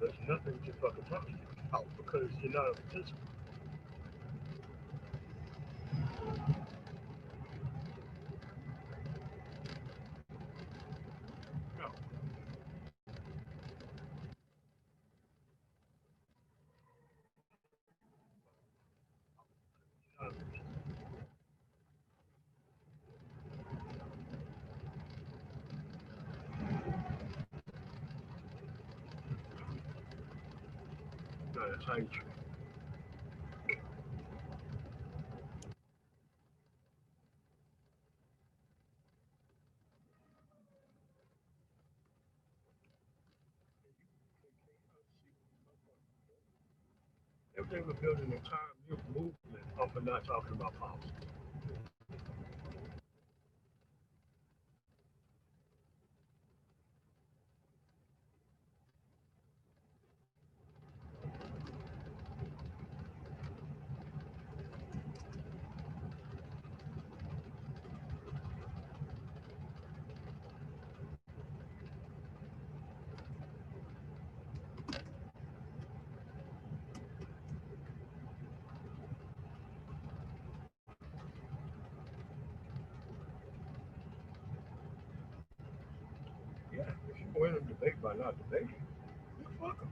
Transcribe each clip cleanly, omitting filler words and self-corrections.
there's nothing to fucking talk to you about because you're not a participant. No, you're not a participant. No, that's how you treat. Everything we're building an entire movement off of not talking about policy. Yeah, if you win a debate by not debating, you're fucking.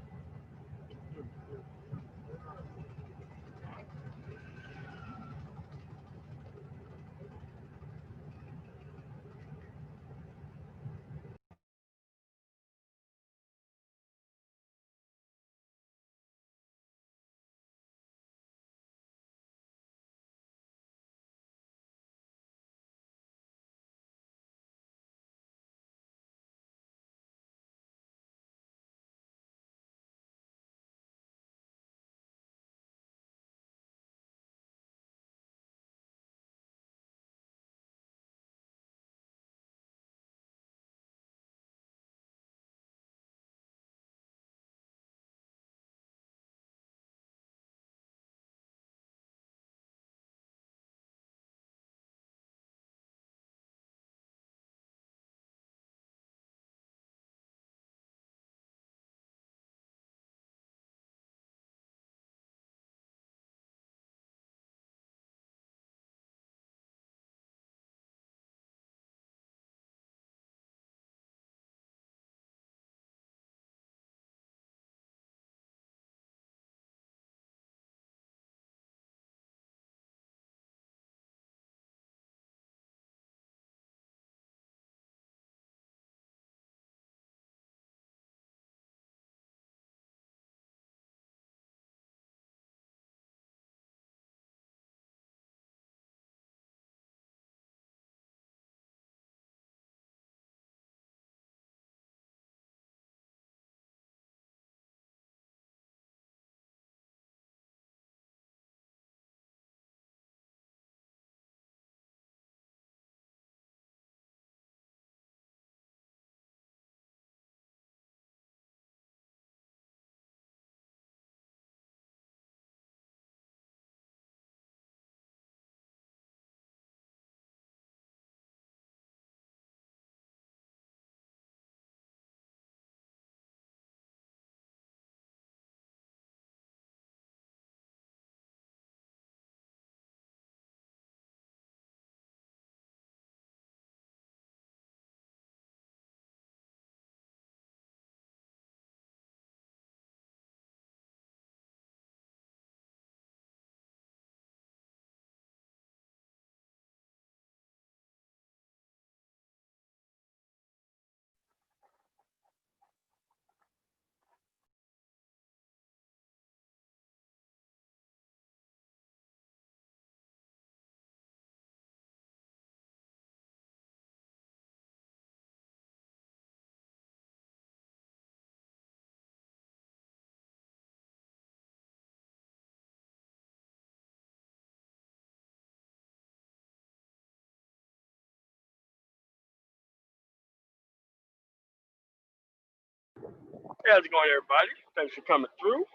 Hey, how's it going, everybody? Thanks for coming through.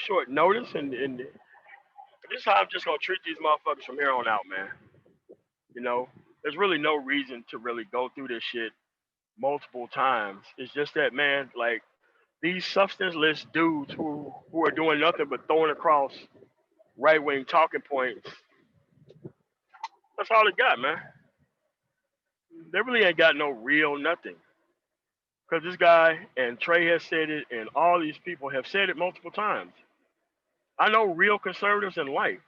Short notice, and this is how I'm just gonna treat these motherfuckers from here on out, man. You know, there's really no reason to really go through this shit multiple times. It's just that, man, like These substanceless dudes who are doing nothing but throwing across right wing talking points. That's all they got, man. They really ain't got no real nothing. Because this guy and Trey has said it, and all these people have said it multiple times. I know real conservatives in life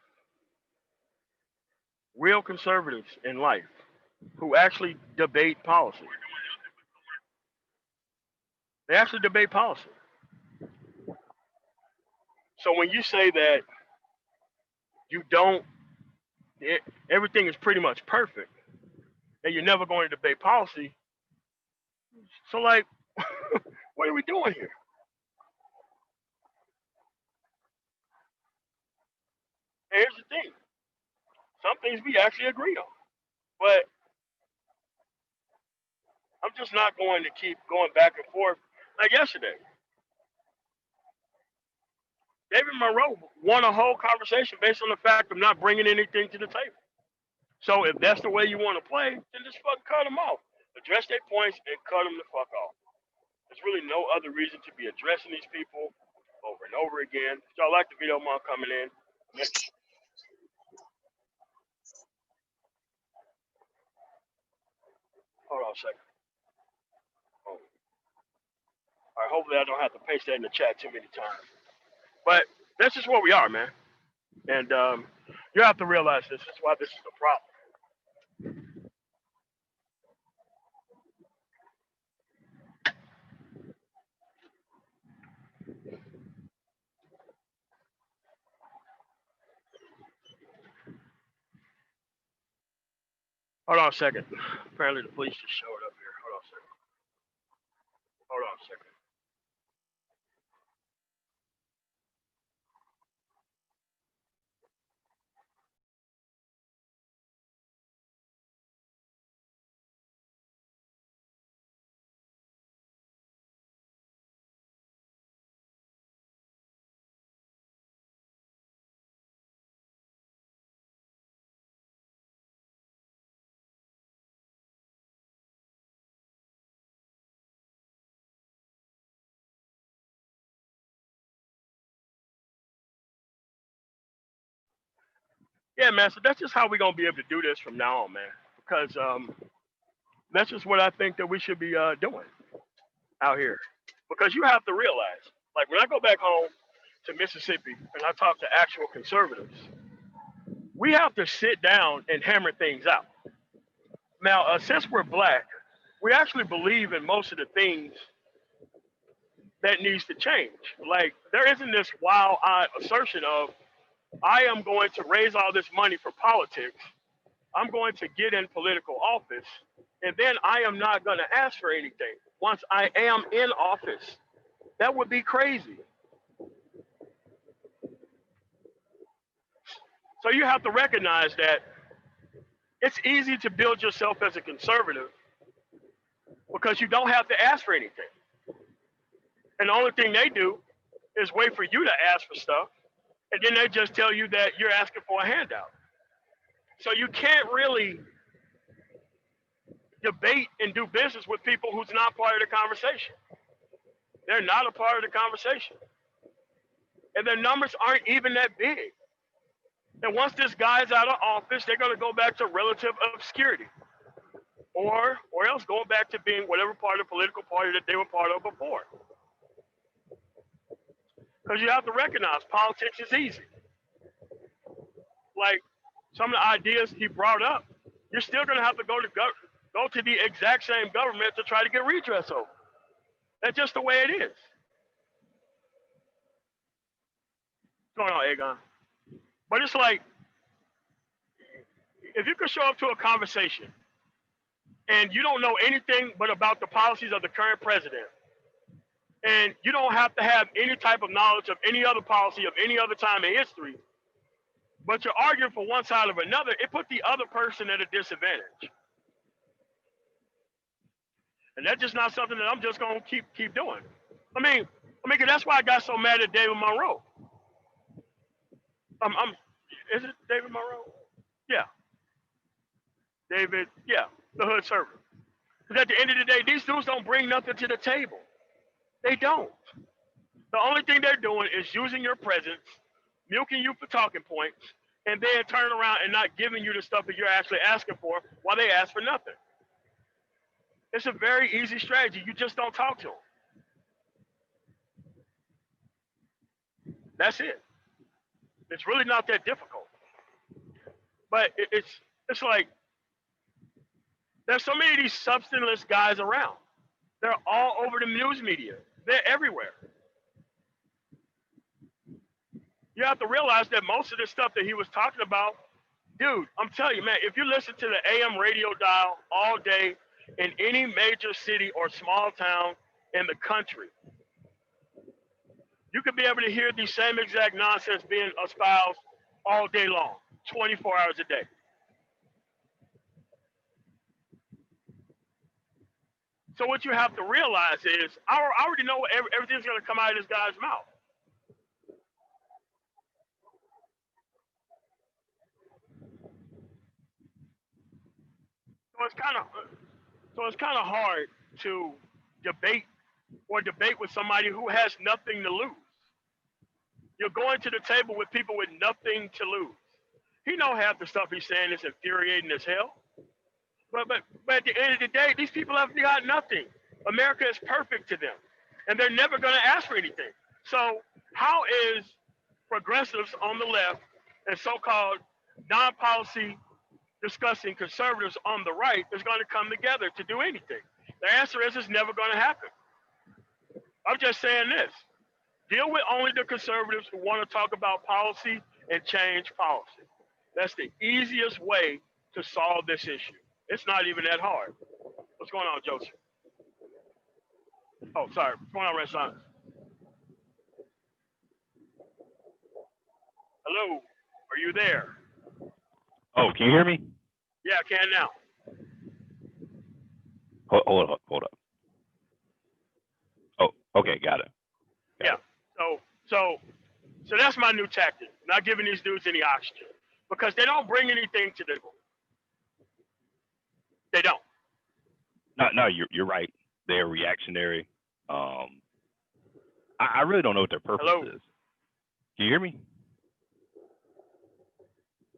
who actually debate policy. They actually debate policy. So when you say that you don't, it, everything is pretty much perfect, and you're never going to debate policy, so like, what are we doing here? And here's the thing: some things we actually agree on, but I'm just not going to keep going back and forth. Like yesterday, David Monroe won a whole conversation based on the fact of not bringing anything to the table. So if that's the way you want to play, then just fucking cut them off. Address their points and cut them the fuck off. There's really no other reason to be addressing these people over and over again. So I like the video mom coming in. Hold on a second. Oh. All right, hopefully I don't have to paste that in the chat too many times. But that's just where we are, man. And you have to realize this. This is why this is a problem. Hold on a second. Apparently the police just showed up here. Hold on a second. Hold on a second. Yeah, man. So that's just how we're gonna be able to do this from now on, man. Because that's just what I think that we should be doing out here. Because you have to realize, like when I go back home to Mississippi and I talk to actual conservatives, we have to sit down and hammer things out. Now, since we're black, we actually believe in most of the things that needs to change. Like there isn't this wild-eyed assertion of I am going to raise all this money for politics. I'm going to get in political office, and then I am not going to ask for anything once I am in office. That would be crazy. So you have to recognize that it's easy to build yourself as a conservative because you don't have to ask for anything. And the only thing they do is wait for you to ask for stuff, and then they just tell you that you're asking for a handout. So you can't really debate and do business with people who's not part of the conversation. They're not a part of the conversation. And their numbers aren't even that big. And once this guy's out of office, they're going to go back to relative obscurity. Or else going back to being whatever part of the political party that they were part of before. Because you have to recognize politics is easy. Like some of the ideas he brought up, you're still going to have to go to the exact same government to try to get redress over. That's just the way it is. What's going on, Aegon? But it's like, if you could show up to a conversation and you don't know anything but about the policies of the current president, and you don't have to have any type of knowledge of any other policy of any other time in history, but you're arguing for one side or another, it put the other person at a disadvantage. And that's just not something that I'm just gonna keep doing. I mean, that's why I got so mad at David Monroe. Is it David Monroe? Yeah, David. Yeah, the hood server. Because at the end of the day, these dudes don't bring nothing to the table. They don't. The only thing they're doing is using your presence, milking you for talking points, and then turning around and not giving you the stuff that you're actually asking for while they ask for nothing. It's a very easy strategy. You just don't talk to them. That's it. It's really not that difficult. But it's like there's so many of these substanceless guys around. They're all over the news media. They're everywhere. You have to realize that most of the stuff that he was talking about, dude, I'm telling you, man, if you listen to the AM radio dial all day in any major city or small town in the country, you could be able to hear the same exact nonsense being espoused all day long, 24 hours a day. So what you have to realize is, I already know everything's going to come out of this guy's mouth. So it's kind of hard to debate debate with somebody who has nothing to lose. You're going to the table with people with nothing to lose. He know half the stuff he's saying is infuriating as hell. But at the end of the day, these people have got nothing. America is perfect to them, and they're never going to ask for anything. So how is progressives on the left and so-called non-policy discussing conservatives on the right is going to come together to do anything? The answer is it's never going to happen. I'm just saying this. Deal with only the conservatives who want to talk about policy and change policy. That's the easiest way to solve this issue. It's not even that hard. What's going on, Joseph? Oh, sorry. What's going on, Red Sons? Hello? Are you there? Oh, can you hear me? Yeah, I can now. Hold up. Oh, okay, got it. Yeah. So that's my new tactic. Not giving these dudes any oxygen because they don't bring anything to the table. They don't. No, you're right. They're reactionary. I really don't know what their purpose is. Can you hear me?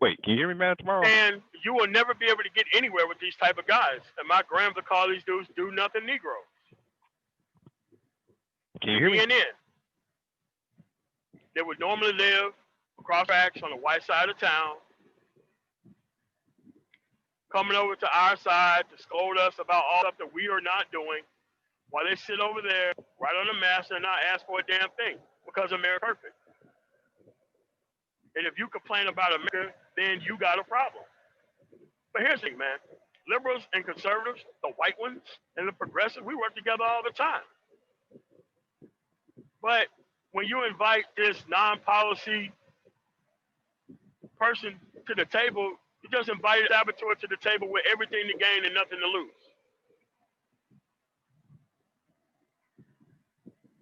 Wait, can you hear me, man, tomorrow? And you will never be able to get anywhere with these type of guys. And my grandmother call these dudes do nothing Negroes. Can you hear me? CNN. They would normally live across tracks on the white side of town, coming over to our side to scold us about all stuff that we are not doing, while they sit over there right on the master and not ask for a damn thing because America's perfect. And if you complain about America, then you got a problem. But here's the thing, man. Liberals and conservatives, the white ones and the progressives, we work together all the time. But when you invite this non-policy person to the table, you just invite a saboteur to the table with everything to gain and nothing to lose.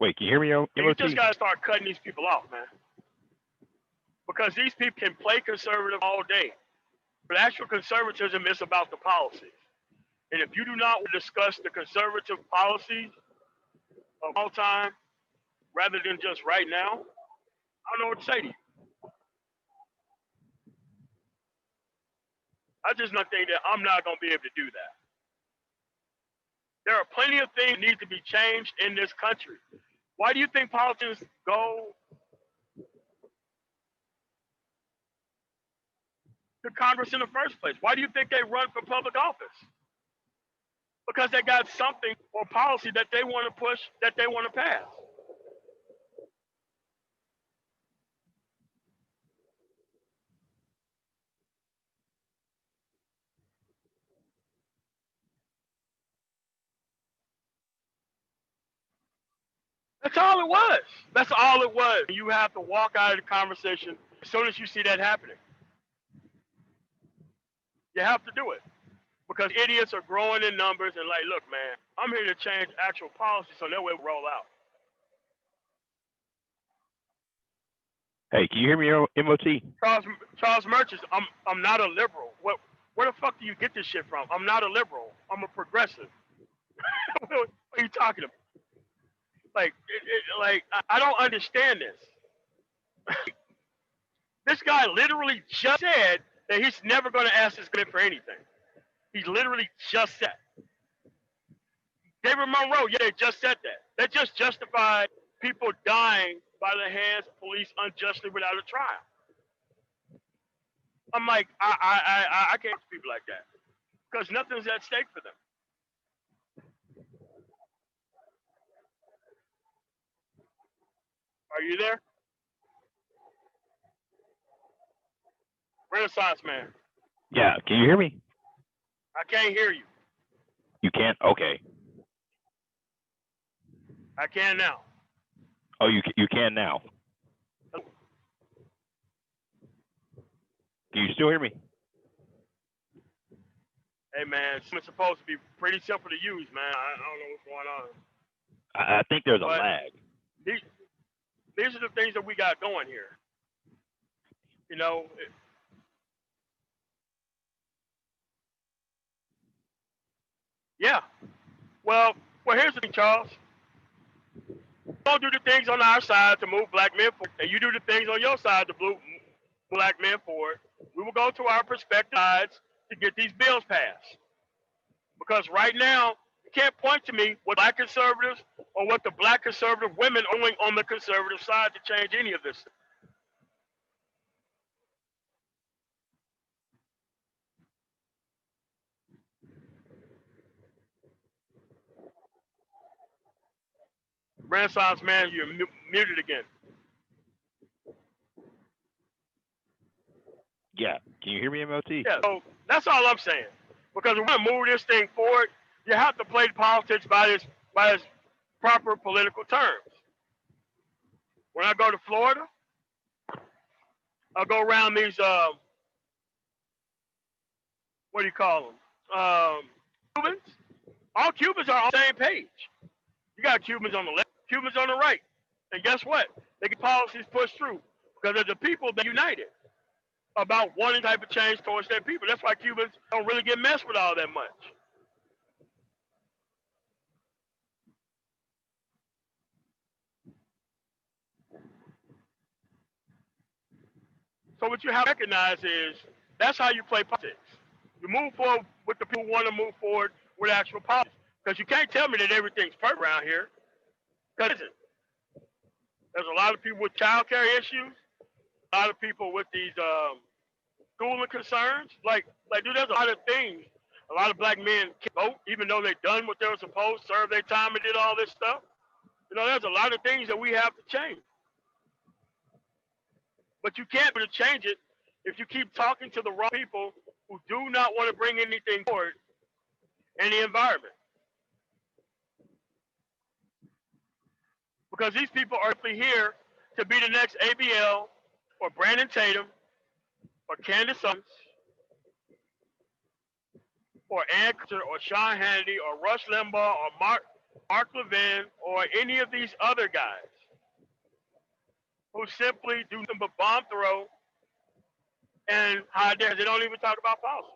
Wait, can you hear me, MOT? You just got to start cutting these people off, man. Because these people can play conservative all day. But actual conservatism is about the policies. And if you do not discuss the conservative policies of all time, rather than just right now, I don't know what to say to you. I just not think that I'm not going to be able to do that. There are plenty of things that need to be changed in this country. Why do you think politicians go to Congress in the first place? Why do you think they run for public office? Because they got something or policy that they want to push, that they want to pass. That's all it was. That's all it was. You have to walk out of the conversation as soon as you see that happening. You have to do it. Because idiots are growing in numbers and like, look, man, I'm here to change actual policy so that way we roll out. Hey, can you hear me, MOT? Charles Murchison, I'm not a liberal. Where the fuck do you get this shit from? I'm not a liberal. I'm a progressive. What are you talking about? I don't understand this. This guy literally just said that he's never going to ask this government for anything. He literally just said. David Monroe, yeah, they just said that. They just justified people dying by the hands of police unjustly without a trial. I'm like, I can't talk to people like that because nothing's at stake for them. Are you there? Renaissance man. Yeah, can you hear me? I can't hear you. You can't? Okay. I can now. Oh, you can now. Can you still hear me? Hey man, it's supposed to be pretty simple to use, man. I don't know what's going on. I think there's a But lag. these are the things that we got going here. You know, yeah. Well, here's the thing, Charles. Don't do the things on our side to move black men forward, and you do the things on your side to move black men forward. We will go to our prospective sides to get these bills passed. Because right now, you can't point to me what black conservatives or what the black conservative women are doing on the conservative side to change any of this. Renaissance man, you're muted again. Yeah. Can you hear me, MLT? Yeah, so that's all I'm saying. Because we want to move this thing forward, you have to play politics by its proper political terms. When I go to Florida, I'll go around these what do you call them? Cubans. All Cubans are on the same page. You got Cubans on the left, Cubans on the right. And guess what? They get policies pushed through because of the people that united about wanting type of change towards their people. That's why Cubans don't really get messed with all that much. So what you have to recognize is that's how you play politics. You move forward with the people who want to move forward with actual politics. Because you can't tell me that everything's perfect around here. Because it isn't. There's a lot of people with child care issues, a lot of people with these schooling concerns. Dude, there's a lot of things. A lot of black men can't vote, even though they've done what they were supposed, served their time and did all this stuff. You know, there's a lot of things that we have to change. But you can't really change it if you keep talking to the wrong people who do not want to bring anything forward in the environment. Because these people are simply here to be the next ABL or Brandon Tatum or Candace Owens or Ann Coulter or Sean Hannity or Rush Limbaugh or Mark Levin or any of these other guys who simply do nothing but bomb throw and hide there. They don't even talk about policy.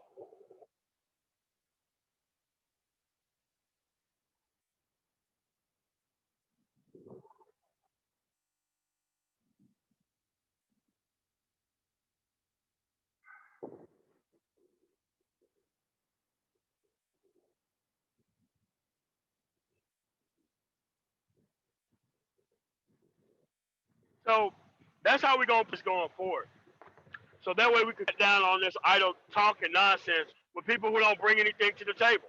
So that's how we're going to push going forward. So that way we can cut down on this idle talk and nonsense with people who don't bring anything to the table.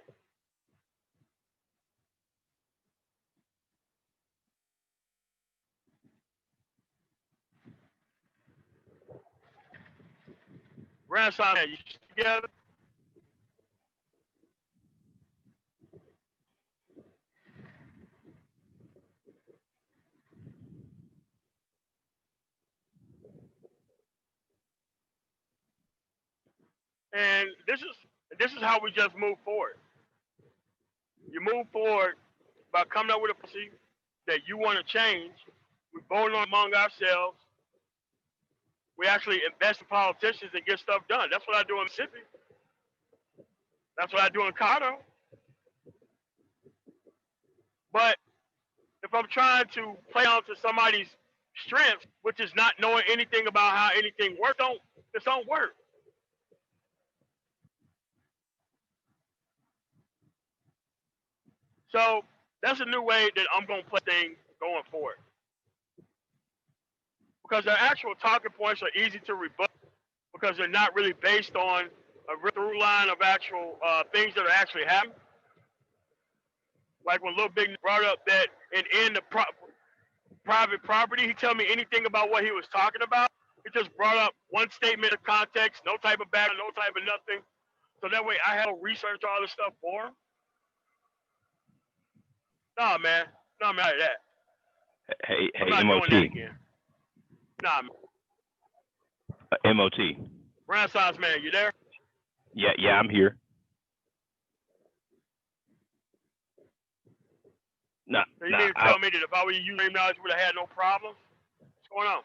Renaissance, you together? And this is how we just move forward. You move forward by coming up with a policy that you want to change. We vote on among ourselves. We actually invest in politicians and get stuff done. That's what I do in Mississippi. That's what I do in Colorado. But if I'm trying to play onto somebody's strength, which is not knowing anything about how anything works, this don't work. So that's a new way that I'm gonna play things going forward. Because the actual talking points are easy to rebut because they're not really based on a through line of actual things that are actually happening. Like when Lil Big brought up that in the private property, he tell me anything about what he was talking about. He just brought up one statement of context, no type of background, no type of nothing. So that way I have to research all this stuff for him. Nah, man. Nah, man, like that. Hey, I'm not doing that again. Nah, man. MOT. Renaissance man, you there? Yeah, I'm here. So you mean to tell me that if I were you, you would have had no problems? What's going on?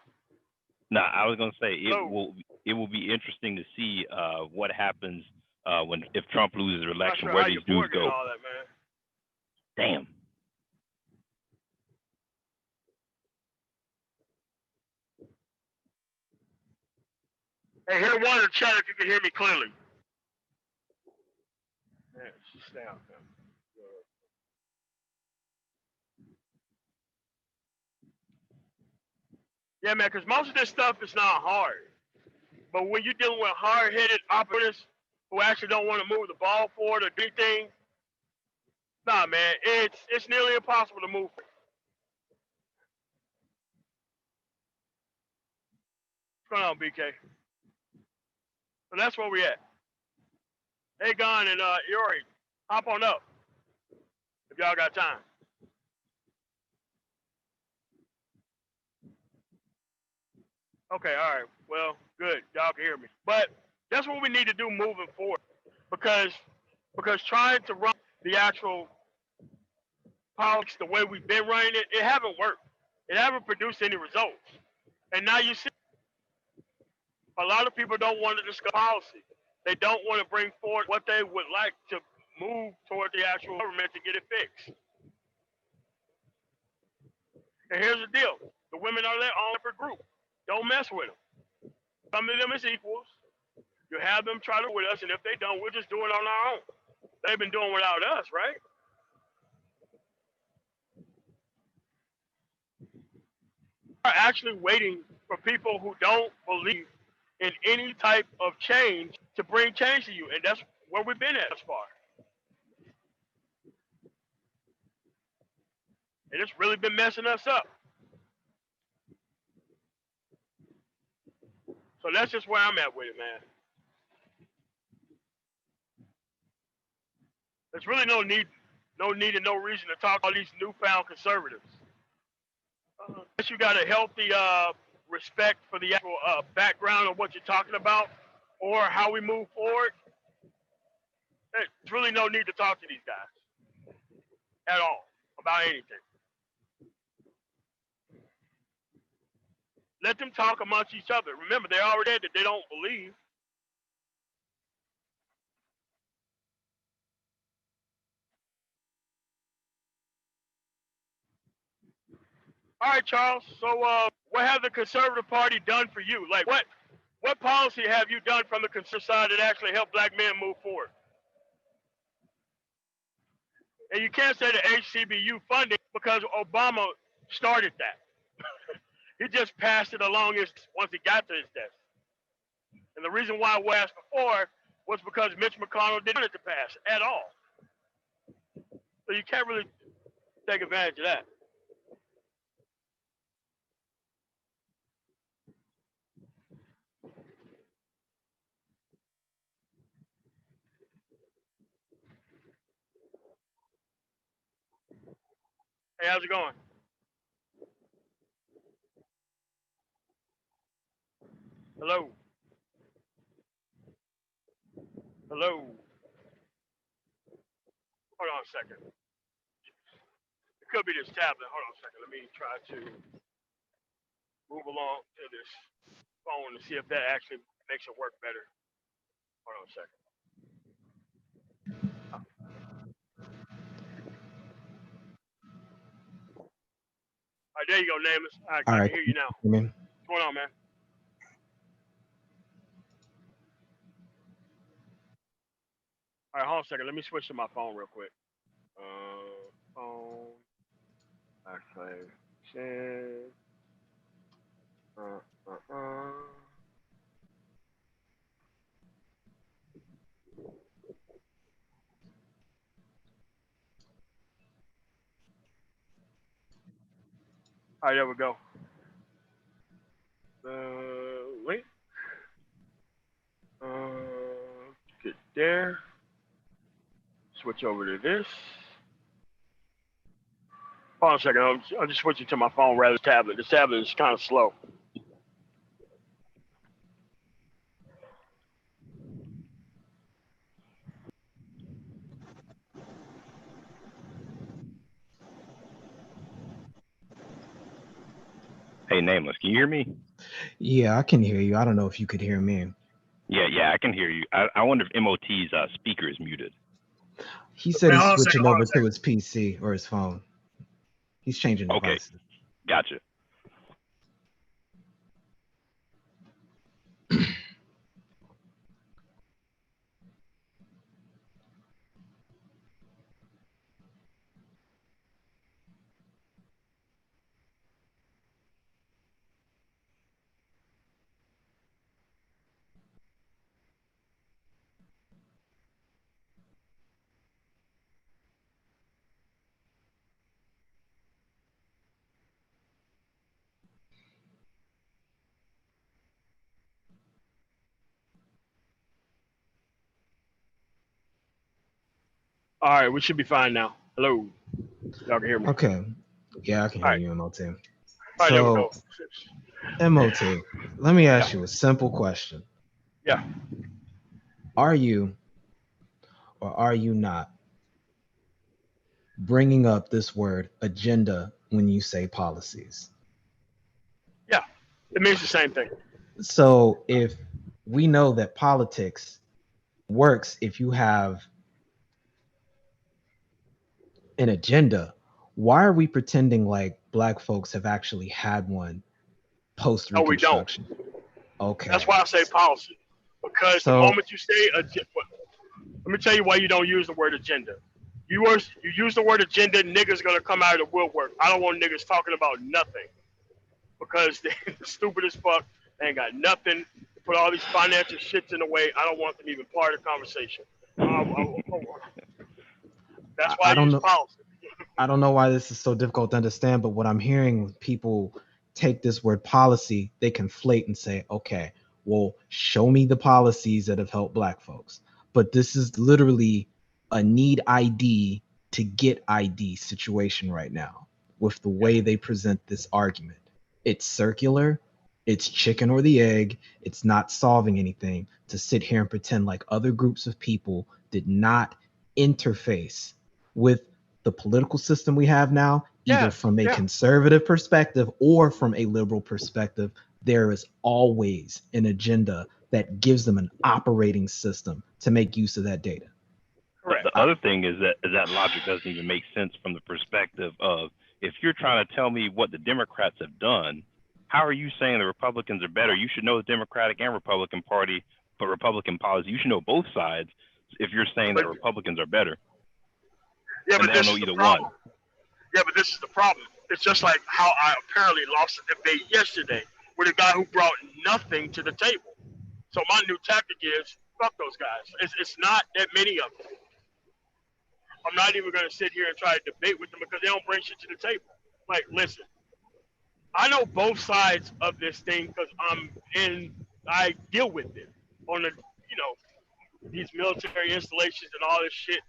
I was gonna say it will be interesting to see what happens if Trump loses the election, sure where these dudes go. All that, man. Damn. Hey, hit one in the chat if you can hear me clearly. Yeah, stay out, man. Yeah, man, because most of this stuff is not hard. But when you're dealing with hard-headed operatives who actually don't want to move the ball forward or do anything, nah, man, it's nearly impossible to move. What's going on, BK? So that's where we at. Hey, Gon and Iori, hop on up if y'all got time. Okay, all right. Well, good. Y'all can hear me. But that's what we need to do moving forward. Because trying to run the actual politics the way we've been running it, it haven't worked. It haven't produced any results. And now you see a lot of people don't want to discuss policy. They don't want to bring forward what they would like to move toward the actual government to get it fixed. And here's the deal. The women are their own separate group. Don't mess with them. Some of them is equals. You have them try to with us, and if they don't, we'll just do it on our own. They've been doing without us, right? We're actually waiting for people who don't believe in any type of change to bring change to you, and that's where we've been at thus far. And it's really been messing us up. So that's just where I'm at with it, man. There's really no need and no reason to talk about these newfound conservatives. Unless you got a healthy respect for the actual background of what you're talking about or how we move forward, there's really no need to talk to these guys at all about anything. Let them talk amongst each other. Remember, they already said that they don't believe. All right, Charles. So what have the Conservative Party done for you? Like, what policy have you done from the conservative side that actually helped black men move forward? And you can't say the HBCU funding because Obama started that. He just passed it along once he got to his desk. And the reason why it was before was because Mitch McConnell didn't want it to pass at all. So you can't really take advantage of that. Hey, how's it going? Hello? Hello? Hold on a second. It could be this tablet. Hold on a second. Let me try to move along to this phone to see if that actually makes it work better. Hold on a second. right, there you go, Nameless. I All can right. hear you now. Man. What's going on, man? All right, hold on a second. Let me switch to my phone real quick. Phone. Backslash. Share. Uh, uh, uh. All right, there we go. Link. Get there. Switch over to this. Hold on a second. I'm just switching to my phone rather than tablet. This tablet is kind of slow. Hey, Nameless, can you hear me? Yeah, I can hear you. I don't know if you could hear me. Yeah, I can hear you. I wonder if MOT's speaker is muted. He said he's switching over to his PC or his phone. He's changing devices. Okay, gotcha. All right, we should be fine now. Hello. Y'all can hear me. Okay. Yeah, I can hear you, MOT. All right, there we go. MOT, let me ask you a simple question. Yeah. Are you or are you not bringing up this word agenda when you say policies? Yeah, it means the same thing. So if we know that politics works if you have an agenda, why are we pretending like Black folks have actually had one post Reconstruction? No, we don't. Okay. That's why I say policy. Because the moment you say let me tell you why you don't use the word agenda. You use the word agenda, niggas gonna come out of the woodwork. I don't want niggas talking about nothing because they're stupid as fuck. They ain't got nothing. They put all these financial shits in the way. I don't want them even part of the conversation. That's why I use policy. I don't know why this is so difficult to understand, but what I'm hearing when people take this word policy, they conflate and say, okay, well, show me the policies that have helped Black folks. But this is literally a need ID to get ID situation right now with the way they present this argument. It's circular, it's chicken or the egg, it's not solving anything to sit here and pretend like other groups of people did not interface with the political system we have now, either from a conservative perspective or from a liberal perspective. There is always an agenda that gives them an operating system to make use of that data. Correct. The other thing is that logic doesn't even make sense from the perspective of, if you're trying to tell me what the Democrats have done, how are you saying the Republicans are better? You should know the Democratic and Republican Party, but Republican policy. You should know both sides if you're saying that Republicans are better. Yeah, but this is the problem. Yeah, but this is the problem. It's just like how I apparently lost a debate yesterday with a guy who brought nothing to the table. So my new tactic is, fuck those guys. It's not that many of them. I'm not even going to sit here and try to debate with them because they don't bring shit to the table. Like, listen, I know both sides of this thing because I deal with it on the, these military installations and all this shit,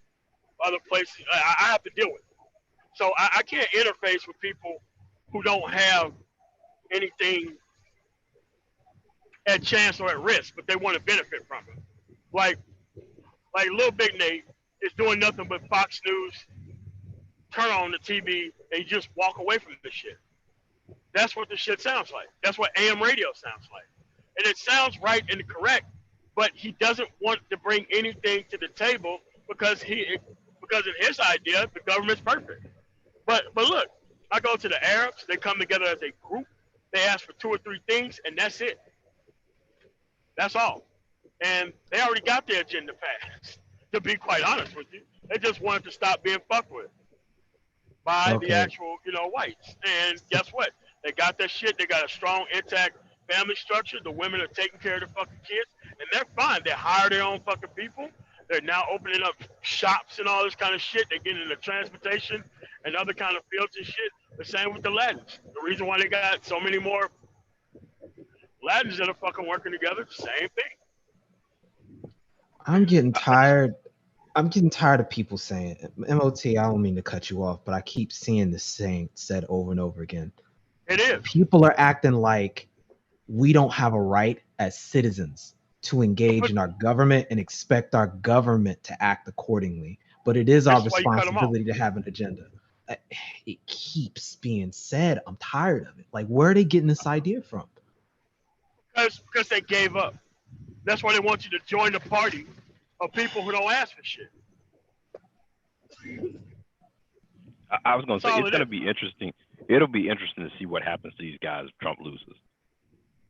other places. I have to deal with it. So I can't interface with people who don't have anything at chance or at risk, but they want to benefit from it. Like Lil Big Nate is doing nothing but Fox News, turn on the TV, and you just walk away from this shit. That's what this shit sounds like. That's what AM radio sounds like. And it sounds right and correct, but he doesn't want to bring anything to the table because in his idea, the government's perfect. But look, I go to the Arabs, they come together as a group, they ask for 2 or 3 things, and that's it. That's all. And they already got their agenda passed, to be quite honest with you. They just wanted to stop being fucked with by the Okay. actual, whites. And guess what? They got their shit. They got a strong, intact family structure. The women are taking care of their fucking kids, and they're fine. They hire their own fucking people. They're now opening up shops and all this kind of shit. They're getting into transportation and other kind of fields and shit. The same with the Latins. The reason why they got so many more Latins that are fucking working together, same thing. I'm getting tired. I'm getting tired of people saying, MOT, I don't mean to cut you off, but I keep seeing the same said over and over again. It is. People are acting like we don't have a right as citizens to engage in our government and expect our government to act accordingly. But it is our That's why you cut 'em off. responsibility to have an agenda. It keeps being said. I'm tired of it. Like, where are they getting this idea from? Because they gave up. That's why they want you to join the party of people who don't ask for shit. I was going to say, Solid it's going to it. be interesting. It'll be interesting to see what happens to these guys if Trump loses.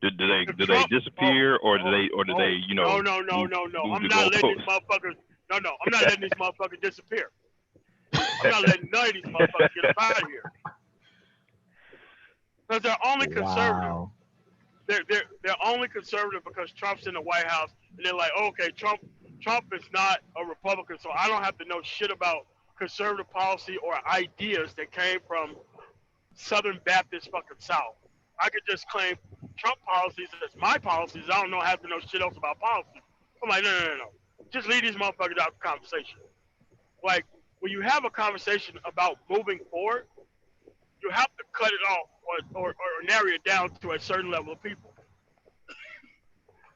Do they disappear, or do they No. move I'm the not letting these goalposts? motherfuckers. No, I'm not letting these motherfuckers disappear. I'm not letting none of these motherfuckers get up out of here. Because they're only conservative. Wow. They're only conservative because Trump's in the White House, and they're like, okay, Trump is not a Republican, so I don't have to know shit about conservative policy or ideas that came from Southern Baptist fucking South. I could just claim Trump policies as my policies. I don't have to know shit else about policy. I'm like, no. Just leave these motherfuckers out of the conversation. Like, when you have a conversation about moving forward, you have to cut it off or narrow it down to a certain level of people.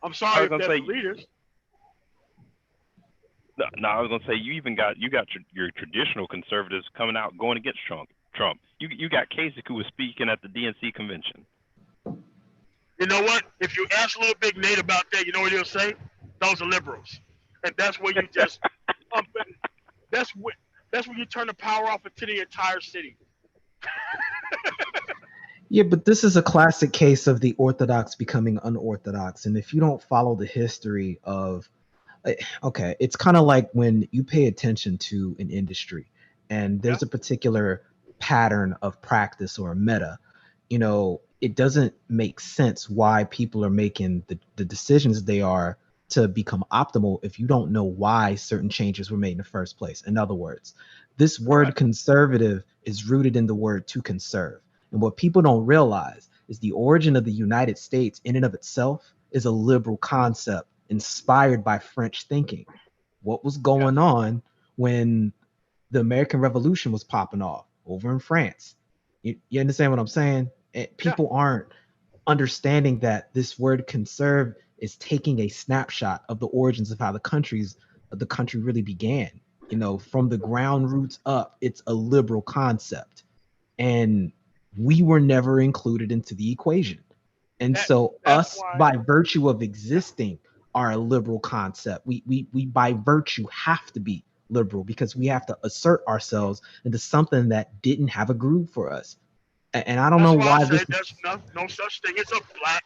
I'm sorry if that's the leaders. No, I was gonna say you got your traditional conservatives coming out going against Trump. You got Kasich, who was speaking at the DNC convention. You know what? If you ask Little Big Nate about that, you know what he'll say? Those are liberals, and that's where you just that's when you turn the power off into the entire city. Yeah, but this is a classic case of the orthodox becoming unorthodox. And if you don't follow the history of, okay, it's kind of like when you pay attention to an industry and there's a particular pattern of practice or a meta, it doesn't make sense why people are making the decisions they are to become optimal if you don't know why certain changes were made in the first place. In other words, this word conservative is rooted in the word to conserve. And what people don't realize is the origin of the United States in and of itself is a liberal concept inspired by French thinking. What was going on when the American Revolution was popping off over in France? You understand what I'm saying? People aren't understanding that this word conserve is taking a snapshot of the origins of how the country really began. From the ground roots up, it's a liberal concept. And we were never included into the equation. And so us, by virtue of existing, are a liberal concept. We by virtue have to be liberal because we have to assert ourselves into something that didn't have a groove for us. And I don't know why this. There's no such thing as a black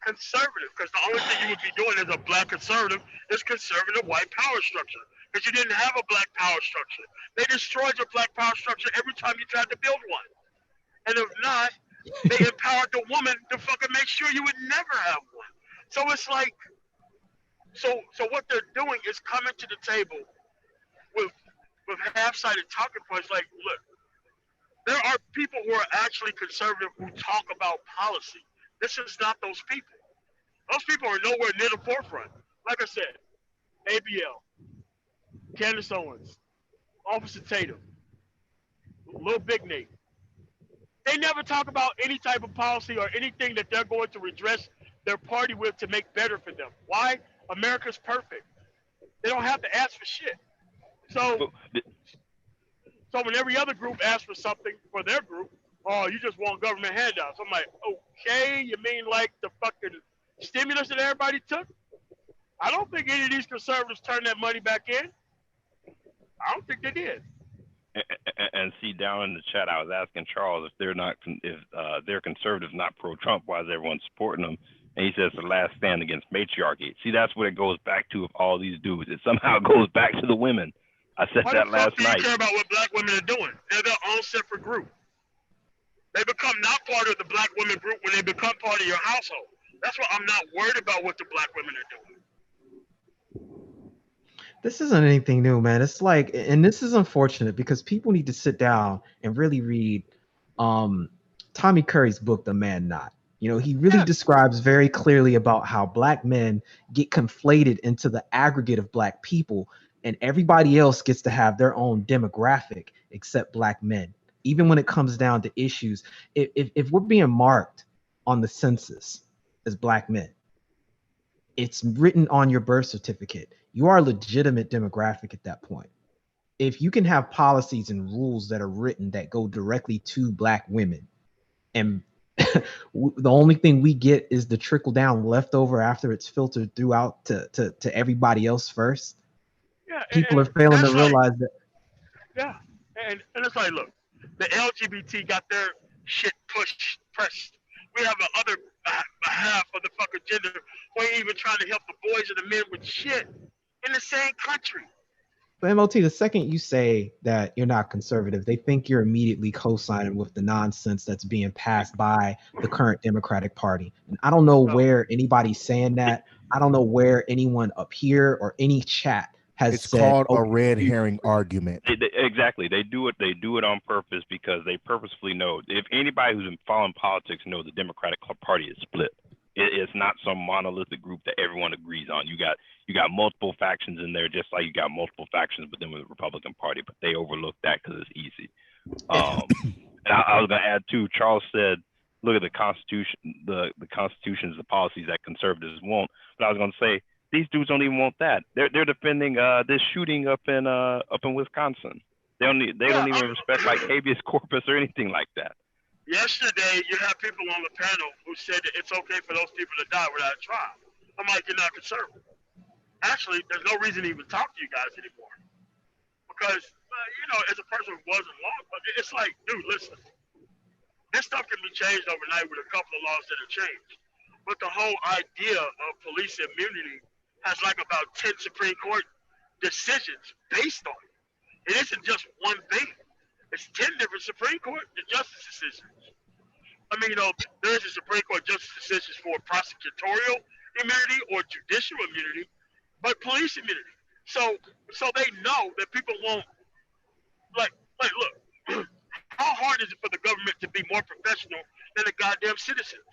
conservative, because the only thing you would be doing as a black conservative is conserving the white power structure, because you didn't have a black power structure. They destroyed your black power structure every time you tried to build one. And if not, they empowered the woman to fucking make sure you would never have one. So it's like, so what they're doing is coming to the table with half-sided talking points. Like, look, there are people who are actually conservative who talk about policy. This is not those people. Those people are nowhere near the forefront. Like I said, ABL, Candace Owens, Officer Tatum, Lil Big Nate. They never talk about any type of policy or anything that they're going to redress their party with to make better for them. Why? America's perfect. They don't have to ask for shit. So when every other group asks for something for their group, oh, you just want government handouts. I'm like, okay, you mean like the fucking stimulus that everybody took? I don't think any of these conservatives turned that money back in. I don't think they did. And see, down in the chat, I was asking Charles if they're conservatives, not pro-Trump, why is everyone supporting them? And he says the last stand against matriarchy. See, that's what it goes back to with all these dudes. It somehow goes back to the women. I said that last night. Why the fuck do you care about what black women are doing? They're their own separate group. They become not part of the black women group when they become part of your household. That's why I'm not worried about what the black women are doing. This isn't anything new, man. It's like, and this is unfortunate because people need to sit down and really read Tommy Curry's book, The Man Not. You know, he really describes very clearly about how black men get conflated into the aggregate of black people, and everybody else gets to have their own demographic except black men. Even when it comes down to issues, if we're being marked on the census as black men, it's written on your birth certificate. You are a legitimate demographic at that point. If you can have policies and rules that are written that go directly to black women, and the only thing we get is the trickle down leftover after it's filtered throughout to everybody else first. Yeah, people are failing to realize that. Yeah, and it's like, look, the LGBT got their shit pressed. We have the other half of the fucking gender who ain't even trying to help the boys and the men with shit in the same country. But MLT, the second you say that you're not conservative, they think you're immediately co-signing with the nonsense that's being passed by the current Democratic Party. And I don't know where anybody's saying that. I don't know where anyone up here or any chat has it's said. It's called a red herring argument. Exactly. They do it on purpose because they purposefully know. If anybody who's been following politics knows the Democratic Party is split. It's not some monolithic group that everyone agrees on. You got multiple factions in there, just like you got multiple factions within the Republican Party, but they overlook that because it's easy. And I was going to add too. Charles said, "Look at the Constitution. The Constitution is the policies that conservatives want." But I was going to say, these dudes don't even want that. They're defending this shooting up in Wisconsin. They don't even respect like habeas corpus or anything like that. Yesterday, you had people on the panel who said that it's okay for those people to die without a trial. I'm like, you're not conservative. Actually, there's no reason to even talk to you guys anymore. Because, as a person who wasn't law, it's like, dude, listen. This stuff can be changed overnight with a couple of laws that have changed. But the whole idea of police immunity has like about 10 Supreme Court decisions based on it. It isn't just one thing. It's 10 different Supreme Court justice decisions. I mean, there's a Supreme Court justice decisions for prosecutorial immunity or judicial immunity, but police immunity. So they know that people won't, like look, how hard is it for the government to be more professional than the goddamn citizens?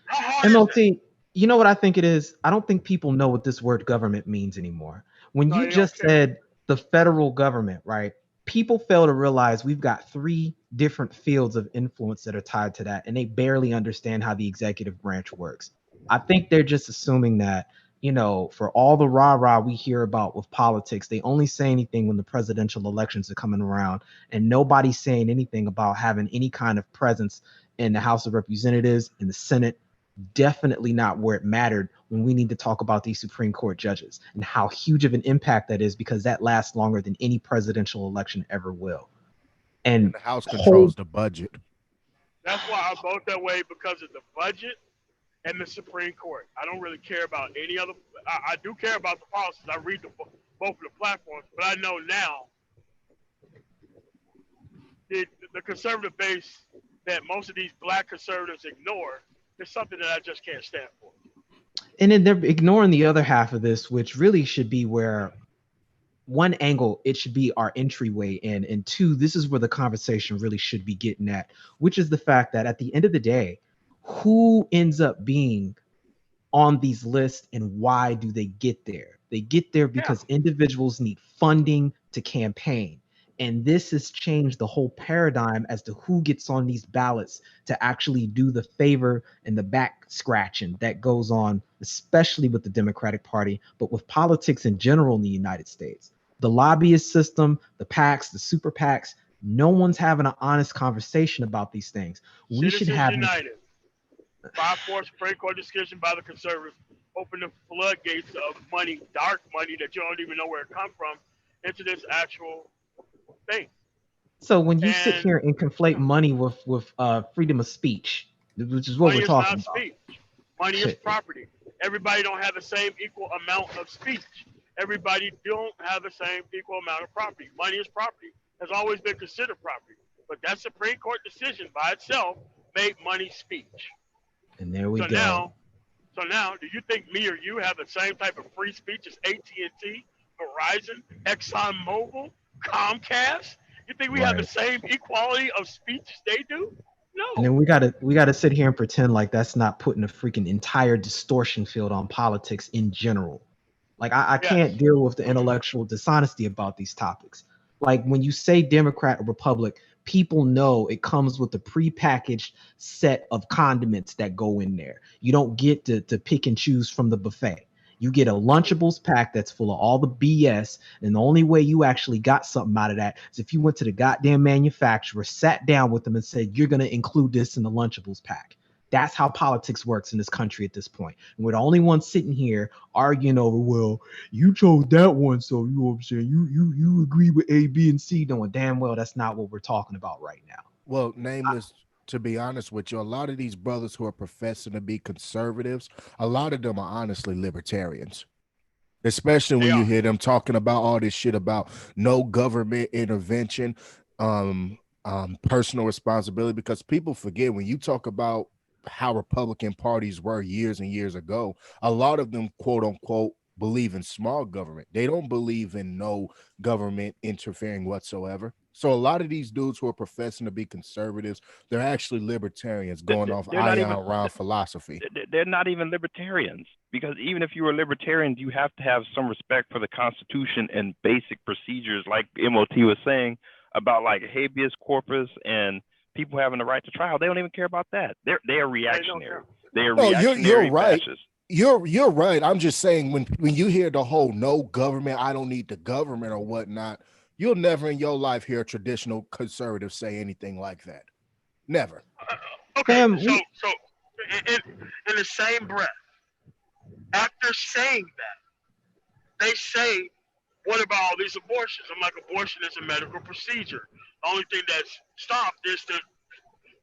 How hard MLT, is that? You know what I think it is? I don't think people know what this word government means anymore. When you just said the federal government, right? People fail to realize we've got 3 different fields of influence that are tied to that, and they barely understand how the executive branch works. I think they're just assuming that, for all the rah-rah we hear about with politics, they only say anything when the presidential elections are coming around, and nobody's saying anything about having any kind of presence in the House of Representatives, in the Senate. Definitely not where it mattered when we need to talk about these Supreme Court judges and how huge of an impact that is, because that lasts longer than any presidential election ever will. And the House controls the budget. That's why I vote that way, because of the budget and the Supreme Court. I don't really care about any other. I do care about the policies. I read both of the platforms, but I know now the conservative base that most of these black conservatives ignore is something that I just can't stand for. And then they're ignoring the other half of this, which really should be where one angle, it should be our entryway in. And 2, this is where the conversation really should be getting at, which is the fact that at the end of the day, who ends up being on these lists and why do they get there? They get there because individuals need funding to campaign. And this has changed the whole paradigm as to who gets on these ballots to actually do the favor and the back scratching that goes on, especially with the Democratic Party, but with politics in general in the United States. The lobbyist system, the PACs, the super PACs, no one's having an honest conversation about these things. We should have United. 5-4 Supreme Court decision by the conservatives open the floodgates of money, dark money that you don't even know where it comes from, into this actual thing. So when you sit And here and conflate money with freedom of speech, which is what money we're is talking not about, speech. Money is property. Everybody don't have the same equal amount of speech. Everybody don't have the same equal amount of property. Money is property. Has always been considered property. But that Supreme Court decision by itself made money speech. and there we So go. now, do you think me or you have the same type of free speech as AT&T, Verizon, ExxonMobil, Comcast? You think we have the Right. same equality of speech as they do? And No. then we gotta sit here and pretend like that's not putting a freaking entire distortion field on politics in general. Like I Yes. can't deal with the intellectual dishonesty about these topics. Like when you say Democrat or Republic, people know it comes with a prepackaged set of condiments that go in there. You don't get to pick and choose from the buffet. You get a Lunchables pack that's full of all the BS, and the only way you actually got something out of that is if you went to the goddamn manufacturer, sat down with them, and said, "You're going to include this in the Lunchables pack." That's how politics works in this country at this point. And we're the only ones sitting here arguing over, well, you chose that one, so you know what I'm saying. You agree with A, B, and C, knowing damn well that's not what we're talking about right now. Well, nameless, to be honest with you, a lot of these brothers who are professing to be conservatives, a lot of them are honestly libertarians. Especially They when you are. hear them talking about all this shit about no government intervention, personal responsibility, because people forget when you talk about how Republican parties were years and years ago, a lot of them, quote unquote, believe in small government. They don't believe in no government interfering whatsoever. So a lot of these dudes who are professing to be conservatives, they're actually libertarians going off They're not ion even Rand philosophy. they're not even libertarians, because even if you were libertarians, you have to have some respect for the Constitution and basic procedures, like MOT was saying about like habeas corpus and people having the right to trial. They don't even care about that. They are They don't reactionary. care. They are No, you're reactionary right. fascists. You're right. I'm just saying when you hear the whole no government, I don't need the government or whatnot, you'll never in your life hear a traditional conservative say anything like that. Never. Okay, Fam, so in the same breath, after saying that, they say, "What about all these abortions?" I'm like, abortion is a medical procedure. The only thing that's stopped is the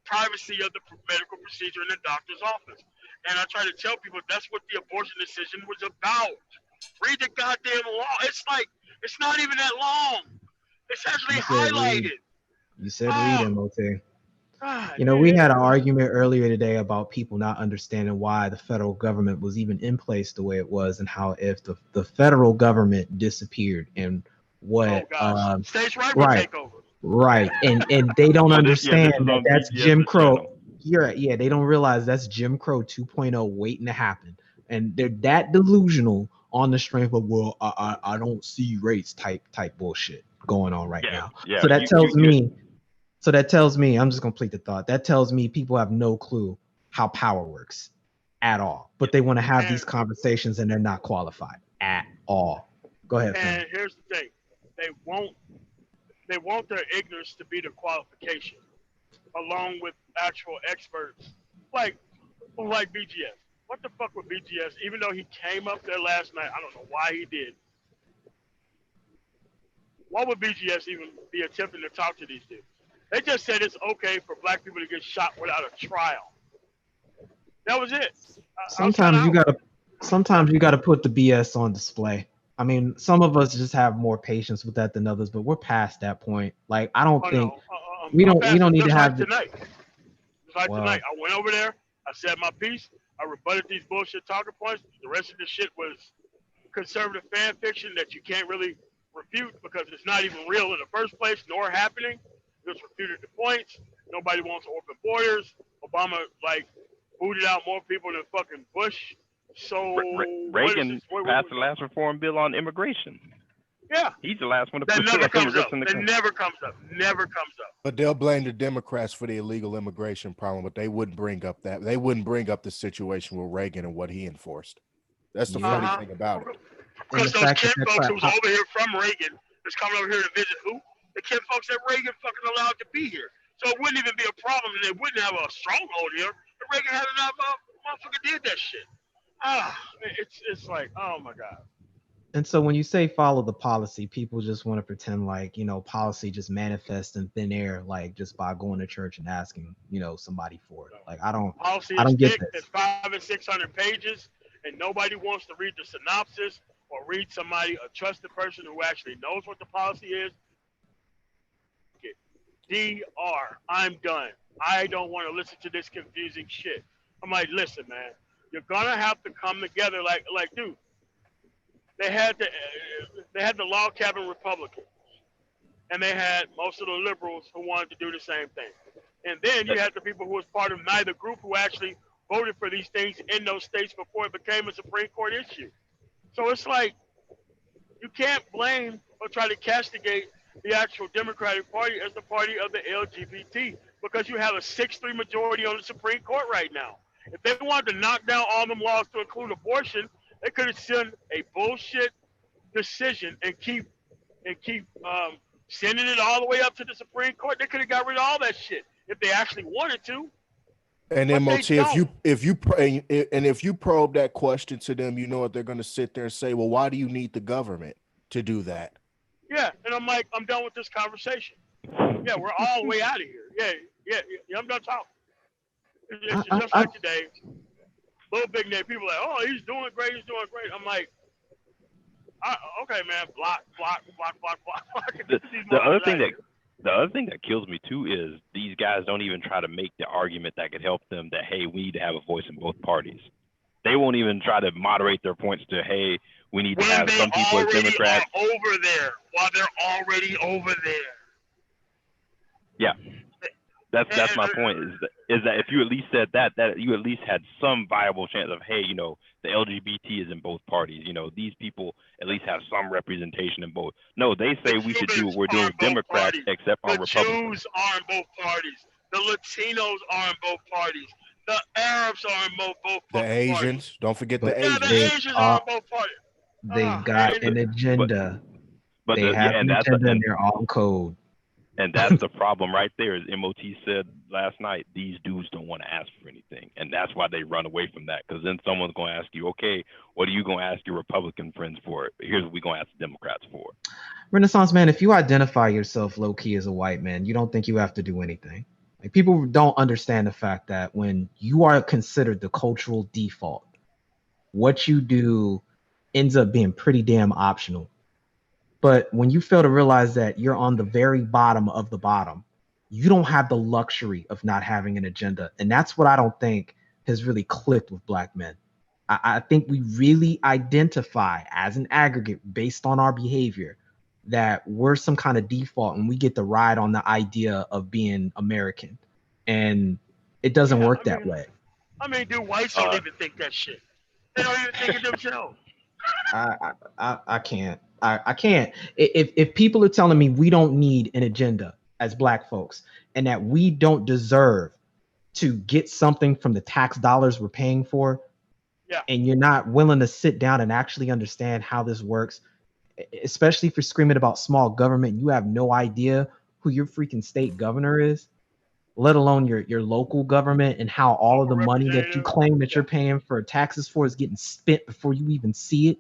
privacy of the medical procedure in the doctor's office. And I try to tell people that's what the abortion decision was about. Read the goddamn law. It's like it's not even that long. It's actually you said read. highlighted. You said read, Oh, MOT. God, You know, we had an argument earlier today about people not understanding why the federal government was even in place the way it was, and how if the federal government disappeared and oh what gosh, states' right will right, take over. right, and they don't This understand was that on that's Jim BGS's Crow. channel. Yeah, they don't realize that's Jim Crow 2.0 waiting to happen, and they're that delusional on the strength of, well, I don't see race type bullshit going on right now. Yeah. So that tells me. So that tells me, I'm just gonna complete the thought. That tells me people have no clue how power works at all. But they want to have these conversations and they're not qualified at all. Go ahead, fam. And here's the thing: they want their ignorance to be the qualification, along with actual experts, like BGS. What the fuck with BGS? Even though he came up there last night, I don't know why he did. Why would BGS even be attempting to talk to these dudes? They just said it's okay for black people to get shot without a trial. That was it. Sometimes you gotta put the BS on display. I mean, some of us just have more patience with that than others, but we're past that point. Like, I don't think we don't need to have tonight. Just like Well, tonight, I went over there. I said my piece. I rebutted these bullshit talking points. The rest of the shit was conservative fan fiction that you can't really refute because it's not even real in the first place, nor happening. Just refuted the points. Nobody wants open borders. Obama booted out more people than fucking Bush. So Reagan passed the last reform bill on immigration. Yeah, he's the last one to that put never comes up. in the country. Never comes up. Never comes up. But they'll blame the Democrats for the illegal immigration problem, but they wouldn't bring up that. They wouldn't bring up the situation with Reagan and what he enforced. That's the funny thing about it. Because those Kim folks who's over here from Reagan is coming over here to visit who? The Kim folks that Reagan fucking allowed to be here. So it wouldn't even be a problem, and they wouldn't have a stronghold here. If Reagan had enough motherfucker did that shit. It's like, oh my God. And so when you say follow the policy, people just want to pretend like, policy just manifests in thin air, like just by going to church and asking, somebody for it. Like Policy I is don't get thick. It's this. 500 and 600 pages, and nobody wants to read the synopsis or read somebody, a trusted person who actually knows what the policy is. I'm done. I don't want to listen to this confusing shit. I'm like, listen, man, you're gonna have to come together. Like, dude, they had the log cabin Republicans, and they had most of the liberals who wanted to do the same thing. And then you had the people who was part of neither group who actually voted for these things in those states before it became a Supreme Court issue. So it's like you can't blame or try to castigate the actual Democratic Party as the party of the LGBT because you have a 6-3 majority on the Supreme Court right now. If they wanted to knock down all them laws to include abortion, they could have sent a bullshit decision and keep sending it all the way up to the Supreme Court. They could have got rid of all that shit if they actually wanted to. And then MOT, if you probe that question to them, you know what they're going to sit there and say, well, why do you need the government to do that? Yeah, and I'm like, I'm done with this conversation. Yeah, we're all the way out of here. Yeah, I'm done talking. It's just like today, little big name people are like, oh, he's doing great. I'm like, okay, man, block. The other thing that kills me too is these guys don't even try to make the argument that could help them that, hey, we need to have a voice in both parties. They won't even try to moderate their points to, hey, we need to have some people as Democrats. Over there, while they're already over there. Yeah, that's my point. Is that if you at least said that you at least had some viable chance of, hey, the LGBT is in both parties. These people at least have some representation in both. No, they say we should do what we're doing with Democrats, except on Republicans. The Jews are in both parties. The Latinos are in both parties. The Arabs are in both parties. The Asians, don't forget the Asians. Yeah, the Asians are in both parties. They've got an agenda. But they have an agenda in their own code. And that's the problem right there. As MOT said last night, these dudes don't want to ask for anything. And that's why they run away from that. Because then someone's going to ask you, okay, what are you going to ask your Republican friends for? Here's what we're going to ask the Democrats for. Renaissance man, if you identify yourself low-key as a white man, you don't think you have to do anything. Like, people don't understand the fact that when you are considered the cultural default, what you do ends up being pretty damn optional. But when you fail to realize that you're on the very bottom of the bottom, you don't have the luxury of not having an agenda. And that's what I don't think has really clicked with black men. I think we really identify as an aggregate based on our behavior that we're some kind of default and we get to ride on the idea of being American. And it doesn't work that way. I mean, dude, whites don't even think that shit. They don't even think of themselves. I can't. I can't. If people are telling me we don't need an agenda as black folks and that we don't deserve to get something from the tax dollars we're paying for, and you're not willing to sit down and actually understand how this works, especially if you're screaming about small government, you have no idea who your freaking state governor is, let alone your local government and how all of the money that you claim that you're paying for taxes for is getting spent before you even see it.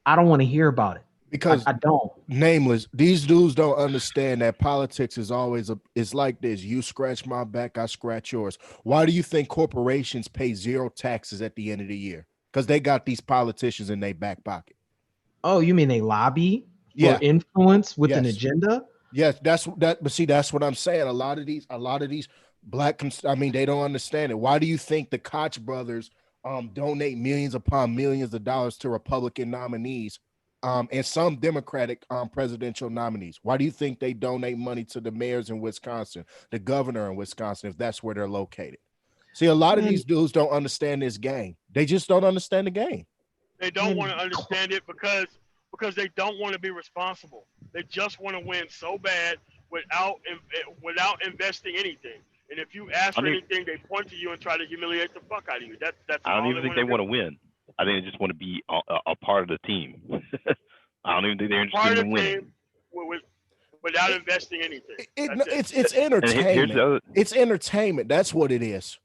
I don't want to hear about it. Because I don't. Nameless, these dudes don't understand that politics is always it's like this. You scratch my back, I scratch yours. Why do you think corporations pay zero taxes at the end of the year? Because they got these politicians in their back pocket. Oh, you mean they lobby for influence with an agenda? Yes, but see, that's what I'm saying. A lot of these black, they don't understand it. Why do you think the Koch brothers donate millions upon millions of dollars to Republican nominees? And some Democratic presidential nominees. Why do you think they donate money to the mayors in Wisconsin, the governor in Wisconsin, if that's where they're located? See, a lot of these dudes don't understand this game. They just don't understand the game. They don't want to understand it because they don't want to be responsible. They just want to win so bad without investing anything. And if you ask for anything, they point to you and try to humiliate the fuck out of you. That's I don't even think they want to win. I think they just want to be a part of the team. I don't even think they're interested in winning. Without investing anything. It's entertainment. It's entertainment. That's what it is.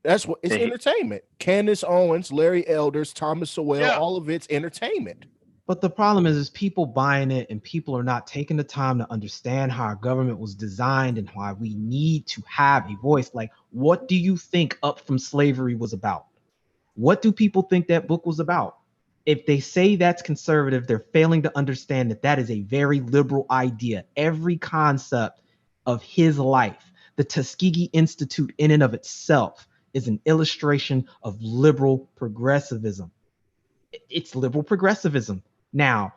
That's what it's entertainment. Candace Owens, Larry Elders, Thomas Sowell, all of it's entertainment. But the problem is people buying it and people are not taking the time to understand how our government was designed and why we need to have a voice. Like, what do you think Up from Slavery was about? What do people think that book was about? If they say that's conservative, they're failing to understand that that is a very liberal idea. Every concept of his life, the Tuskegee Institute in and of itself, is an illustration of liberal progressivism. It's liberal progressivism. Now,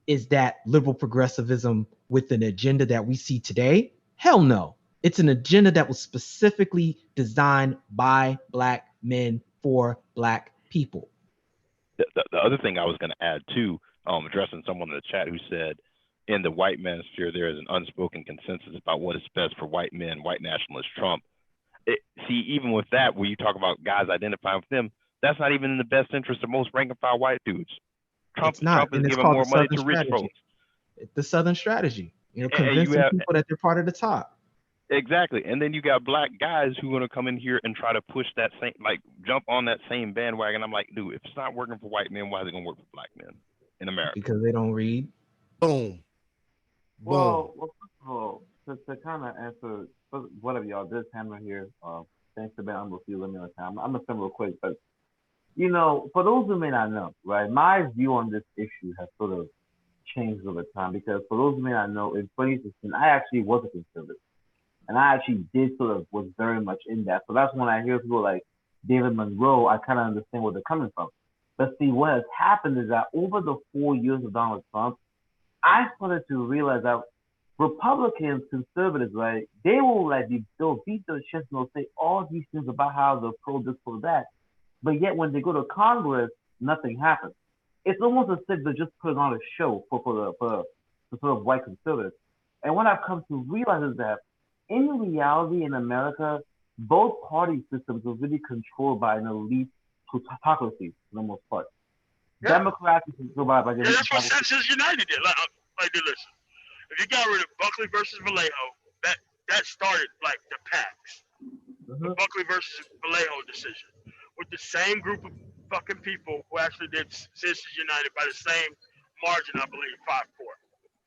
is that liberal progressivism with an agenda that we see today? Hell no. It's an agenda that was specifically designed by Black men for Black people. The other thing I was going to add too, addressing someone in the chat who said, in the white manosphere, there is an unspoken consensus about what is best for white men, white nationalist Trump. See, even with that, when you talk about guys identifying with them, that's not even in the best interest of most rank and file white dudes. Trump is giving more money to rich folks. The Southern strategy, convincing people that they're part of the top. Exactly. And then you got Black guys who are going to come in here and try to push that same, like jump on that same bandwagon. I'm like, dude, if it's not working for white men, why is it going to work for Black men in America? Because they don't read. Boom. Well, first of all, to kind of answer whatever y'all did, Hammer here. Thanks to Ben, I'm with you. Let me know time. I'm gonna say real quick, but for those who may not know, right, my view on this issue has sort of changed over time because for those who may not know, in 2016, I actually was a conservative, and I actually did sort of was very much in that. So that's when I hear people like David Monroe, I kind of understand where they're coming from. But see, what has happened is that over the 4 years of Donald Trump, I started to realize that Republicans, conservatives, right, they will they'll beat their chest and they'll say all these things about how they're pro this, pro that. But yet when they go to Congress, nothing happens. It's almost as if they're just putting on a show for the sort of white conservatives. And what I've come to realize is that in reality in America, both party systems are really controlled by an elite plutocracy for the most part. Yeah. Democrats are controlled by the that's what Citizens United did. Like listen, if you got rid of Buckley versus Vallejo, that started like the PACs. The Buckley versus Vallejo decision with the same group of fucking people who actually did Citizens United by the same margin, I believe, 5-4.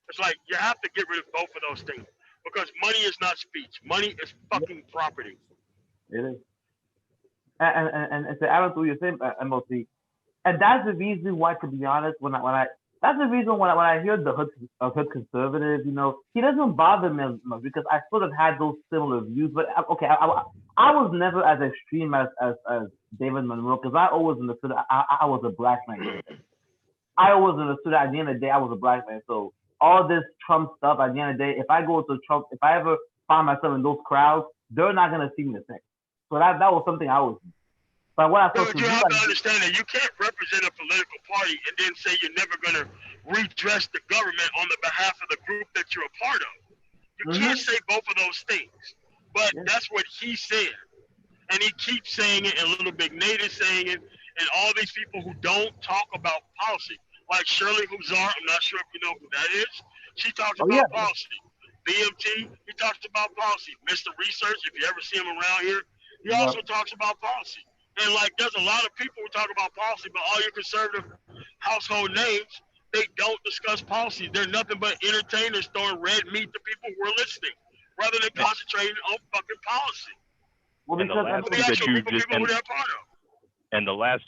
It's like you have to get rid of both of those things because money is not speech. Money is fucking property. It is. And to add on to what you're saying, MOC, and that's the reason why, to be honest, that's the reason when I hear the hood conservative, he doesn't bother me as much because I sort of had those similar views. But okay, I was never as extreme as David Monroe because I always understood I was a Black man. I always understood that at the end of the day I was a Black man. So all this Trump stuff, at the end of the day, if I go to Trump, if I ever find myself in those crowds, they're not gonna see me the same. So that was something I was. But what I thought you have to understand that you can't represent a political party and then say you're never going to redress the government on the behalf of the group that you're a part of. You can't say both of those things. But that's what he said. And he keeps saying it, and Little Big Nate is saying it, and all these people who don't talk about policy, like Shirley Huzar, I'm not sure if you know who that is. She talks about policy. BMT, he talks about policy. Mr. Research, if you ever see him around here, he also talks about policy. And there's a lot of people who talk about policy, but all your conservative household names, they don't discuss policy. They're nothing but entertainers throwing red meat to people who are listening, rather than concentrating on fucking policy. Well, and the last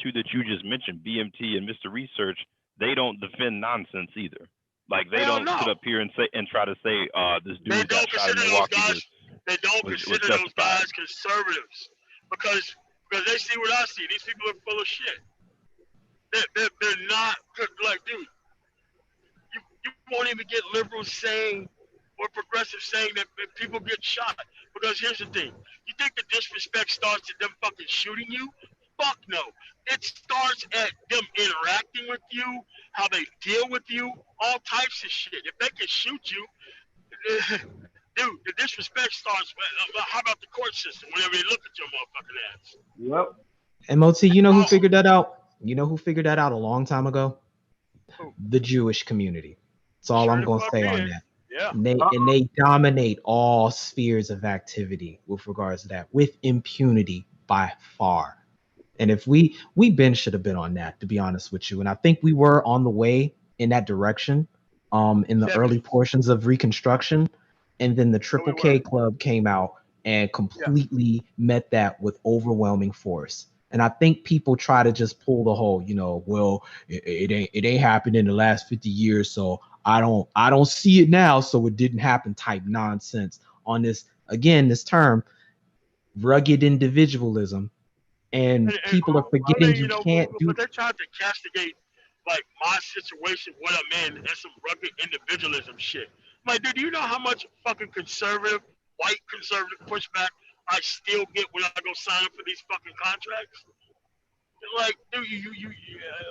two that you just mentioned, BMT and Mr. Research, they don't defend nonsense either. Like they don't sit up here and try to say this dude got shot in Milwaukee. They don't consider those guys conservatives because they see what I see. These people are full of shit. They're not like, dude. You won't even get liberals saying or progressives saying that people get shot. Because here's the thing. You think the disrespect starts at them fucking shooting you? Fuck no. It starts at them interacting with you, how they deal with you, all types of shit. If they can shoot you, dude, the disrespect starts with, how about the court system whenever they look at your motherfucking ass? Yep. MOT, you know who figured that out? You know who figured that out a long time ago? Who? The Jewish community. That's all I'm going to say on that. Yeah. And they dominate all spheres of activity with regards to that, with impunity by far. And if we Ben should have been on that, to be honest with you. And I think we were on the way in that direction in the early 70s. portions of Reconstruction, and then the Triple we K were. Club came out and Yeah. completely met that with overwhelming force. And I think people try to just pull the whole, you know, well, it ain't happened in the last 50 years, so I don't see it now, so it didn't happen type nonsense on this, again, this term, rugged individualism. And And people are I forgetting mean, you you know, can't do. but they're trying to castigate like my situation, what I'm in, and some rugged individualism shit. Like, dude, do you know how much fucking conservative, white conservative pushback I still get when I go sign up for these fucking contracts? Like, dude,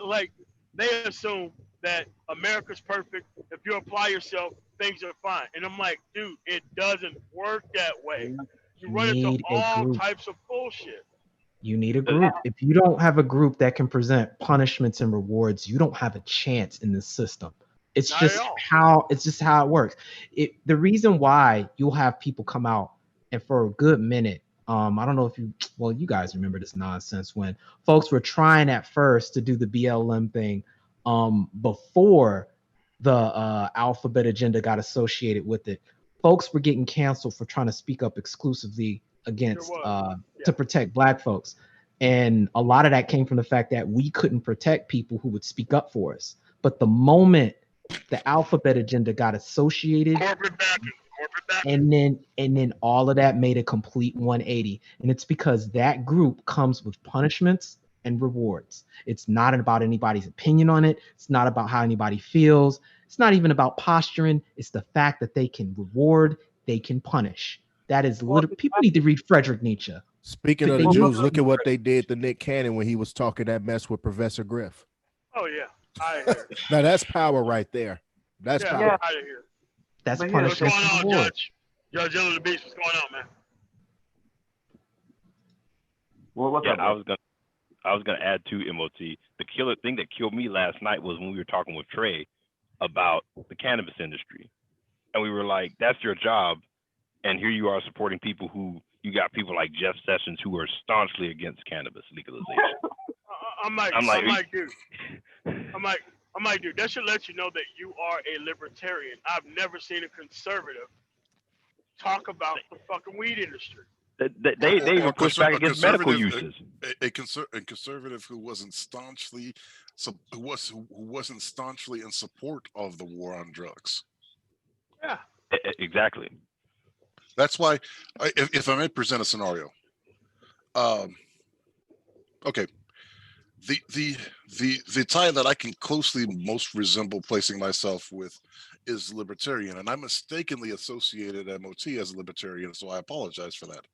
like, they assume that America's perfect. If you apply yourself, things are fine. And I'm like, dude, it doesn't work that way. You You run into need a all group. types of bullshit. You need a group. If you don't have a group that can present punishments and rewards, you don't have a chance in this system. It's Not at just all. how it works. The reason why you'll have people come out and for a good minute, I don't know if you guys remember this nonsense when folks were trying at first to do the BLM thing before the alphabet agenda got associated with it. Folks were getting canceled for trying to speak up exclusively Sure against was. to Yeah. protect Black folks. And a lot of that came from the fact that we couldn't protect people who would speak up for us. But the moment the alphabet agenda got associated, Corporate backing. Corporate backing. and then all of that made a complete 180. And it's because that group comes with punishments and rewards. It's not about anybody's opinion on it. It's not about how anybody feels. It's not even about posturing. It's the fact that they can reward, they can punish. That is literally, people need to read Friedrich Nietzsche. Speaking of They the need Jews, to look read at what they Friedrich did Nietzsche. to Nick Cannon when he was talking that mess with Professor Griff. Oh yeah. I hear. Now that's power right there. That's Yeah. power. I hear. That's But here's What's going punishments and on, rewards. Judge? Judge Illa the Beast. What's going on, man? Well, what's Yeah, up? I was gonna add to MOT. The killer thing that killed me last night was when we were talking with Trey about the cannabis industry, and we were like, "That's your job," and here you are supporting people who you got people like Jeff Sessions who are staunchly against cannabis legalization. I'm like, dude. I'm like, dude. That should let you know that you are a libertarian. I've never seen a conservative talk about the fucking weed industry. They even push back against medical uses. A conservative who wasn't staunchly in support of the war on drugs. Yeah. Exactly. That's why, if I may present a scenario, okay, the tie that I can closely most resemble placing myself with is libertarian, and I mistakenly associated MOT as a libertarian, so I apologize for that.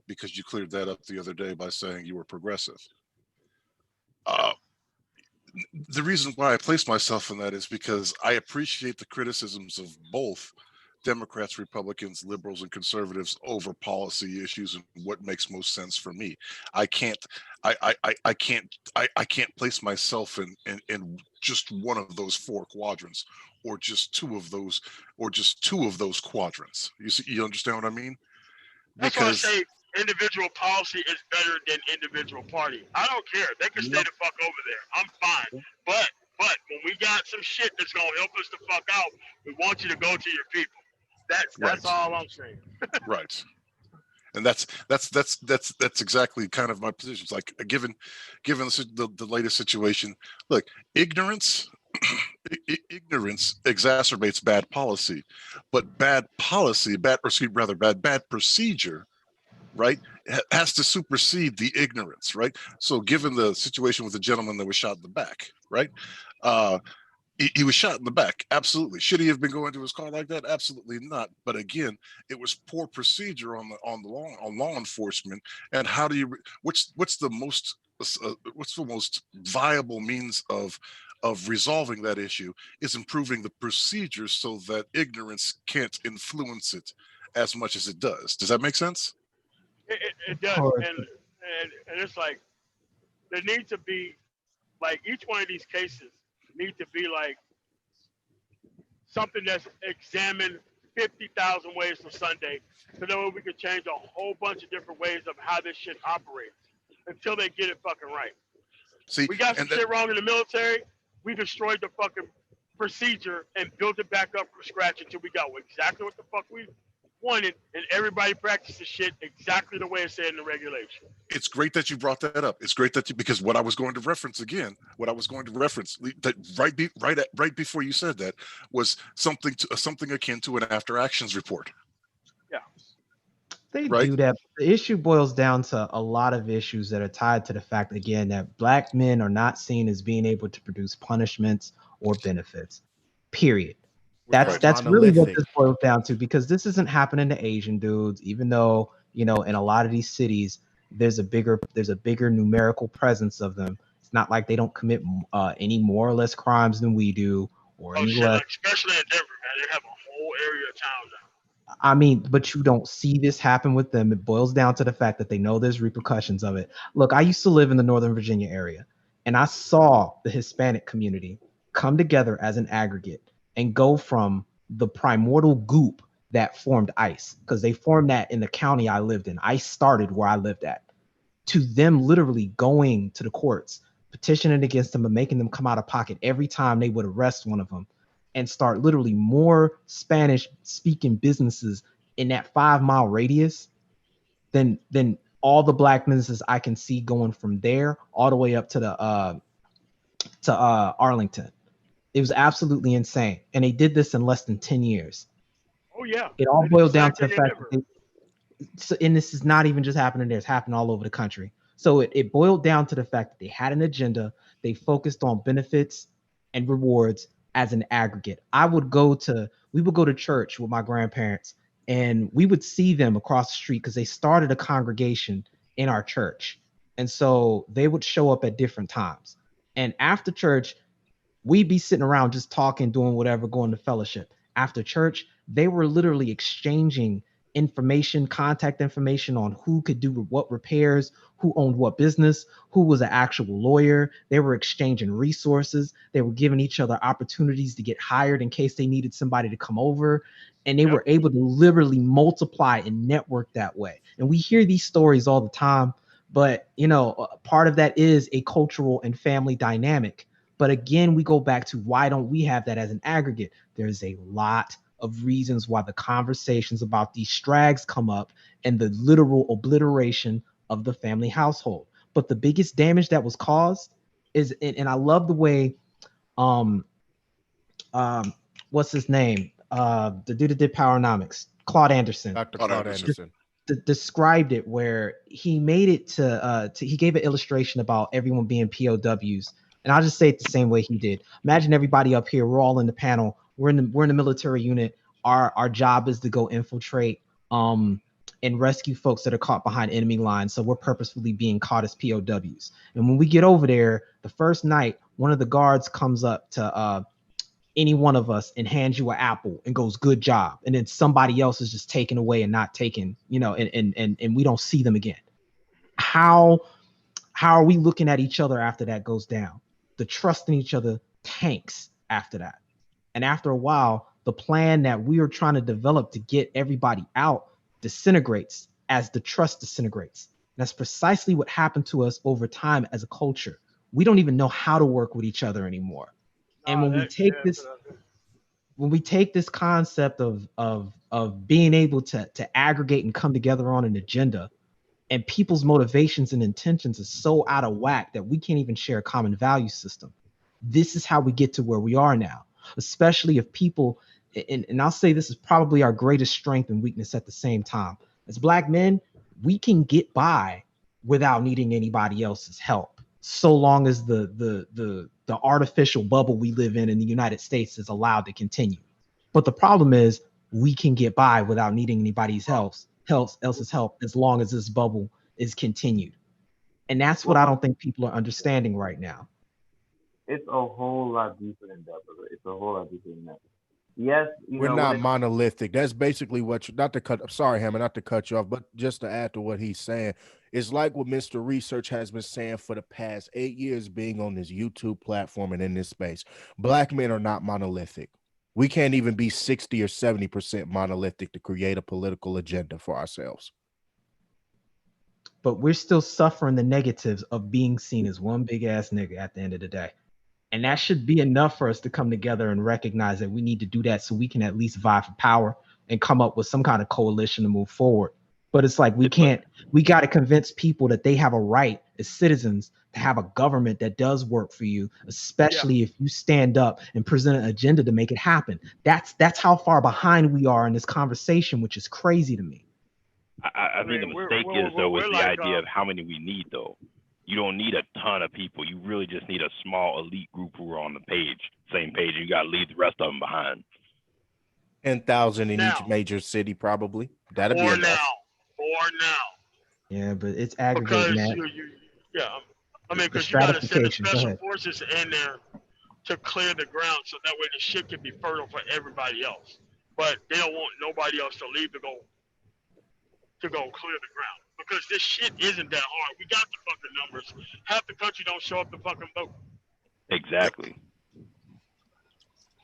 Because you cleared that up the other day by saying you were progressive. The reason why I place myself in that is because I appreciate the criticisms of both Democrats, Republicans, liberals, and conservatives over policy issues and what makes most sense for me. I can't place myself in just one of those four quadrants, or just two of those quadrants. You understand what I mean? That's why I say individual policy is better than individual party. I don't care. They can stay the fuck over there. I'm fine. But when we got some shit that's gonna help us to fuck out, we want you to go to your people. That's Right. all I'm saying. Right. And that's exactly kind of my position. It's like given the latest situation, look, ignorance exacerbates bad policy, but bad procedure, right, has to supersede the ignorance, right? So given the situation with the gentleman that was shot in the back, right? He was shot in the back. Absolutely. Should he have been going to his car like that? Absolutely not. But again, it was poor procedure on law enforcement. And how do you what's the most viable means of resolving that issue is improving the procedures so that ignorance can't influence it as much as it does. Does that make sense? It does. And it's like there needs to be like each one of these cases need to be like something that's examined 50,000 ways for Sunday, so that way we can change a whole bunch of different ways of how this shit operates until they get it fucking right. See, we got some shit wrong in the military. we destroyed the fucking procedure and built it back up from scratch until we got exactly what the fuck we wanted, and everybody practices shit exactly the way it said in the regulation. It's great that you brought that up. It's great that you, because what I was going to reference again, that right before you said that was something akin to an after actions report. Yeah. They Right. do that. The issue boils down to a lot of issues that are tied to the fact, again, that black men are not seen as being able to produce punishments or benefits. Period. We're That's not really what monolithic. this boils down to, because this isn't happening to Asian dudes, even though, you know, in a lot of these cities, there's a bigger numerical presence of them. It's not like they don't commit any more or less crimes than we do, or Oh any shit, less. like especially in Denver, man, they have a whole area of town now. I mean, but you don't see this happen with them. It boils down to the fact that they know there's repercussions of it. Look, I used to live in the Northern Virginia area, and I saw the Hispanic community come together as an aggregate and go from the primordial goop that formed ICE, because they formed that in the county I lived in. ICE started where I lived at, to them literally going to the courts, petitioning against them and making them come out of pocket every time they would arrest one of them, and start literally more Spanish speaking businesses in that 5-mile radius than all the black businesses I can see going from there all the way up to the Arlington. It was absolutely insane. And they did this in less than 10 years. Oh yeah. It all They did the boiled same down to the thing in fact Denver. that and this is not even just happening there, it's happening all over the country. So it boiled down to the fact that they had an agenda, they focused on benefits and rewards as an aggregate. We would go to church with my grandparents, and we would see them across the street because they started a congregation in our church. And so they would show up at different times. And after church, we'd be sitting around just talking, doing whatever, going to fellowship. After church, they were literally exchanging information, contact information on who could do what repairs, who owned what business, who was an actual lawyer. They were exchanging resources. They were giving each other opportunities to get hired in case they needed somebody to come over. And they were able to literally multiply and network that way. And we hear these stories all the time, but you know, part of that is a cultural and family dynamic. But again, we go back to, why don't we have that as an aggregate? There's a lot of reasons why the conversations about these strags come up, and the literal obliteration of the family household. But the biggest damage that was caused is, and I love the way, what's his name? The dude that did Powernomics, Claude Anderson. Dr. Claude Anderson. Described it, where he made it to he gave an illustration about everyone being POWs. And I'll just say it the same way he did. Imagine everybody up here, we're all in the panel, we're in the military unit. Our job is to go infiltrate and rescue folks that are caught behind enemy lines. So we're purposefully being caught as POWs. And when we get over there, the first night, one of the guards comes up to any one of us and hands you an apple and goes, "Good job." And then somebody else is just taken away and not taken, you know, and we don't see them again. How are we looking at each other after that goes down? The trust in each other tanks after that. And after a while, the plan that we are trying to develop to get everybody out disintegrates as the trust disintegrates. And that's precisely what happened to us over time as a culture. We don't even know how to work with each other anymore. And when we take this concept of being able to aggregate and come together on an agenda, and people's motivations and intentions are so out of whack that we can't even share a common value system. This is how we get to where we are now, especially if people, and I'll say this is probably our greatest strength and weakness at the same time. As black men, we can get by without needing anybody else's help, so long as the artificial bubble we live in the United States is allowed to continue. But the problem is, we can get by without needing anybody's else's help as long as this bubble is continued. And that's what I don't think people are understanding right now. It's a whole lot deeper than that, brother. It's a whole lot deeper than that. Yes, we're not monolithic. That's basically what you, not to cut, sorry, Hammer, not to cut you off, but just to add to what he's saying, it's like what Mr. Research has been saying for the past 8 years being on this YouTube platform and in this space. Black men are not monolithic. We can't even be 60 or 70% monolithic to create a political agenda for ourselves. But we're still suffering the negatives of being seen as one big ass nigga at the end of the day. And that should be enough for us to come together and recognize that we need to do that so we can at least vie for power and come up with some kind of coalition to move forward. But it's like we got to convince people that they have a right as citizens to have a government that does work for you, especially if you stand up and present an agenda to make it happen. That's how far behind we are in this conversation, which is crazy to me. I think the mistake is the idea of how many we need, though. You don't need a ton of people. You really just need a small elite group who are on the same page. You got to leave the rest of them behind. 10,000 in each major city, probably. That'd be enough. Or now. Yeah, but it's aggregating that. Because you got to send the special forces in there to clear the ground so that way the shit can be fertile for everybody else. But they don't want nobody else to leave to go clear the ground. Because this shit isn't that hard. We got the fucking numbers. Half the country don't show up to fucking vote. Exactly.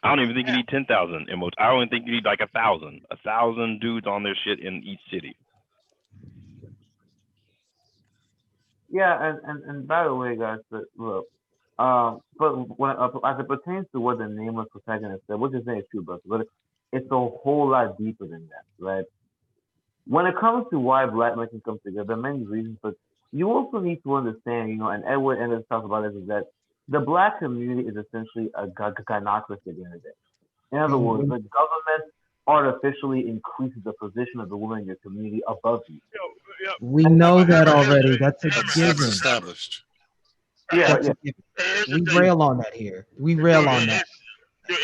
I don't even think you need 10,000. I don't even think you need like 1,000. 1,000 dudes on their shit in each city. Yeah, and by the way, guys, look, but when as it pertains to what the nameless protagonist said, what you're saying is true, brother, but it's a whole lot deeper than that, right? When it comes to why Black men can come together, there are many reasons, but you also need to understand, and Edward Ennis talks about this, is that the Black community is essentially a gynocracy at the end of the day. In other words, the government artificially increases the position of the woman in your community above you. We know that already. That's a given. Established. Yeah. We rail on that here. We rail on that.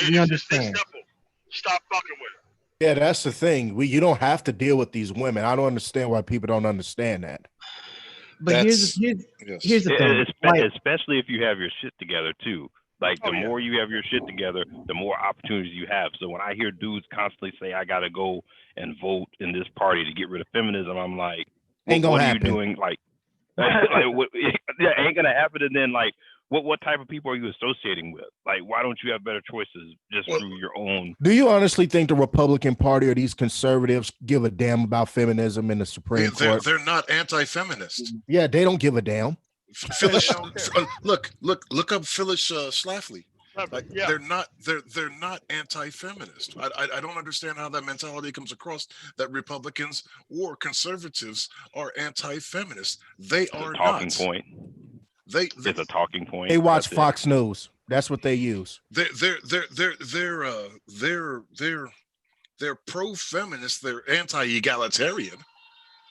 We understand. Stop fucking with it. Yeah, that's the thing. You don't have to deal with these women. I don't understand why people don't understand that. But here's the thing. Especially if you have your shit together too. Like the more you have your shit together, the more opportunities you have. So when I hear dudes constantly say, I gotta go and vote in this party to get rid of feminism, I'm like, ain't gonna happen. What are you doing? Like what, ain't gonna happen. And then like, what type of people are you associating with? Like, why don't you have better choices just through your own? Do you honestly think the Republican Party or these conservatives give a damn about feminism in the Supreme Court? They're not anti-feminist. Yeah, they don't give a damn. Phyllis, look up Phyllis Schlafly. Like, they're not anti-feminist. I don't understand how that mentality comes across, that Republicans or conservatives are anti-feminist. They are not. Talking point. It's a talking point. They watch Fox News. That's what they use. They're pro-feminist. They're anti-egalitarian.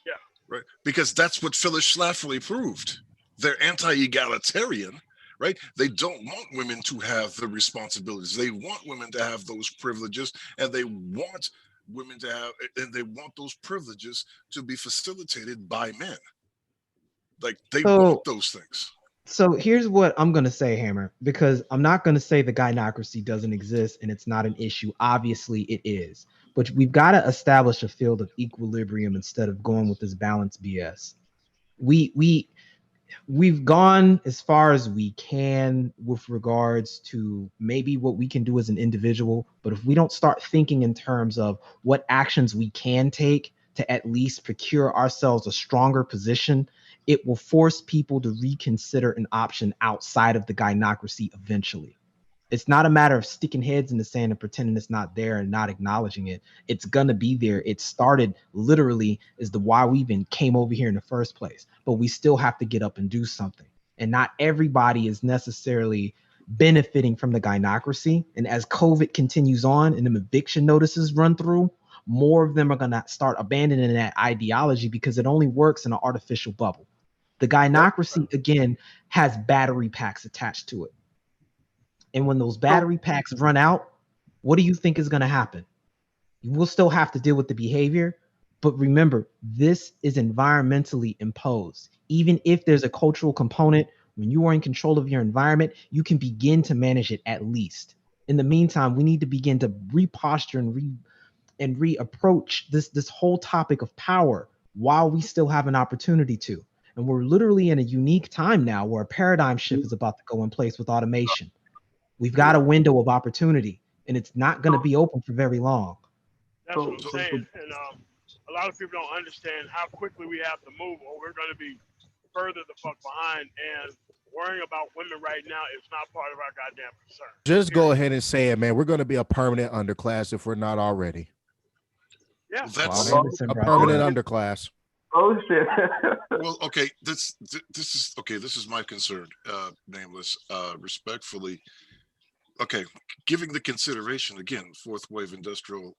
Yeah. Right. Because that's what Phyllis Schlafly proved. They're anti-egalitarian, right? They don't want women to have the responsibilities. They want women to have those privileges, and they want women to have, and they want those privileges to be facilitated by men. Like they want those things. So here's what I'm going to say, Hammer, because I'm not going to say the gynocracy doesn't exist and it's not an issue. Obviously it is, but we've got to establish a field of equilibrium instead of going with this balance BS. We've gone as far as we can with regards to maybe what we can do as an individual, but if we don't start thinking in terms of what actions we can take to at least procure ourselves a stronger position, it will force people to reconsider an option outside of the gynocracy eventually. It's not a matter of sticking heads in the sand and pretending it's not there and not acknowledging it. It's gonna be there. It started literally as the why we even came over here in the first place, but we still have to get up and do something. And not everybody is necessarily benefiting from the gynocracy. And as COVID continues on and the eviction notices run through, more of them are gonna start abandoning that ideology because it only works in an artificial bubble. The gynocracy, again, has battery packs attached to it. And when those battery packs run out, what do you think is going to happen? You will still have to deal with the behavior, but remember, this is environmentally imposed. Even if there's a cultural component, when you are in control of your environment, you can begin to manage it at least. In the meantime, we need to begin to reposture and reapproach this whole topic of power while we still have an opportunity to. And we're literally in a unique time now where a paradigm shift is about to go in place with automation. We've got a window of opportunity, and it's not going to be open for very long. That's what I'm saying. And a lot of people don't understand how quickly we have to move, or we're going to be further the fuck behind. And worrying about women right now is not part of our goddamn concern. Just go ahead and say it, man. We're going to be a permanent underclass if we're not already. Yeah. That's Anderson A brought permanent that up. underclass. Oh shit. well, okay. This is okay. This is my concern, nameless. Respectfully, okay. Giving the consideration again, fourth wave industrial,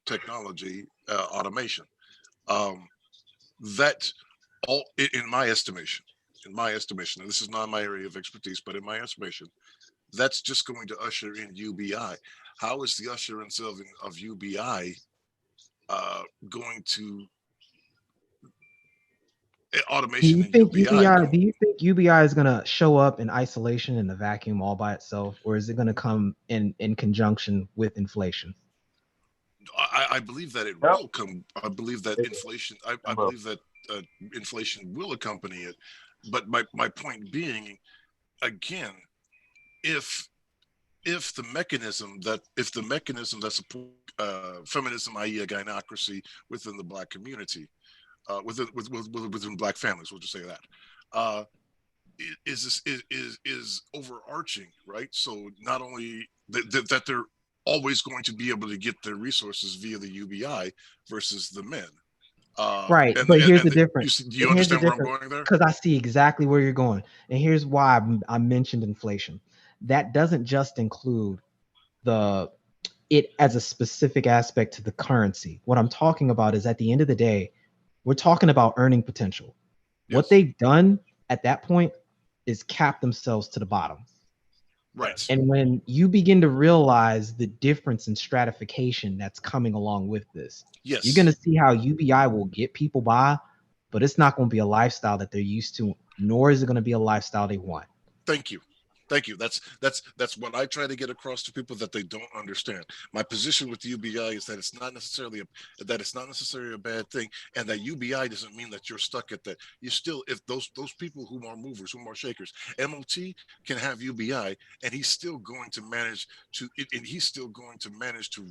technology, automation. That all in my estimation, and this is not my area of expertise, but in my estimation, that's just going to usher in UBI. How is the usherance of UBI going to Do automation you and think UBI? UBI? Do you think UBI is gonna show up in isolation in the vacuum all by itself, or is it gonna come in conjunction with inflation? I believe that it Yep. will come. I believe that inflation. I believe that inflation will accompany it. But my point being, again, if the mechanism that supports feminism, i.e., a gynocracy within the Black community, within Black families, we'll just say that, is overarching, right? So not only that they're always going to be able to get their resources via the UBI versus the men. Right, but here's the Do difference. you understand where I'm going there? Because I see exactly where you're going, and here's why I mentioned inflation. That doesn't just include it as a specific aspect to the currency. What I'm talking about is at the end of the day, we're talking about earning potential. What Yes. they've done at that point is cap themselves to the bottom. Right. And when you begin to realize the difference in stratification that's coming along with this, Yes. you're going to see how UBI will get people by, but it's not going to be a lifestyle that they're used to, nor is it going to be a lifestyle they want. Thank you. That's what I try to get across to people, that they don't understand. My position with UBI is that it's not necessarily a bad thing, and that UBI doesn't mean that you're stuck at that. You still, if those people who are movers, who are shakers, MOT can have UBI, and he's still going to manage to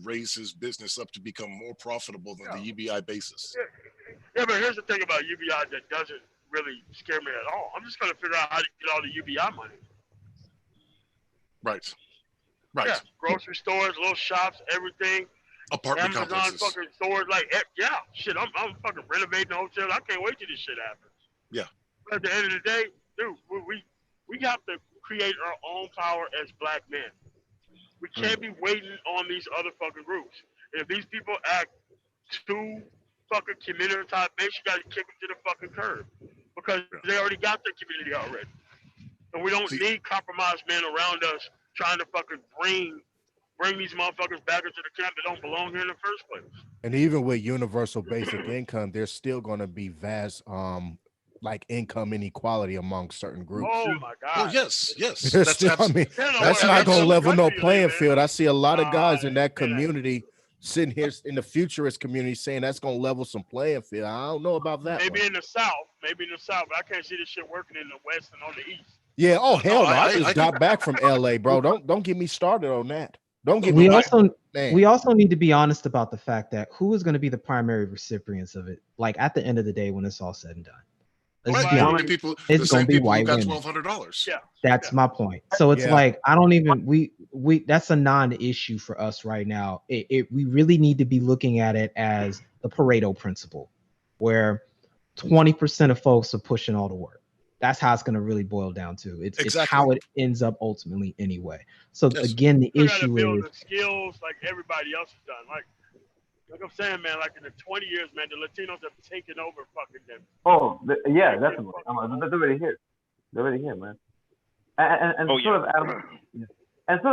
raise his business up to become more profitable than the UBI basis. Yeah, but here's the thing about UBI that doesn't really scare me at all. I'm just gonna figure out how to get all the UBI money. Right. Yeah, grocery stores, little shops, everything. Apartment Amazon complexes. fucking stores, shit. I'm fucking renovating hotels. I can't wait till this shit happens. Yeah. But at the end of the day, dude, we have to create our own power as Black men. We can't be waiting on these other fucking groups. And if these people act too fucking community type based, you gotta kick them to the fucking curb, because they already got their community already. And we don't need compromised men around us trying to fucking bring these motherfuckers back into the camp that don't belong here in the first place. And even with universal basic income, there's still going to be vast like income inequality among certain groups. Oh my God. Oh yes. That's still, that's not going to level no playing field. I see a lot of guys in that community sitting here in the futurist community saying that's going to level some playing field. I don't know about that. Maybe in the South, but I can't see this shit working in the West and on the East. Yeah. Oh hell no! I just got back from LA, bro. Don't get me started on that. Don't get we me. We also need to be honest about the fact that who is going to be the primary recipients of it. Like at the end of the day, when it's all said and done, let's be honest. It's going to be white women. $1,200. Yeah. That's my point. So it's like I don't even we that's a non-issue for us right now. We really need to be looking at it as the Pareto principle, where 20% of folks are pushing all the work. That's how it's going to really boil down to. It's how it ends up ultimately anyway. So again, the issue is the skills like everybody else has done. Like I'm saying, man, like in the 20 years, man, the Latinos have taken over fucking them. Oh, yeah, definitely. They're already here. They're already here, man. And sort of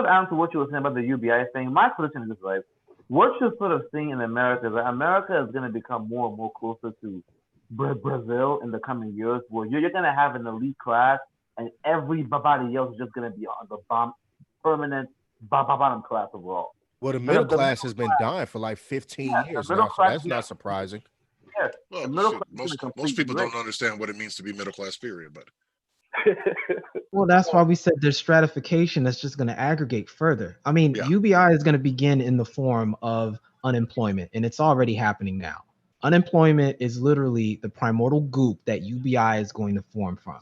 adding to what you were saying about the UBI thing, my solution is this, right? What you're sort of seeing in America is that America is going to become more and more closer to Brazil in the coming years, where you're going to have an elite class and everybody else is just going to be on the permanent bottom class overall. Well, the middle class has been dying for like 15 years now, so that's not surprising. Yeah. Well, most people don't understand what it means to be middle class, period. But well, that's why we said there's stratification that's just going to aggregate further. I mean, UBI is going to begin in the form of unemployment, and it's already happening now. Unemployment is literally the primordial goop that UBI is going to form from.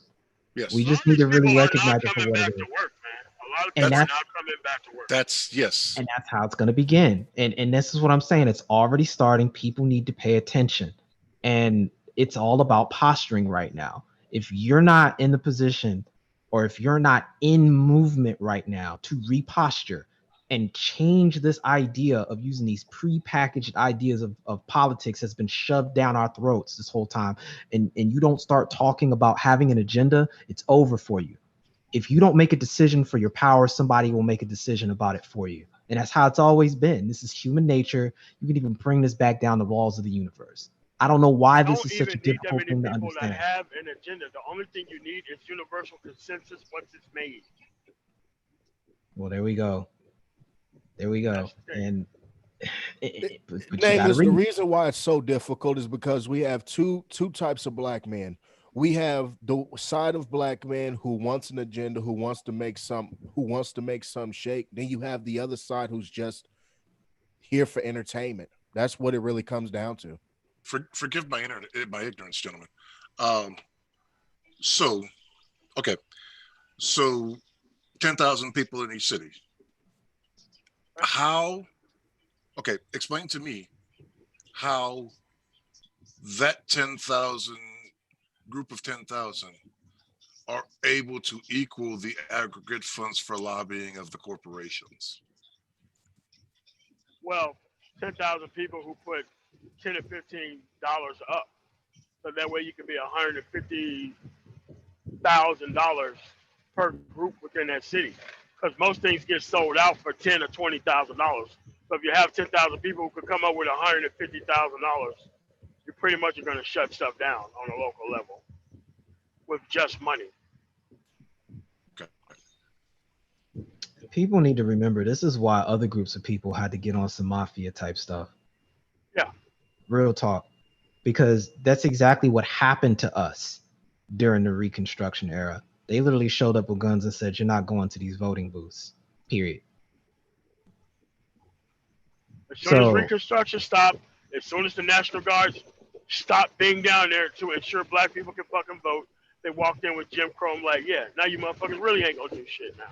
Yes. We A lot just of need these to people really are recognize not it for coming what back it to is. work, man. A lot of And people are that's not coming back to work. That's yes. and that's how it's going to begin. And this is what I'm saying. It's already starting. People need to pay attention. And it's all about posturing right now. If you're not in the position or if you're not in movement right now to reposture and change this idea of using these prepackaged ideas of politics has been shoved down our throats this whole time, and you don't start talking about having an agenda, it's over for you. If you don't make a decision for your power, somebody will make a decision about it for you. And that's how it's always been. This is human nature. You can even bring this back down the walls of the universe. I don't know why this Don't is such a even need that difficult many thing to people that understand. have an agenda. The only thing you need is universal consensus once it's made. Well, there we go. There we go. That's the thing. And but you got to Nameless, the read. reason why it's so difficult is because we have two types of black men. We have the side of black men who wants an agenda, who wants to make some shake. Then you have the other side who's just here for entertainment. That's what it really comes down to. Forgive my ignorance, gentlemen. Um, so okay, so 10,000 people in each city. How? Okay, explain to me how that 10,000 group of 10,000 are able to equal the aggregate funds for lobbying of the corporations. Well, 10,000 people who put $10 or $15 up, so that way you can be $150,000 per group within that city. Because most things get sold out for $10,000 or $20,000. So if you have 10,000 people who could come up with $150,000, you pretty much are going to shut stuff down on a local level with just money. Okay. People need to remember this is why other groups of people had to get on some mafia type stuff. Yeah. Real talk. Because that's exactly what happened to us during the Reconstruction era. They literally showed up with guns and said, "You're not going to these voting booths." Period. As soon as So Reconstruction stopped, as soon as the National Guards stopped being down there to ensure black people can fucking vote, they walked in with Jim Crow. Like, yeah, now you motherfuckers really ain't gonna do shit now.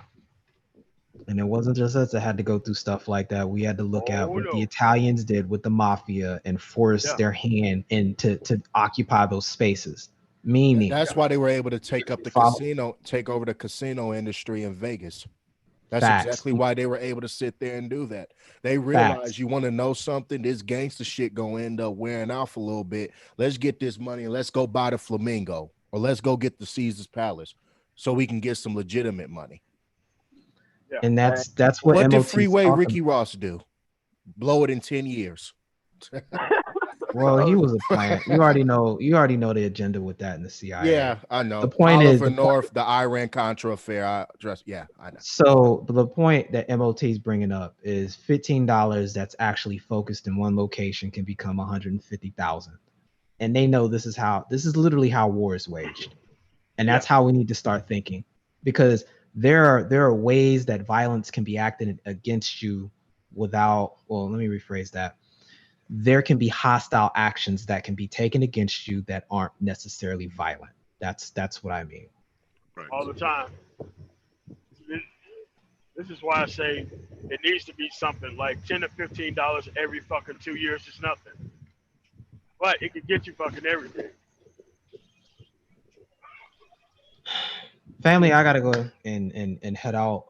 and it wasn't just us that had to go through stuff like that. We had to look at Oh what the no. Italians did with the mafia and force Yeah. their hand into to occupy those spaces. Meaning, That's why they were able to take over the casino industry in Vegas. That's facts. exactly why they were able to sit there and do that. They Facts. realized, you want to know something, this gangster shit gonna end up wearing off a little bit. Let's get this money and let's go buy the Flamingo, or let's go get the Caesar's Palace so we can get some legitimate money. Yeah. And that's what What did MOT 's Freeway talking Ricky Ross do? Blow it in 10 years. Well, he was a plant. You already know the agenda with that in the CIA. Yeah, I know. The point is, Oliver North, the Iran Contra affair. I know. So the point that MOT is bringing up is $15 that's actually focused in one location can become 150,000, and they know this is literally how war is waged, and that's how we need to start thinking, because there are ways that violence can be acted against you without. Well, let me rephrase that. There can be hostile actions that can be taken against you that aren't necessarily violent. That's what I mean. Right. All the time. This is why I say it needs to be something like $10 to $15 every fucking 2 years is nothing. But it could get you fucking everything. Family, I gotta go and head out.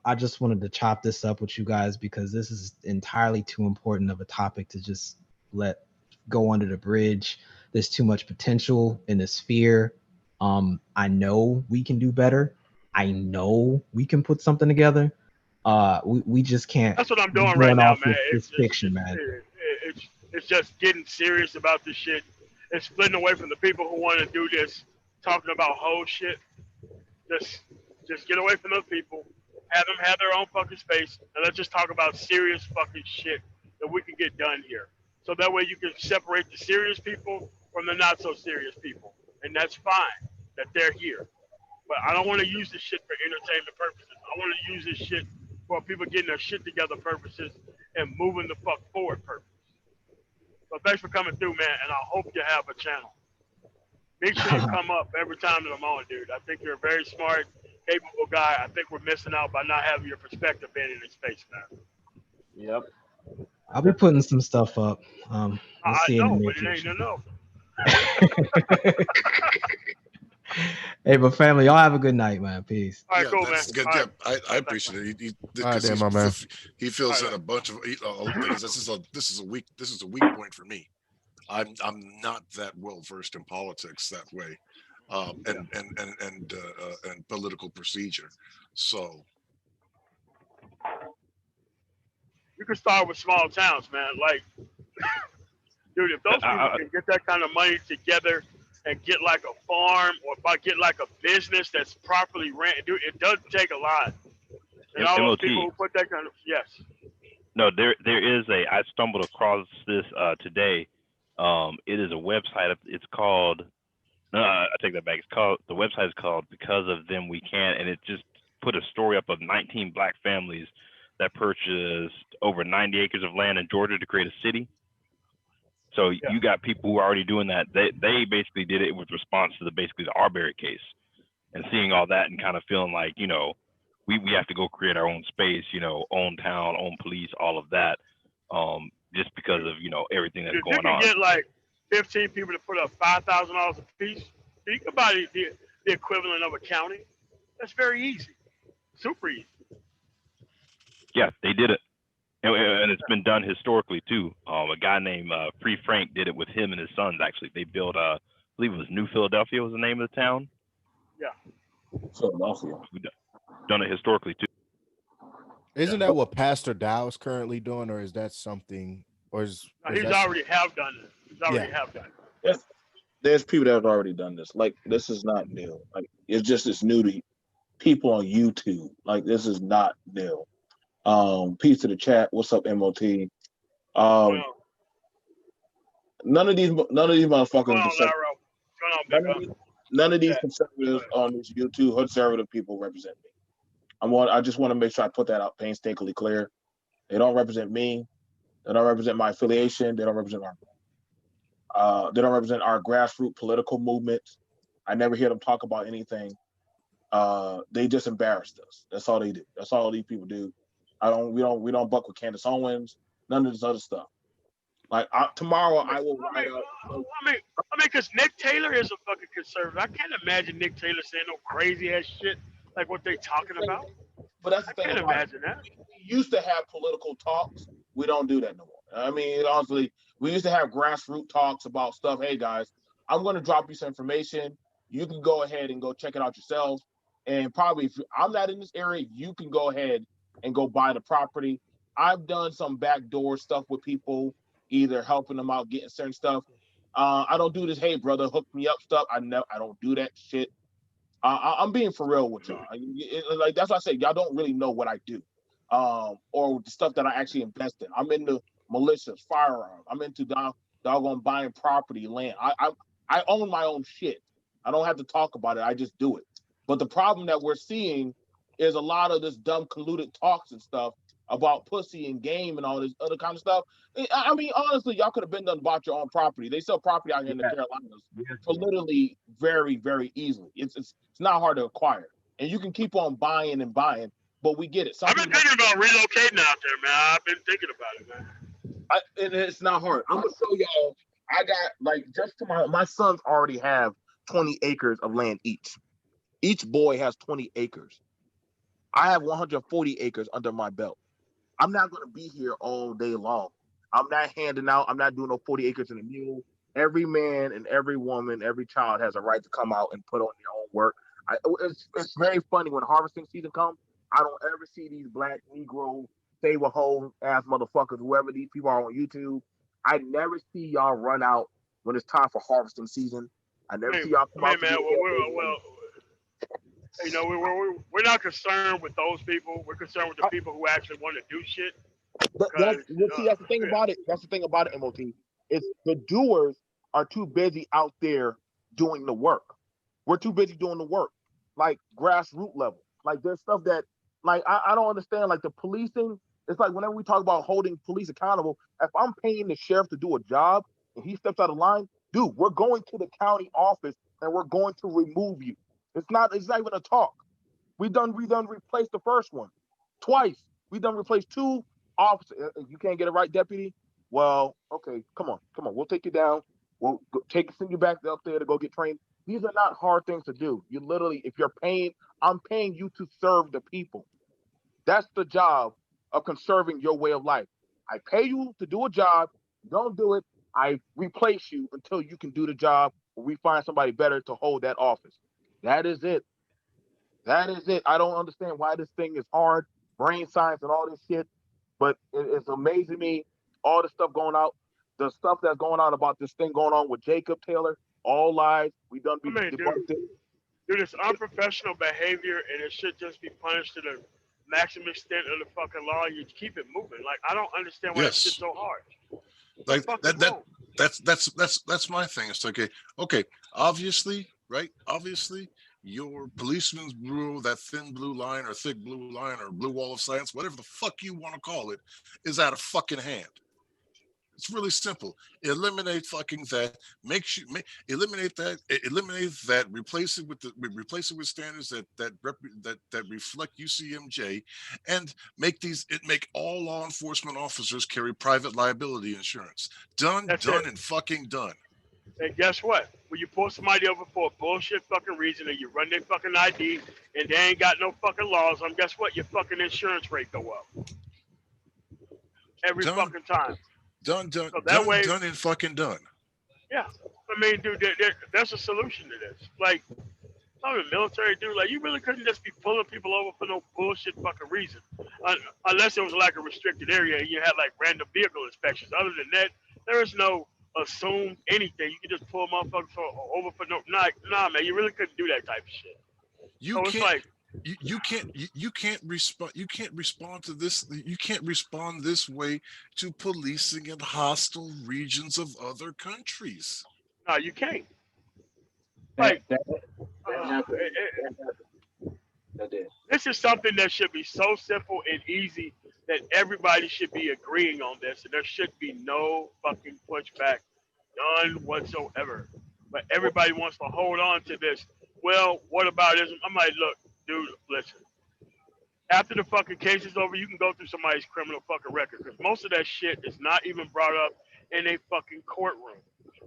I just wanted to chop this up with you guys because this is entirely too important of a topic to just let go under the bridge. There's too much potential in this sphere. I know we can do better. I know we can put something together. We just can't. That's what I'm be doing right going now, off man. this fiction, man. It's just getting serious about this shit. It's splitting away from the people who want to do this, talking about whole shit. Just get away from those people. Have them have their own fucking space, and let's just talk about serious fucking shit that we can get done here. So that way you can separate the serious people from the not so serious people, and that's fine that they're here. But I don't want to use this shit for entertainment purposes. I want to use this shit for people getting their shit together purposes and moving the fuck forward purpose. So thanks for coming through, man, and I hope you have a channel. Big shit come up every time that I'm on, dude. I think you're a very smart, capable guy. I think we're missing out by not having your perspective being in this space, man. Yep. I'll be putting some stuff up. We'll I see in the know, near but it ain't future. enough. Hey, but family, y'all have a good night, man. Peace. All right, Yeah, cool, man. that's good. All Yeah, right. I appreciate it. All right, Because then, my man. he feels All that right. a bunch of things. This is a weak point for me. I'm not that well versed in politics that way, and political procedure. So You can start with small towns, man. Like, dude, if those people can get that kind of money together and get like a farm or get like a business that's properly ran, dude, it doesn't take a lot. And all those MOT. people who put that kind of yes. No, there is I stumbled across this today. It is a website. It's called. No, I take that back. The website is called Because of Them We Can, and it just put a story up of 19 black families that purchased over 90 acres of land in Georgia to create a city. So you got people who are already doing that. They basically did it with response to the Arbery case, and seeing all that and kind of feeling like, we have to go create our own space, own town, own police, all of that, just because of everything that's going on. If you can get like 15 people to put up $5,000 a piece, think about it, the equivalent of a county. That's very easy, super easy. Yeah, they did it. And it's been done historically too. A guy named Free Frank did it with him and his sons. Actually, they built, I believe it was New Philadelphia was the name of the town. Yeah. Philadelphia. We've done it historically too. Isn't that what Pastor Dow is currently doing, or is that something? Or is He's already have done it. He's already have done it. There's people that have already done this. Like, this is not new. Like, it's new to people on YouTube. Like, this is not new. Peace to the chat. What's up, MOT? None of these motherfuckers. None of these conservatives on this YouTube conservative people represent me. I just want to make sure I put that out painstakingly clear. They don't represent me. They don't represent my affiliation. They don't represent they don't represent our grassroots political movements. I never hear them talk about anything. They just embarrassed us. That's all they do. That's all these people do. We don't buck with Candace Owens. None of this other stuff. Like tomorrow, I will write up. I mean, because Nick Taylor is a fucking conservative. I can't imagine Nick Taylor saying no crazy ass shit like what they talking about. But that's the thing. I can't imagine that. We used to have political talks. We don't do that no more. I mean, honestly, we used to have grassroots talks about stuff. Hey guys, I'm going to drop you some information. You can go ahead and go check it out yourself. And probably if I'm not in this area, you can go ahead and go buy the property. I've done some backdoor stuff with people, either helping them out, getting certain stuff. I don't do this, hey brother, hook me up stuff. I don't do that shit. I'm being for real with y'all. Like that's why I say y'all don't really know what I do, or the stuff that I actually invest in. I'm into militias, firearms. I'm into doggone buying property, land. I own my own shit. I don't have to talk about it. I just do it. But the problem that we're seeing is a lot of this dumb colluded talks and stuff about pussy and game and all this other kind of stuff. I mean, honestly, y'all could have been done bought your own property. They sell property out here in the Carolinas for literally very, very easily. It's not hard to acquire, and you can keep on buying and buying. But we get it. I've been thinking about relocating out there, man. I've been thinking about it, man. And it's not hard. I'm gonna show y'all. I got like just to my sons already have 20 acres of land each. Each boy has 20 acres. I have 140 acres under my belt. I'm not going to be here all day long. I'm not handing out. I'm not doing no 40 acres and a mule. Every man and every woman, every child has a right to come out and put on their own work. It's very funny when harvesting season comes. I don't ever see these black Negro favor hole ass motherfuckers, whoever these people are on YouTube. I never see y'all run out when it's time for harvesting season. I never see y'all come out. Man, you know, we're not concerned with those people. We're concerned with the people who actually want to do shit. That's the thing about it. That's the thing about it, MOT. It's the doers are too busy out there doing the work. We're too busy doing the work, like grassroots level. Like there's stuff that, like I don't understand. Like the policing, it's like whenever we talk about holding police accountable, if I'm paying the sheriff to do a job and he steps out of line, dude, we're going to the county office and we're going to remove you. It's not even a talk. We done replaced the first one twice. We done replaced 2 officers. You can't get it right, deputy? Well, okay, come on. We'll take you down. We'll send you back up there to go get trained. These are not hard things to do. You literally, if you're paying, I'm paying you to serve the people. That's the job of conserving your way of life. I pay you to do a job. Don't do it. I replace you until you can do the job, or we find somebody better to hold that office. That is it. That is it. I don't understand why this thing is hard, brain science and all this shit, but it's amazing me, all the stuff going out, the stuff that's going on about this thing going on with Jacob Taylor, all lies. We done debunked it. Dude, it's unprofessional behavior, and it should just be punished to the maximum extent of the fucking law. You keep it moving. Like, I don't understand why Yes. that shit's so hard. Like that's my thing. It's okay. Obviously, right? Obviously, your policeman's bureau, that thin blue line or thick blue line or blue wall of silence, whatever the fuck you want to call it, is out of fucking hand. It's really simple. Eliminate fucking that. Eliminate that. Replace it with standards that reflect UCMJ, and make all law enforcement officers carry private liability insurance. Done and fucking done. And guess what? When you pull somebody over for a bullshit fucking reason, and you run their fucking ID, and they ain't got no fucking laws on, guess what? Your fucking insurance rate go up every fucking time. Done and fucking done. Yeah, I mean, dude, there's a solution to this. Like, I'm a military dude. Like, you really couldn't just be pulling people over for no bullshit fucking reason, unless it was like a restricted area and you had like random vehicle inspections. Other than that, there is no assume anything. You can just pull motherfuckers over for nah, man. You really couldn't do that type of shit. You can't respond to this. You can't respond this way to policing in hostile regions of other countries. No, you can't. This is something that should be so simple and easy that everybody should be agreeing on this, and there should be no fucking pushback, none whatsoever. But everybody wants to hold on to this. Well, what about ism? I'm like, look, dude, listen. After the fucking case is over, you can go through somebody's criminal fucking record, because most of that shit is not even brought up in a fucking courtroom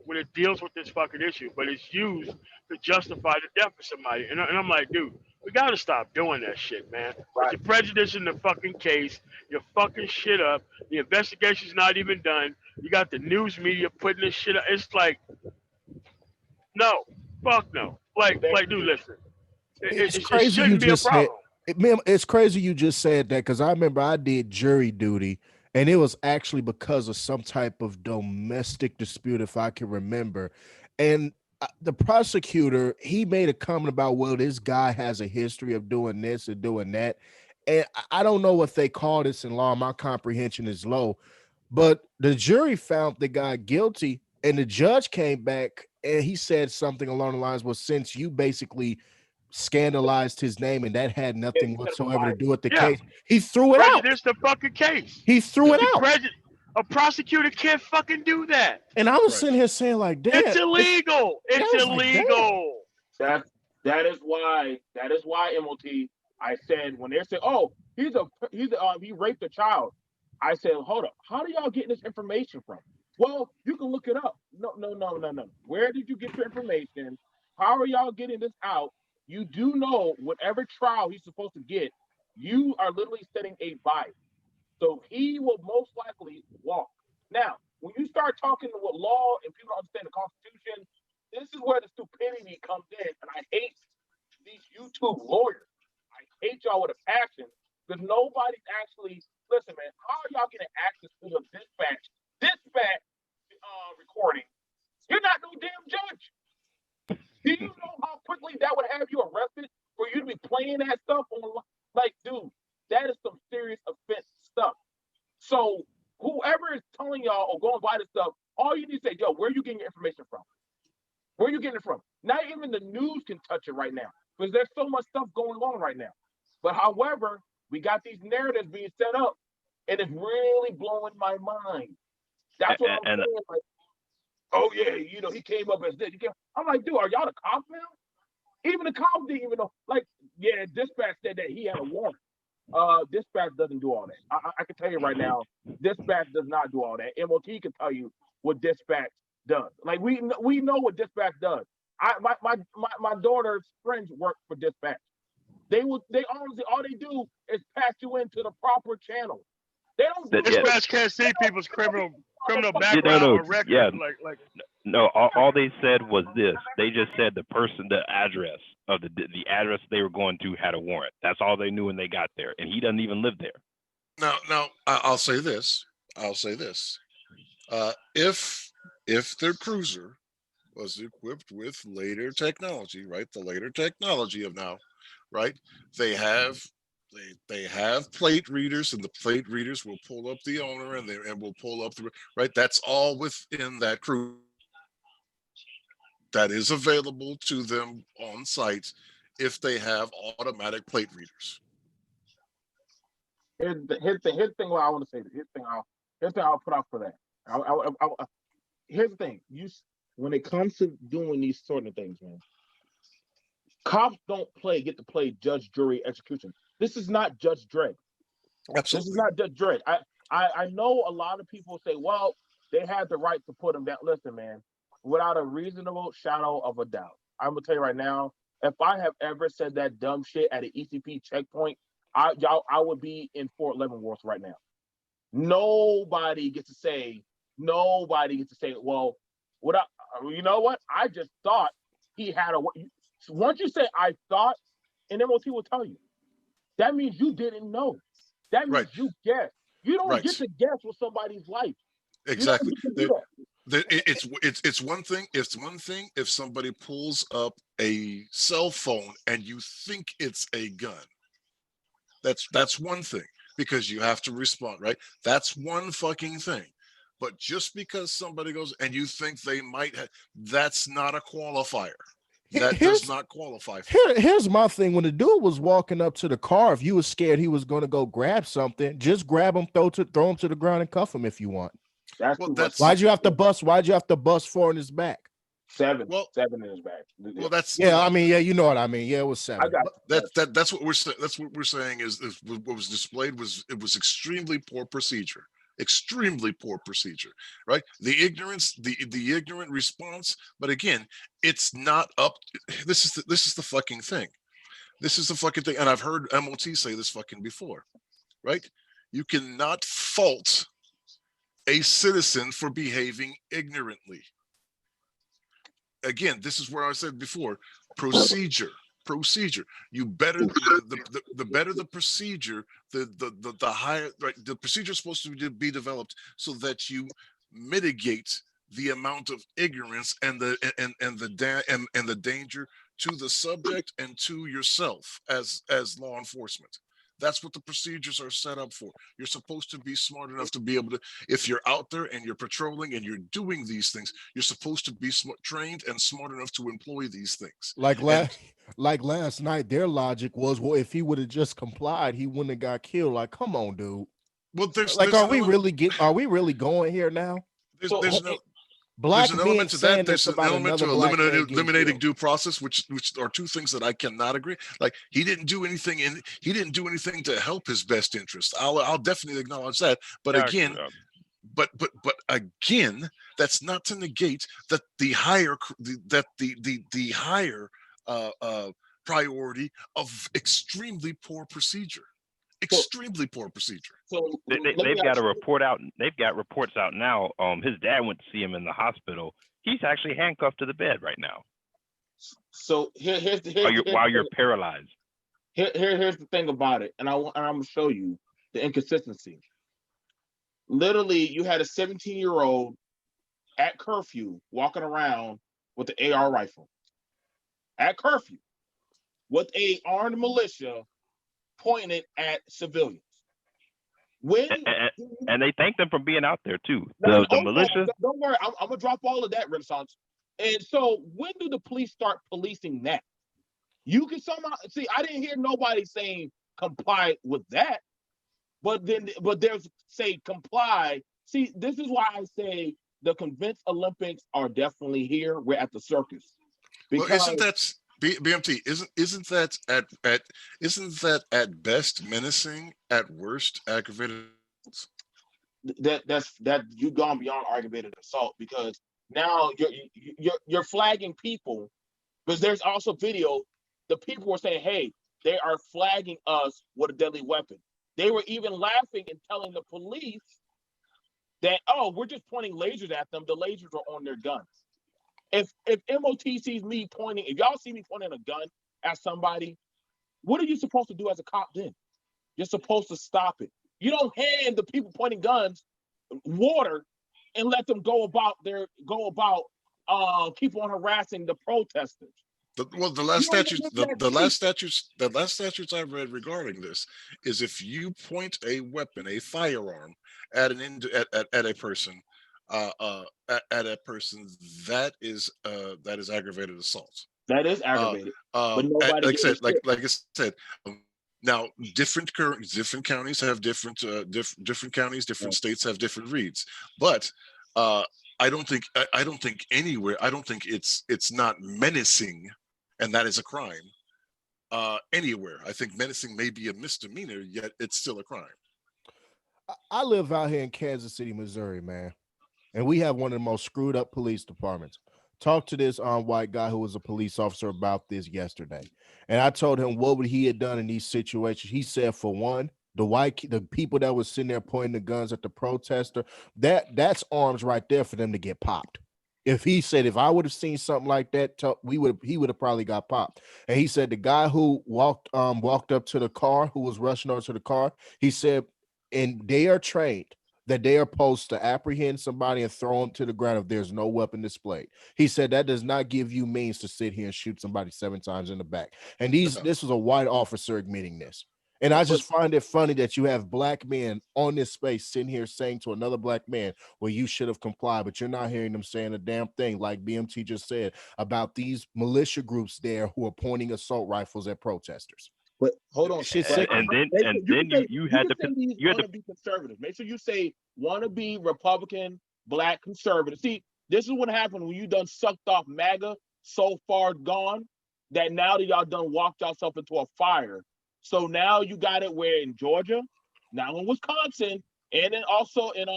when it deals with this fucking issue, but it's used to justify the death of somebody. And I'm like, dude, we gotta stop doing that shit, man. Right. You're prejudicing the fucking case. You're fucking shit up. The investigation's not even done. You got the news media putting this shit up. It's like, no, fuck no. Like, dude, listen. It's crazy you just said. It's crazy you just said that, because I remember I did jury duty, and it was actually because of some type of domestic dispute, if I can remember. And the prosecutor, he made a comment about, well, this guy has a history of doing this and doing that. And I don't know what they call this in law. My comprehension is low. But the jury found the guy guilty, and the judge came back and he said something along the lines, well, since you basically scandalized his name and that had nothing whatsoever to do with the case, he threw it out. Prejudice the fucking case. He threw it out. A prosecutor can't fucking do that. And I was sitting here saying, like, damn, it's illegal. It's illegal. Like, that is why MOT. I said when they said, oh, he raped a child. I said, hold up, how do y'all get this information from? Well, you can look it up. No. Where did you get your information? How are y'all getting this out? You do know whatever trial he's supposed to get, you are literally setting a bias. So he will most likely walk. Now, when you start talking with law and people don't understand the Constitution, this is where the stupidity comes in. And I hate these YouTube lawyers. I hate y'all with a passion, because nobody's actually, listen, man, how are y'all getting access to the dispatch recording? You're not no damn judge. Do you know how quickly that would have you arrested for you to be playing that stuff on? Like, dude, that is some serious offense stuff. So whoever is telling y'all or going by this stuff, all you need to say, yo, where are you getting your information from? Where are you getting it from? Not even the news can touch it right now, because there's so much stuff going on right now. But however, we got these narratives being set up, and it's really blowing my mind. That's what I'm saying. Like, oh yeah, you know, he came up as this. I'm like, dude, are y'all the cops now? Even the cops didn't even know. Like, yeah, dispatch said that he had a warrant. Dispatch doesn't do all that. I can tell you right now, dispatch does not do all that. MOT can tell you what dispatch does. Like we know what dispatch does. My daughter's friends work for dispatch. They honestly all they do is pass you into the proper channel. They don't do Dispatch can't see people's criminal Yeah, background no, or record. yeah. Like No, all they said was this. They just said the address of the address they were going to had a warrant. That's all they knew when they got there, and he doesn't even live there. Now, I'll say this. If their cruiser was equipped with later technology, right? The later technology of now, right? They have plate readers, and the plate readers will pull up the owner, and will pull up the right. That's all within that cruiser. That is available to them on site if they have automatic plate readers. Here's the thing. What I want to say. Here's the thing I'll put out for that. Here's the thing. When it comes to doing these sort of things, man, cops don't get to play judge, jury, execution. This is not Judge Dredd. Absolutely. This is not Judge Dredd. I know a lot of people say, well, they had the right to put him down. Listen, man, without a reasonable shadow of a doubt, I'm gonna tell you right now, if I have ever said that dumb shit at an ECP checkpoint, I would be in Fort Leavenworth right now. Nobody gets to say, well, you know what? I just thought he had a. Once you say I thought, and MOT will tell you, that means you didn't know. That means you guessed. You don't get to guess with somebody's life. Exactly. It's one thing. It's one thing if somebody pulls up a cell phone and you think it's a gun. That's one thing, because you have to respond, right? That's one fucking thing. But just because somebody goes and you think they might have, that's not a qualifier. That does not qualify. Here's my thing. When the dude was walking up to the car, if you were scared he was going to go grab something, just grab him, throw him to the ground, and cuff him if you want. Why'd you have to bust 4 in his back? 7. 7 in his back. Well, that's I mean, you know what I mean. Yeah, it was 7. That's what we're saying. That's what we're saying is what was displayed was extremely poor procedure. Extremely poor procedure, right? The ignorance, the ignorant response. But again, it's not up. This is the fucking thing. This is the fucking thing. And I've heard MOT say this fucking before, right? You cannot fault a citizen for behaving ignorantly. Again, this is where I said before, procedure. You better the better the procedure, the higher, right? The procedure is supposed to be developed so that you mitigate the amount of ignorance and the danger to the subject and to yourself as law enforcement. That's what the procedures are set up for. You're supposed to be smart enough to be able to, if you're out there and you're patrolling and you're doing these things, you're supposed to be trained and smart enough to employ these things. Like last night, their logic was, well, if he would have just complied, he wouldn't have got killed. Like, come on, dude. Well, are we really going here now? There's an element to that. There's an element to eliminating due process, which are two things that I cannot agree. Like, he didn't do anything to help his best interest. I'll definitely acknowledge that. But again, that's not to negate that the higher priority of extremely poor procedure. Extremely poor procedure. So they've got a report out. They've got reports out now. His dad went to see him in the hospital. He's actually handcuffed to the bed right now. So here's while you're paralyzed. Here's the thing about it, and I'm gonna show you the inconsistency. Literally, you had a 17-year-old at curfew walking around with the AR rifle. At curfew, with a armed militia pointed at civilians. And they thank them for being out there too. The militia. Don't worry, I'm gonna drop all of that, Renaissance. And so, when do the police start policing that? You can somehow see. I didn't hear nobody saying comply with that, but there's say comply. See, this is why I say the convinced Olympics are definitely here. We're at the circus. Well, Because isn't that BMT? Isn't that at best menacing, at worst aggravated? that you've gone beyond aggravated assault, because now you're flagging people, because there's also video. The people were saying, hey, they are flagging us with a deadly weapon. They were even laughing and telling the police that, oh, we're just pointing lasers at them. The lasers are on their guns. If MOT sees me pointing, if y'all see me pointing a gun at somebody, what are you supposed to do as a cop then? You're supposed to stop it. You don't hand the people pointing guns water and let them go about keep on harassing the protesters. The last statutes I've read regarding this is if you point a weapon, a firearm at a person, that is aggravated assault. That is aggravated. But nobody like I said, now different counties have different counties, different states have different reads, but I don't think anywhere. I don't think it's not menacing, and that is a crime. Anywhere, I think menacing may be a misdemeanor, yet it's still a crime. I live out here in Kansas City, Missouri, man, and we have one of the most screwed up police departments. Talked to this white guy who was a police officer about this yesterday, and I told him what would he have done in these situations. He said, for one, the people that was sitting there pointing the guns at the protester, that's arms right there for them to get popped. If he said, if I would have seen something like that, he would have probably got popped. And he said the guy who walked up to the car, who was rushing over to the car, he said, and they are trained that they are supposed to apprehend somebody and throw them to the ground if there's no weapon displayed. He said that does not give you means to sit here and shoot somebody 7 times in the back. And this was a white officer admitting this. And I just find it funny that you have black men on this space sitting here saying to another black man, well, you should have complied, but you're not hearing them saying a damn thing, like BMT just said, about these militia groups there who are pointing assault rifles at protesters. But hold on, and then you had to be conservative. Make sure you say want to be Republican, black, conservative. See, this is what happened when you done sucked off MAGA so far gone that now that y'all done walked yourself into a fire. So now you got it where in Georgia, now in Wisconsin, and then also in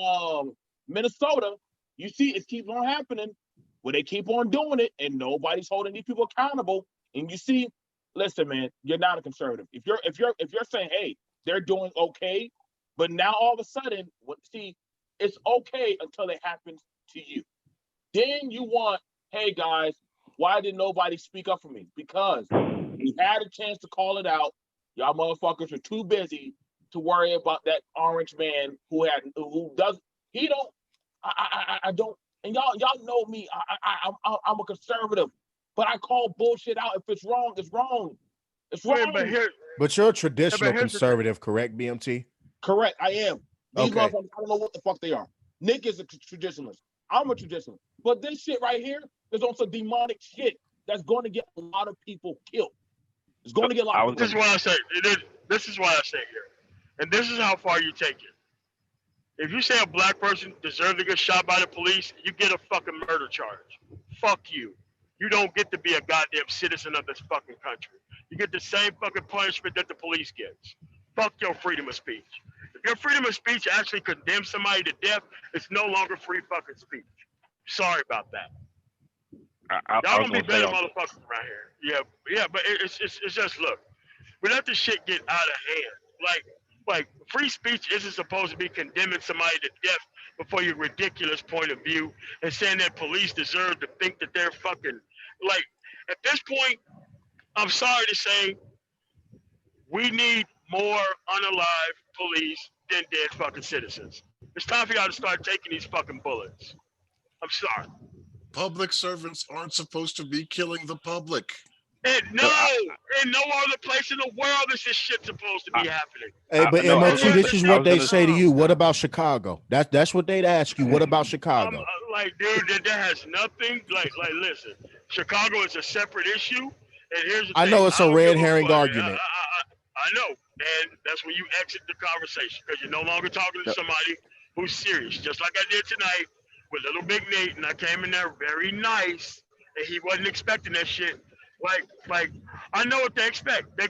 Minnesota, you see it keeps on happening where they keep on doing it and nobody's holding these people accountable. And you see, listen, man, you're not a conservative. If you're saying, hey, they're doing okay, but now all of a sudden, see, it's okay until it happens to you. Then you want, hey guys, why did nobody speak up for me? Because we had a chance to call it out. Y'all motherfuckers are too busy to worry about that orange man I don't, and y'all know me. I'm a conservative, but I call bullshit out. If it's wrong, it's wrong. It's wrong. But you're a traditional conservative, correct, BMT? Correct, I am. These Okay. motherfuckers, I don't know what the fuck they are. Nick is a traditionalist. I'm a traditionalist. But this shit right here is on some demonic shit that's going to get a lot of people killed. It's going to get a lot of people. This is what I say. This is what I say here. And this is how far you take it. If you say a black person deserves to get shot by the police, you get a fucking murder charge. Fuck you. You don't get to be a goddamn citizen of this fucking country. You get the same fucking punishment that the police gets. Fuck your freedom of speech. If your freedom of speech actually condemns somebody to death, it's no longer free fucking speech. Sorry about that. Y'all gonna be better motherfuckers around here. Yeah, but it's just, look, we let this shit get out of hand. Like free speech isn't supposed to be condemning somebody to death before your ridiculous point of view and saying that police deserve to think that they're fucking, like, at this point, I'm sorry to say, we need more unalive police than dead fucking citizens. It's time for y'all to start taking these fucking bullets. I'm sorry. Public servants aren't supposed to be killing the public. And no other place in the world is this shit supposed to be happening. Hey, but MOT, this is what they say to you. What about Chicago? That's what they'd ask you. What about Chicago? Like, dude, that has nothing. Like, listen, Chicago is a separate issue. And here's the thing. I know it's a red herring argument. I know, and that's when you exit the conversation because you're no longer talking to somebody who's serious. Just like I did tonight, with Little Big Nate, and I came in there very nice, and he wasn't expecting that shit. Like I know what they expect. They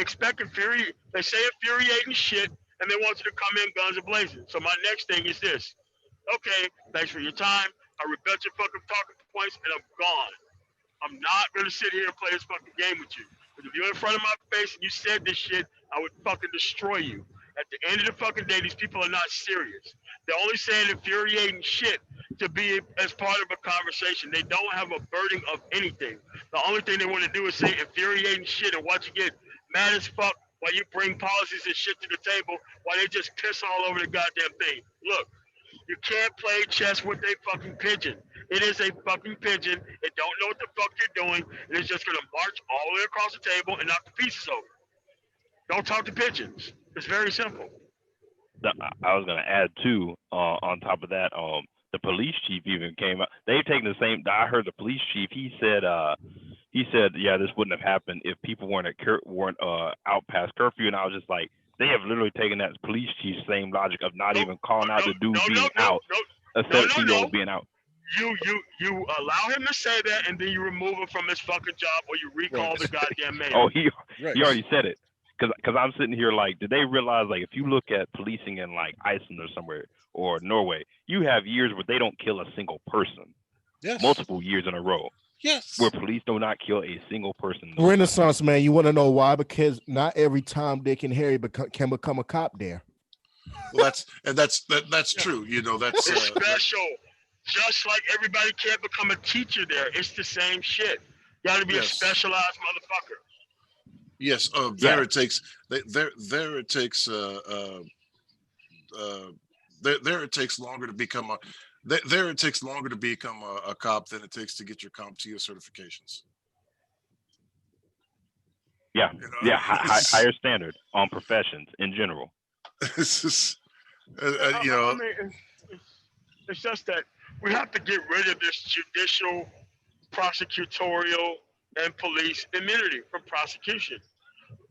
expect they say infuriating shit, and they want you to come in guns a blazing. So my next thing is this. Okay, thanks for your time. I rebut your fucking talking points, and I'm gone. I'm not gonna sit here and play this fucking game with you. But if you're in front of my face and you said this shit, I would fucking destroy you. At the end of the fucking day, these people are not serious. They're only saying infuriating shit to be as part of a conversation. They don't have a burden of anything. The only thing they want to do is say infuriating shit and watch you get mad as fuck while you bring policies and shit to the table while they just piss all over the goddamn thing. Look, you can't play chess with a fucking pigeon. It is a fucking pigeon. It don't know what the fuck you're doing. And it's just gonna march all the way across the table and knock the pieces over. Don't talk to pigeons. It's very simple. I was gonna add too. On top of that, the police chief even came out. They've taken the same. I heard the police chief. He said, yeah, this wouldn't have happened if people weren't out past curfew. And I was just like, they have literally taken that police chief's same logic of not even calling out the dude being out, a 17-year-old being out. You allow him to say that, and then you remove him from his fucking job, or you recall the goddamn man. Oh, he already said it. Because I'm sitting here like, did they realize, like, if you look at policing in like Iceland or somewhere or Norway, you have years where they don't kill a single person. Yes. Multiple years in a row. Yes. Where police do not kill a single person. Renaissance man, you want to know why? Because not every Tom, Dick, and Harry can become a cop there. Well, that's true. You know, that's it's special. Just like everybody can't become a teacher there. It's the same shit. You got to be a specialized motherfucker. Yes, there it takes longer to become a cop than it takes to get your CompTIA certifications. Yeah, you know? Higher standard on professions in general. It's just, I mean, it's just that we have to get rid of this judicial, prosecutorial, and police immunity from prosecution.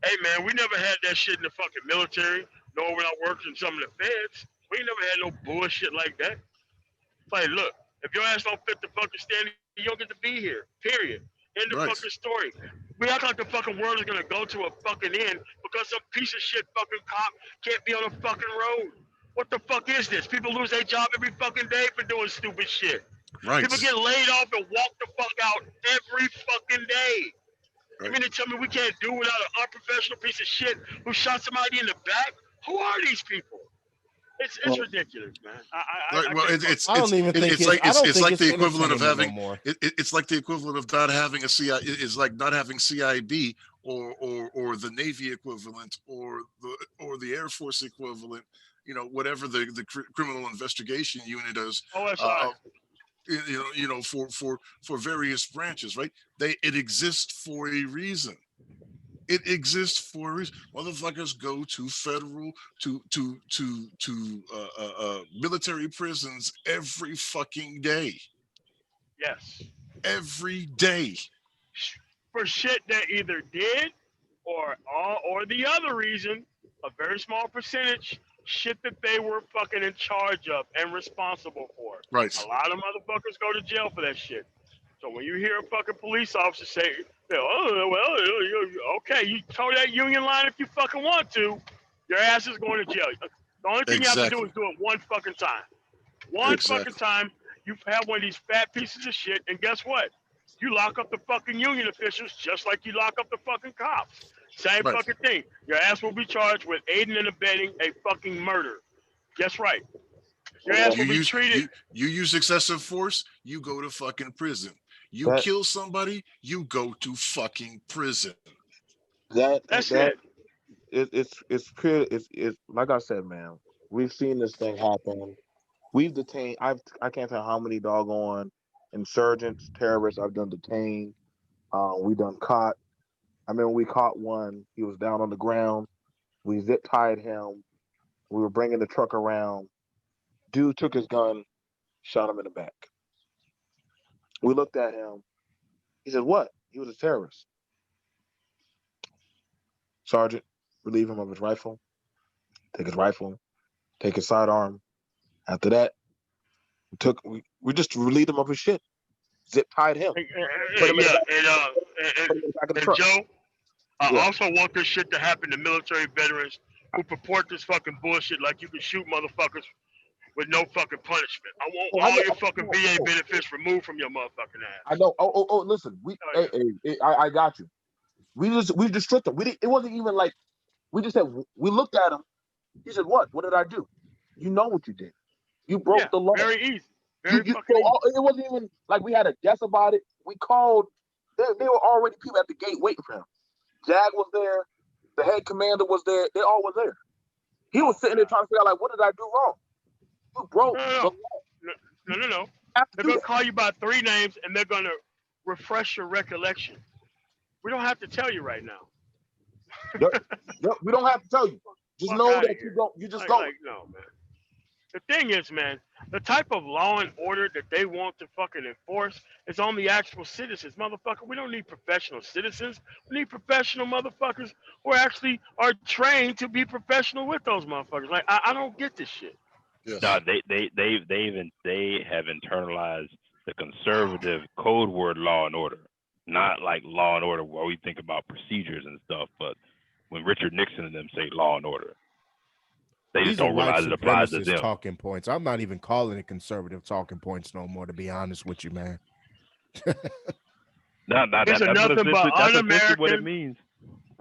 Hey man, we never had that shit in the fucking military, nor when I worked in some of the feds. We never had no bullshit like that. It's like, look, if your ass don't fit the fucking standard, you don't get to be here. Period. End of fucking story. We act like the fucking world is gonna go to a fucking end because some piece of shit fucking cop can't be on a fucking road. What the fuck is this? People lose their job every fucking day for doing stupid shit. Right. People get laid off and walk the fuck out every fucking day. Right. You mean to tell me we can't do without an unprofessional piece of shit who shot somebody in the back? Who are these people? It's ridiculous, man. It's like the equivalent of having it's like the equivalent of not having a CI. It's like not having CIB or the Navy equivalent or the Air Force equivalent. You know, whatever the criminal investigation unit is. OSI. For various branches, right? It exists for a reason. It exists for a reason. Motherfuckers go to federal to military prisons every fucking day. Yes. Every day. For shit that either did or the other reason, a very small percentage, shit that they were fucking in charge of and responsible for. Right. A lot of motherfuckers go to jail for that shit. So when you hear a fucking police officer say, okay, you toe that union line if you fucking want to, your ass is going to jail. The only thing you have to do is do it one fucking time. One fucking time, you have one of these fat pieces of shit, and guess what? You lock up the fucking union officials just like you lock up the fucking cops. Same fucking thing. Your ass will be charged with aiding and abetting a fucking murder. Guess right. Your ass will be treated. You use excessive force, you go to fucking prison. You kill somebody, you go to fucking prison. That's it. It's clear. It's like I said, man. We've seen this thing happen. We've detained. I can't tell how many doggone insurgents, terrorists I've done detained. We done caught. I remember we caught one. He was down on the ground. We zip tied him. We were bringing the truck around. Dude took his gun, shot him in the back. We looked at him. He said, "What?" He was a terrorist. Sergeant, relieve him of his rifle. Take his rifle. Take his sidearm. After that, We just relieved him of his shit, zip tied him, put him in the Yeah, back, and, put him in the back of the and truck. Joe, I Yeah. also want this shit to happen to military veterans who purport this fucking bullshit like you can shoot motherfuckers with no fucking punishment. I want Oh, I all know. your fucking Oh, VA oh, benefits removed from your motherfucking I ass. know. Oh, listen. Oh, yeah. I got you. We just stripped him. It wasn't even like we just said. We looked at him. He said, "What? What did I do? You know what you did. You broke Yeah, the law. very easy. Very You fucking so easy. it wasn't even like we had a guess about it. We called. They were already people at the gate waiting for him. Jag was there. The head commander was there. They all was there. He was sitting there trying to figure out like, what did I do wrong? You broke the law. No. You have to They're do gonna that. call you by 3 names and they're gonna refresh your recollection. We don't have to tell you right now. No, we don't have to tell you. Just Fuck know outta that here. you don't. You just Like, go. like, no, man. The thing is, man, the type of law and order that they want to fucking enforce is on the actual citizens, motherfucker. We don't need professional citizens. We need professional motherfuckers who actually are trained to be professional with those motherfuckers. Like, I don't get this shit. Yes. No, they have internalized the conservative code word law and order, not like law and order where we think about procedures and stuff, but when Richard Nixon and them say law and order, they just These are don't white realize it applies to supremacist them. talking points. I'm not even calling it conservative talking points no more, to be honest with you, man. No, These are nothing but that's essentially what it un-American, means.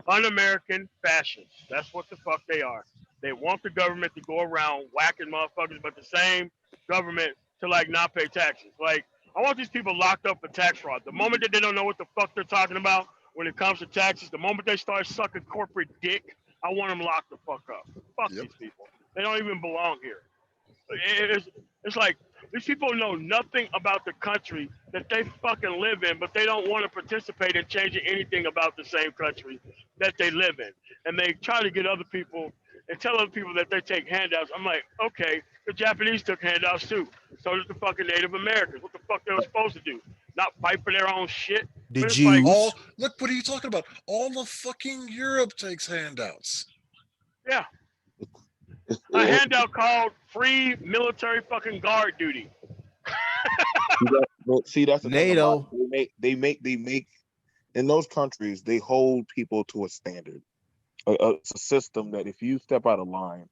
un-American fascists. That's what the fuck they are. They want the government to go around whacking motherfuckers, but the same government to like not pay taxes. Like, I want these people locked up for tax fraud. The moment that they don't know what the fuck they're talking about when it comes to taxes, the moment they start sucking corporate dick, I want them locked the fuck up. Fuck Yep. these people. They don't even belong here. It's like these people know nothing about the country that they fucking live in, but they don't want to participate in changing anything about the same country that they live in. And they try to get other people and tell other people that they take handouts. I'm like, okay, the Japanese took handouts too. So did the fucking Native Americans. What the fuck they were supposed to do? Not fight for their own shit. The But it's like, Jews. Look, what are you talking about? All of fucking Europe takes handouts. yeah, a handout called free military fucking guard duty. See, that's the thing NATO. about it. They make in those countries they hold people to a standard. It's a system that if you step out of line,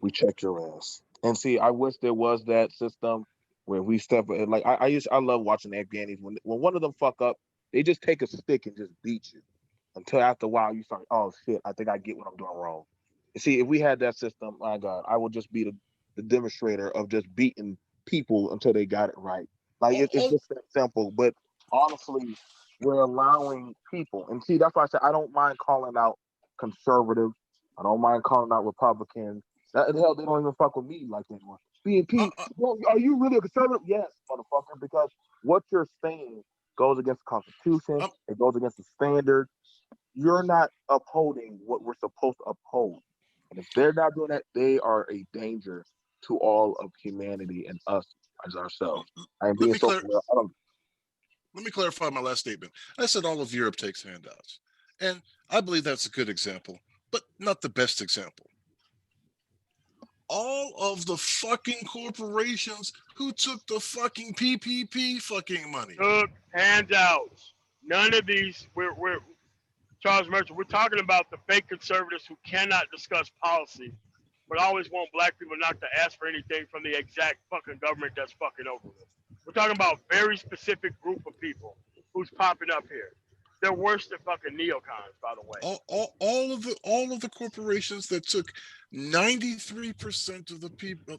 we check your ass. And see, I wish there was that system where we step like I love watching the Afghanis when one of them fuck up, they just take a stick and just beat you until after a while you start, oh shit, I think I get what I'm doing wrong. You see, if we had that system, my God, I would just be the demonstrator of just beating people until they got it right. Like it's just that simple. But honestly, we're allowing people, and see, that's why I said I don't mind calling out conservatives. I don't mind calling out Republicans. Hell, they don't even fuck with me like that anymore. BNP, are you really a conservative? Yes, motherfucker, because what you're saying goes against the Constitution. It goes against the standards. You're not upholding what we're supposed to uphold. And if they're not doing that, they are a danger to all of humanity and us as ourselves. I'm being so Let me clarify my last statement. I said all of Europe takes handouts. And I believe that's a good example, but not the best example. All of the fucking corporations who took the fucking PPP fucking money. Took handouts. None of these, we're Charles Merchant, we're talking about the fake conservatives who cannot discuss policy, but always want black people not to ask for anything from the exact fucking government that's fucking over them. We're talking about a very specific group of people who's popping up here. They're worse than fucking neocons, by the way. All of the corporations that took 93% of the people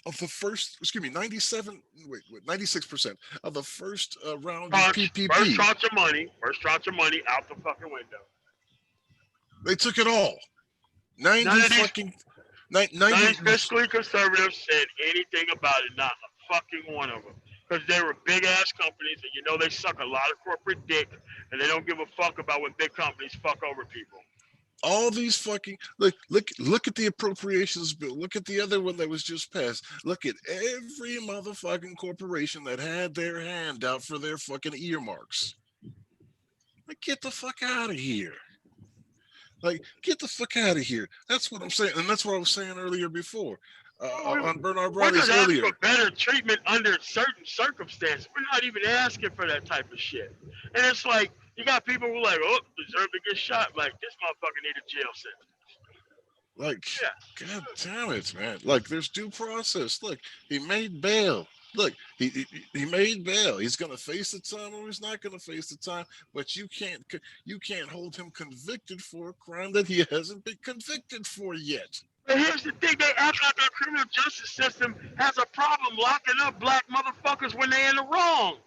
of the first, 96% of the first round of PPP. First tranche of money out the fucking window. They took it all. 90 none of fucking these fiscally conservatives said anything about it. Not a fucking one of them. Because they were big ass companies, and you know they suck a lot of corporate dick, and they don't give a fuck about when big companies fuck over people. All these fucking look at the appropriations bill. Look at the other one that was just passed. Look at every motherfucking corporation that had their hand out for their fucking earmarks. Like, get the fuck out of here. Like, get the fuck out of here. That's what I'm saying, and that's what I was saying earlier before. on Bernard We're Bradley's just asking earlier. for better treatment under certain circumstances. We're not even asking for that type of shit. And it's like, you got people who like, oh, deserve to get shot. Like, this motherfucker need a jail sentence. Like, Yeah. God damn it, man. Like, there's due process. Look, he made bail. Look, he made bail. He's gonna face the time or he's not gonna face the time. But you can't hold him convicted for a crime that he hasn't been convicted for yet. But here's the thing, they act like our criminal justice system has a problem locking up black motherfuckers when they're in the wrong.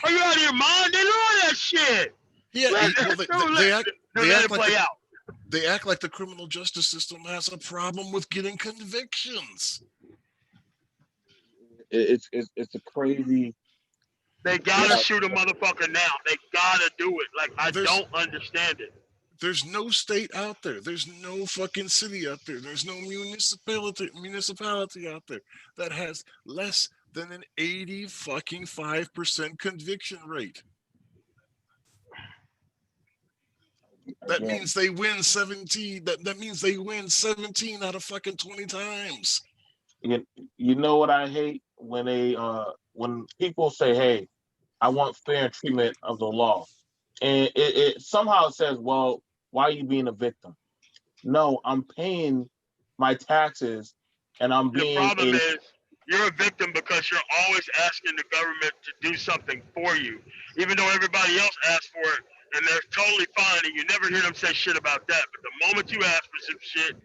Are you out of your mind? They know that shit. Yeah, Let it play out. They act like the criminal justice system has a problem with getting convictions. It's a crazy. They gotta shoot a motherfucker now. They gotta do it. Like, I don't understand it. There's no state out there. There's no fucking city out there. There's no municipality out there that has less than an 85% conviction rate. That means they win 17. That means they win 17 out of fucking 20 times. You know what I hate when when people say, "Hey, I want fair treatment of the law," and it somehow says, "Well, why are you being a victim?" No, I'm paying my taxes, and I'm being. The problem is you're a victim because you're always asking the government to do something for you, even though everybody else asks for it. And they're totally fine, and you never hear them say shit about that. But the moment you ask for some shit,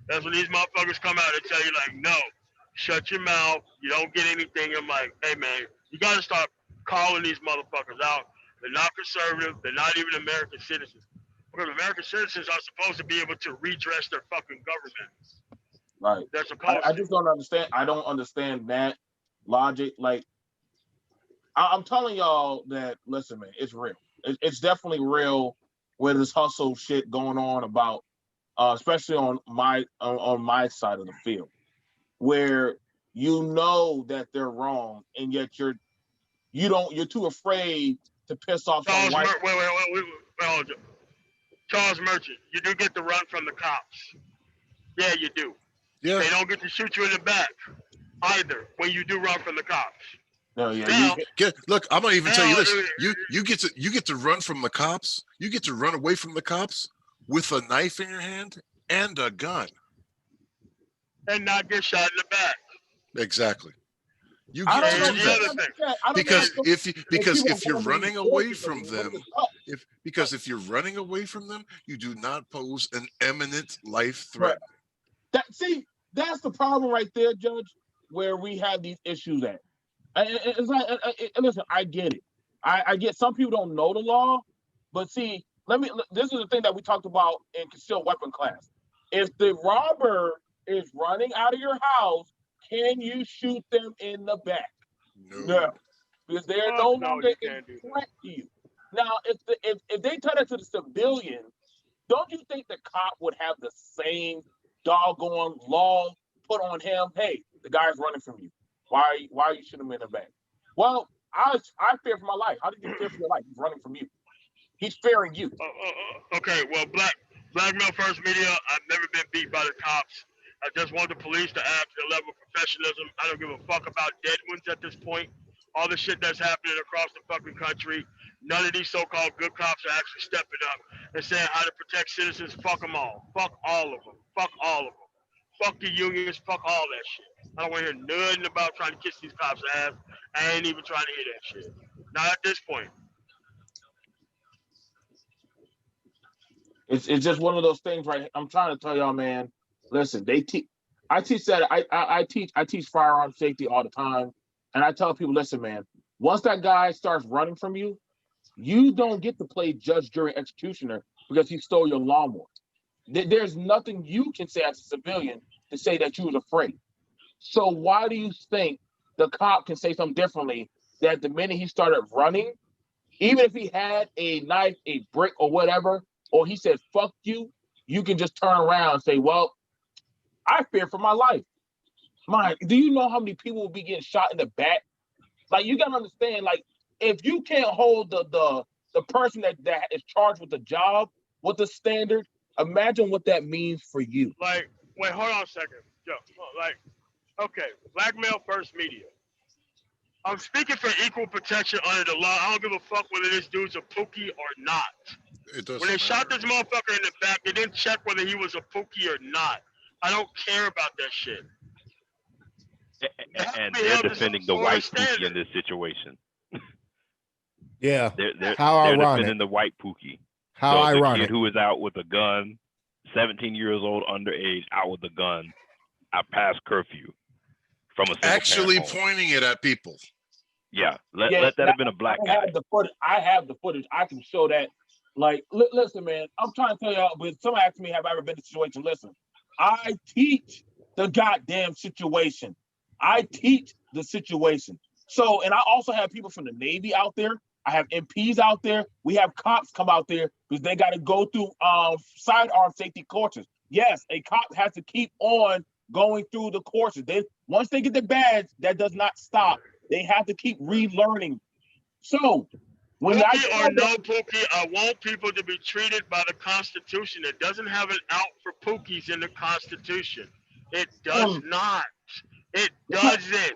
that's when these motherfuckers come out and tell you, like, no, shut your mouth. You don't get anything. I'm like, hey, man, you got to start calling these motherfuckers out. They're not conservative. They're not even American citizens. Because American citizens are supposed to be able to redress their fucking government. Right. They're supposed I just don't understand. I don't understand that logic. Like, I'm telling y'all that, listen, man, it's real. It's definitely real with this hustle shit going on about, especially on my side of the field, where you know that they're wrong and yet you're too afraid to piss off some white. Wait. Charles Merchant, you do get the run from the cops. Yeah, you do. Yeah. They don't get to shoot you in the back either when you do run from the cops. No, yeah. Look, I'm gonna even tell you this. You get to run from the cops. You get to run away from the cops with a knife in your hand and a gun, and not get shot in the back. Exactly. You get to do that because if you're running away from them, if you're running away from them, you do not pose an imminent life threat. That's the problem right there, Judge, where we have these issues at. It's like, listen, I get it. I get some people don't know the law, but see, this is the thing that we talked about in concealed weapon class. If the robber is running out of your house, can you shoot them in the back? No. Because they're no longer a threat to you. Now, if they tell that to the civilian, don't you think the cop would have the same doggone law put on him? Hey, the guy's running from you. Why are you shooting him in the back? Well, I fear for my life. How did you fear for your life? He's running from you. He's fearing you. Okay, well, Black Male First Media, I've never been beat by the cops. I just want the police to act to the level of professionalism. I don't give a fuck about dead ones at this point. All the shit that's happening across the fucking country, none of these so-called good cops are actually stepping up and saying how to protect citizens. Fuck them all. Fuck all of them. Fuck all of them. Fuck the unions. Fuck all that shit. I don't want to hear nothing about trying to kiss these cops' ass. I ain't even trying to hear that shit. Not at this point. It's just one of those things, right? I'm trying to tell y'all, man. Listen, I teach firearm safety all the time, and I tell people, listen, man. Once that guy starts running from you, you don't get to play judge, jury, executioner because he stole your lawnmower. There's nothing you can say as a civilian to say that you was afraid. So why do you think the cop can say something differently that the minute he started running, even if he had a knife, a brick, or whatever, or he said, fuck you, you can just turn around and say, well, I fear for my life. Do you know how many people will be getting shot in the back? Like, you got to understand, like, if you can't hold the person that is charged with the job, with the standard, imagine what that means for you. Like, wait, hold on a second. Yo, like, Okay, black male first media. I'm speaking for equal protection under the law. I don't give a fuck whether this dude's a pookie or not. It When they doesn't shot matter. this motherfucker in the back, they didn't check whether he was a pookie or not. I don't care about that shit. They have to And be they're held to some defending the sort of white pookie in standard. this situation. Yeah. They're How ironic. defending the white pookie. How So the ironic. kid who was out with a gun, 17 years old, underage, out with a gun, out past curfew from a single Actually parent home. pointing it at people. Yeah, let Yeah, that have been a black I guy. have the footage. I have the footage. I can show that. Like, listen, man. I'm trying to tell y'all. But somebody asked me, "Have I ever been in a situation?" Listen, I teach the goddamn situation. I teach the situation. So, and I also have people from the Navy out there. I have MPs out there. We have cops come out there because they got to go through sidearm safety courses. Yes, a cop has to keep on going through the courses. Once they get the badge, that does not stop. They have to keep relearning. So when I Pookie tell or no them, pookie, I want people to be treated by the Constitution. It doesn't have an out for pookies in the Constitution. It does not. It doesn't.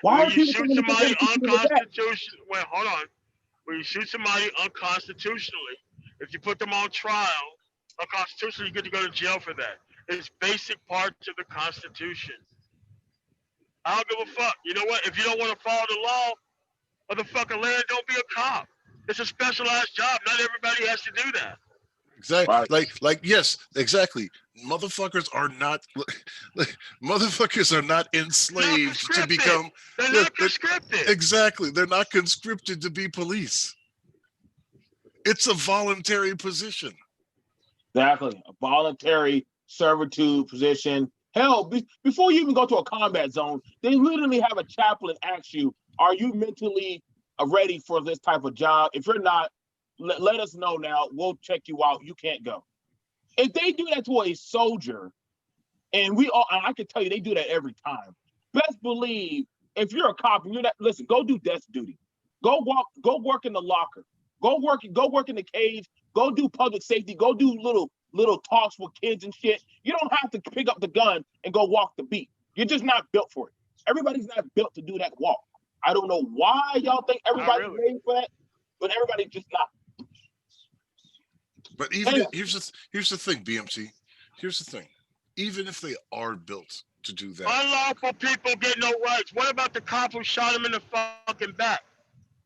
why When are you people shoot saying somebody that? unconstitutional, well, hold on. When you shoot somebody unconstitutionally, if you put them on trial unconstitutionally, you get to go to jail for that. It's basic parts of the Constitution. I don't give a fuck. You know what? If you don't want to follow the law of the fucking land, don't be a cop. It's a specialized job. Not everybody has to do that. Exactly. Right. Like, yes, exactly. Motherfuckers are not motherfuckers are not enslaved to conscripted. become They're they're- not conscripted. exactly. They're not conscripted to be police. It's a voluntary position. Exactly. A voluntary servitude position. Hell, before you even go to a combat zone, they literally have a chaplain ask you, are you mentally ready for this type of job? If you're not, let us know now. We'll check you out. You can't go. If they do that to a soldier, and I can tell you they do that every time. Best believe if you're a cop and you're not, listen, go do desk duty. Go work in the locker. Go work in the cage. Go do public safety. Go do little talks with kids and shit. You don't have to pick up the gun and go walk the beat. You're just not built for it. Everybody's not built to do that walk. I don't know why y'all think everybody's really. made for that, but everybody's just not. But even here's the thing, BMT. Here's the thing. Even if they are built to do that, Unlawful people get no rights. What about the cop who shot him in the fucking back?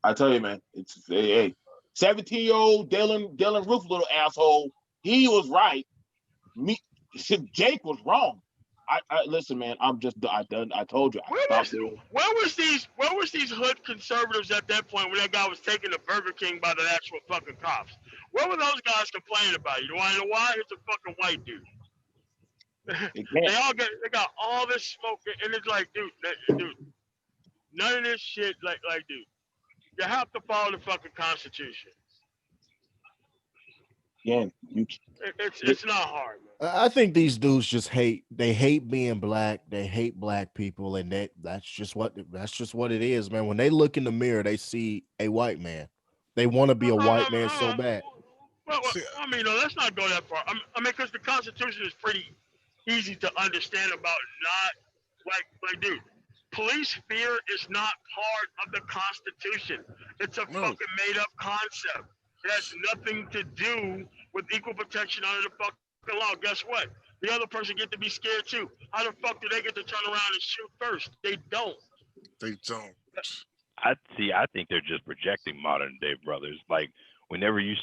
I tell you, man, it's 17-year-old Dylan Roof, little asshole. He was right. Jake was wrong. I listen, man. I told you. Where was these hood conservatives at that point when that guy was taken to Burger King by the actual fucking cops? Where were those guys complaining about? You want to know why? It's a fucking white dude. They got all this smoke, and it's like, dude, none of this shit, like, dude, you have to follow the fucking Constitution. Again, it's not hard, man. I think these dudes just hate being black. They hate black people, and that's just what it is, man. When they look in the mirror, they see a white man. They want to be a white man so bad. Well, I mean, no, let's not go that far. I mean, because the Constitution is pretty easy to understand about. Not like, dude, police fear is not part of the Constitution. It's a fucking made-up concept. It has nothing to do with equal protection under the fucking law. Guess what? The other person get to be scared too. How the fuck do they get to turn around and shoot first? They don't. They don't. I think they're just projecting modern day brothers. Like whenever you've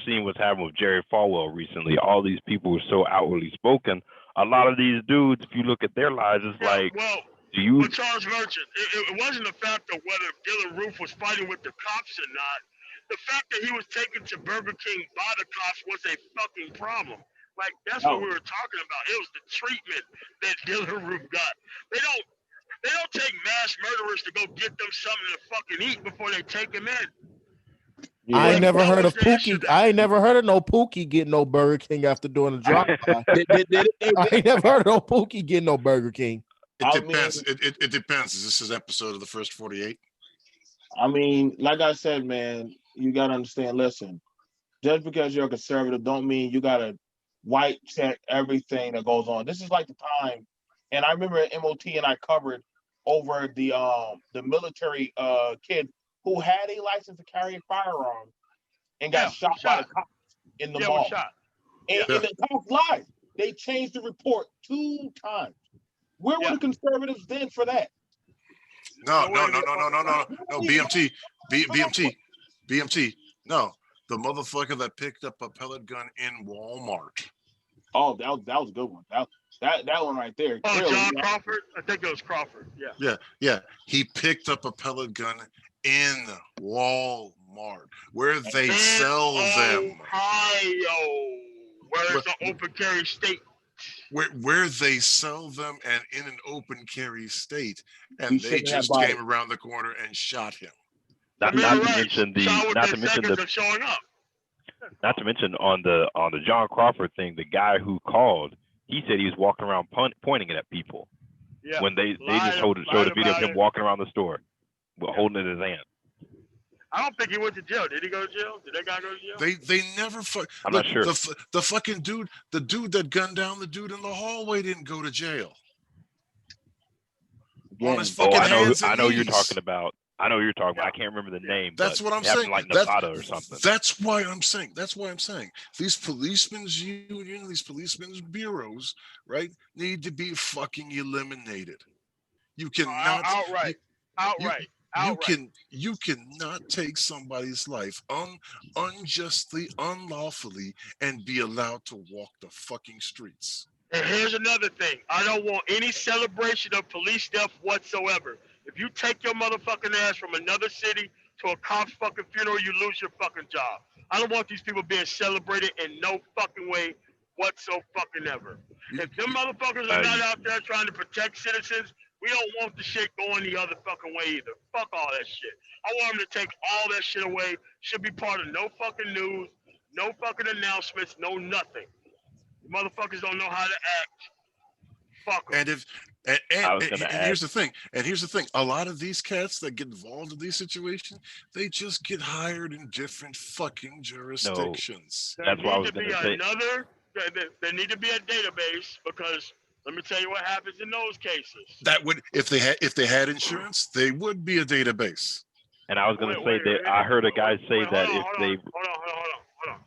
seen what's happened with Jerry Falwell recently, all these people were so outwardly spoken. A lot of these dudes, if you look at their lives, it's like, But Charles Merchant, it wasn't the fact of whether Dylan Roof was fighting with the cops or not. The fact that he was taken to Burger King by the cops was a fucking problem. Like, that's what we were talking about. It was the treatment that Dylan Roof got. They don't take mass murderers to go get them something to fucking eat before they take them in. Yeah. I ain't never heard of Pookie. I ain't never heard of no Pookie getting no Burger King after doing a drive-by. I ain't never heard of no Pookie getting no Burger King. It depends. It depends. Is this his episode of the first 48? I mean, like I said, man, you gotta understand. Listen, just because you're a conservative, don't mean you gotta white check everything that goes on. This is like the time And I remember MOT and I covered over the military kid who had a license to carry a firearm and got shot by the cops in the mall. And the cops lied. They changed the report 2 times. Where were the conservatives then for that? No. BMT. No, the motherfucker that picked up a pellet gun in Walmart. Oh, that was a good one. That one right there. Oh, John Crawford? I think it was Crawford. Yeah. He picked up a pellet gun in Walmart, where they sell them. Ohio, where it's an open carry state. Where they sell them and in an open carry state, and they just came around the corner and shot him. Not to mention on the John Crawford thing, the guy who called, he said he was walking around pointing it at people. Yeah. When they just showed a video of him walking around the store, holding it in his hand. I don't think he went to jail. Did he go to jail? Did that guy go to jail? They never. I'm not sure. The fucking dude, the dude that gunned down the dude in the hallway didn't go to jail. On his fucking hands and I know you're talking about. I know you're talking about. I can't remember the name. That's what I'm saying. Like Nevada or something. That's why I'm saying. These policemen's union, these policemen's bureaus, right, need to be fucking eliminated. You cannot outright. You cannot take somebody's life unjustly, unlawfully, and be allowed to walk the fucking streets. And here's another thing. I don't want any celebration of police death whatsoever. If you take your motherfucking ass from another city to a cop's fucking funeral, you lose your fucking job. I don't want these people being celebrated in no fucking way whatsoever. If them motherfuckers are not out there trying to protect citizens, we don't want the shit going the other fucking way either. Fuck all that shit. I want them to take all that shit away. Should be part of no fucking news, no fucking announcements, no nothing. The motherfuckers don't know how to act. Fuck them. And here's the thing. A lot of these cats that get involved in these situations, they just get hired in different fucking jurisdictions. That's what I was going to say. There need to be a database, because let me tell you what happens in those cases. That would, if they had insurance, they would be a database. And I was going to say that I heard a guy say that if they hold on.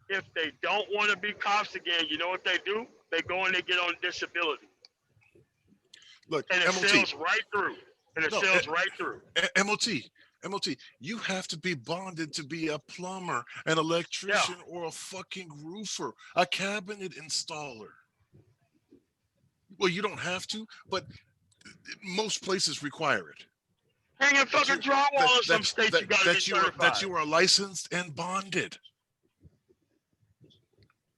If they don't want to be cops again, you know what they do? They go and they get on disability. Look, and it sails right through. MOT, you have to be bonded to be a plumber, an electrician, or a fucking roofer, a cabinet installer. Well, you don't have to, but most places require it. Hanging fucking drywall in some states, you gotta be certified. That you are licensed and bonded.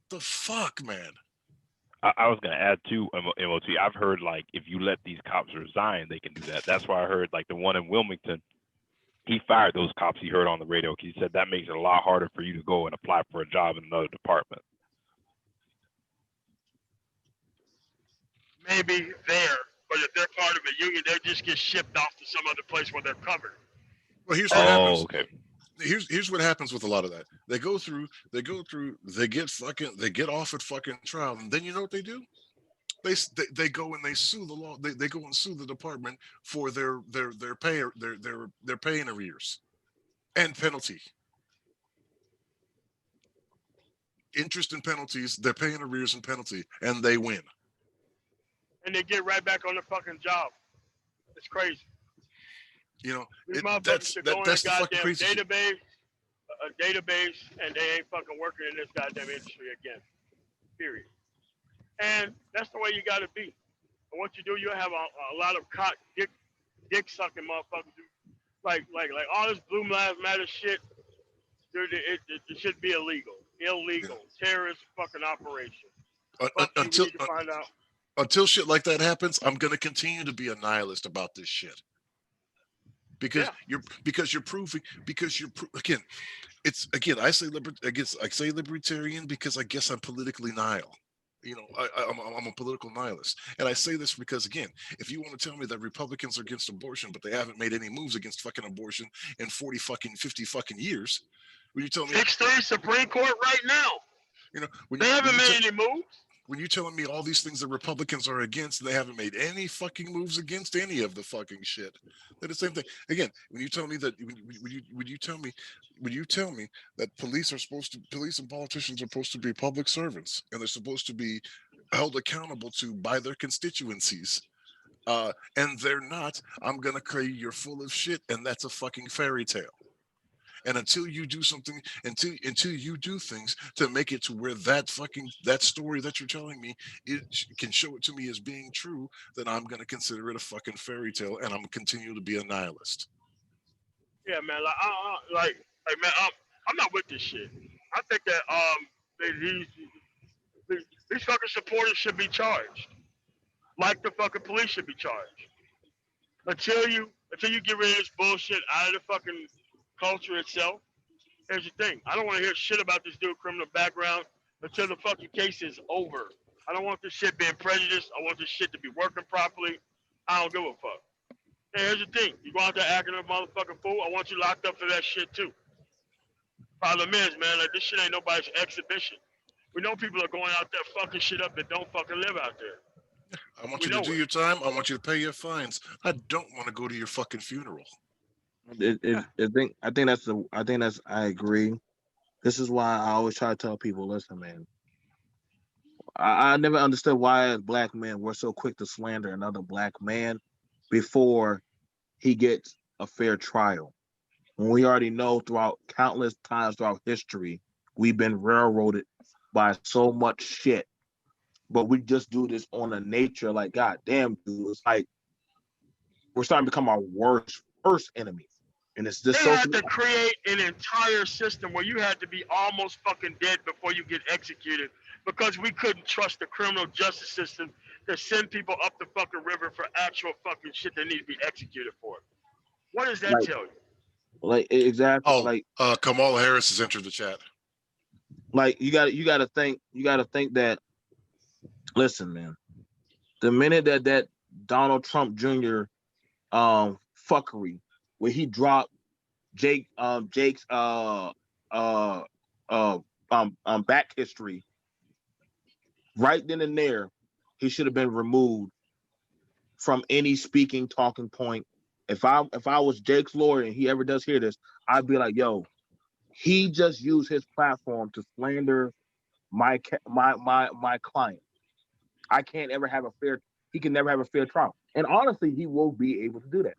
The fuck, man. I was going to add to MOT. I've heard, like, if you let these cops resign, they can do that. That's why I heard, like, the one in Wilmington, he fired those cops he heard on the radio. He said that makes it a lot harder for you to go and apply for a job in another department. Maybe there, but if they're part of a union, they just get shipped off to some other place where they're covered. Well, here's what happens. Okay. Here's what happens with a lot of that. They get off at fucking trial, and then you know what they do? They go and they sue the law. They go and sue the department for their pay in arrears and penalty. Interest and penalties, they're paying arrears and penalty, and they win. And they get right back on the fucking job. It's crazy. You know, that's the fucking crazy database, and they ain't fucking working in this goddamn industry again. Period. And that's the way you got to be. And what you do, you have a lot of dick sucking motherfuckers. Like all this Blue Lives Matter shit. Dude, it should be illegal, terrorist fucking operation. Until shit like that happens, I'm gonna continue to be a nihilist about this shit. Because you're proving I say libertarian because I guess I'm politically nihil. You know, I'm a political nihilist, and I say this because, again, if you want to tell me that Republicans are against abortion, but they haven't made any moves against fucking abortion in 50 fucking years, when you tell me 6-3 Supreme Court right now, you know, they haven't made any moves. when you're telling me all these things the Republicans are against, they haven't made any fucking moves against any of the fucking shit. They're the same thing. Again, when you tell me that, when you tell me that police and politicians are supposed to be public servants and they're supposed to be held accountable to by their constituencies, and they're not, I'm gonna say you're full of shit, and that's a fucking fairy tale. And until you do something, until you do things to make it to where that story that you're telling me can show it to me as being true, then I'm gonna consider it a fucking fairy tale, and I'm gonna continue to be a nihilist. Yeah, man. Like, man, I'm not with this shit. I think that these fucking supporters should be charged, like the fucking police should be charged. Until you get rid of this bullshit out of the fucking culture itself. Here's the thing. I don't want to hear shit about this dude criminal background until the fucking case is over. I don't want this shit being prejudiced. I want this shit to be working properly. I don't give a fuck. And here's the thing. You go out there acting a motherfucking fool, I want you locked up for that shit too. Problem is, man, like this shit ain't nobody's exhibition. We know people are going out there fucking shit up that don't fucking live out there. I want you to do your time. I want you to pay your fines. I don't want to go to your fucking funeral. I agree. This is why I always try to tell people, listen, man. I never understood why as black men we're so quick to slander another black man before he gets a fair trial. When we already know throughout countless times throughout history, we've been railroaded by so much shit. But we just do this on a nature like, God damn, dude, it's like we're starting to become our worst enemy. And it's this they had to create an entire system where you had to be almost fucking dead before you get executed because we couldn't trust the criminal justice system to send people up the fucking river for actual fucking shit they need to be executed for. What does that tell you? Like exactly. Oh, like Kamala Harris has entered the chat. Like you gotta think that. Listen, man. The minute that Donald Trump Jr. Fuckery, where he dropped Jake's back history, right then and there, he should have been removed from any speaking talking point. If I was Jake's lawyer and he ever does hear this, I'd be like, yo, he just used his platform to slander my client. I can't ever have he can never have a fair trial. And honestly, he will be able to do that.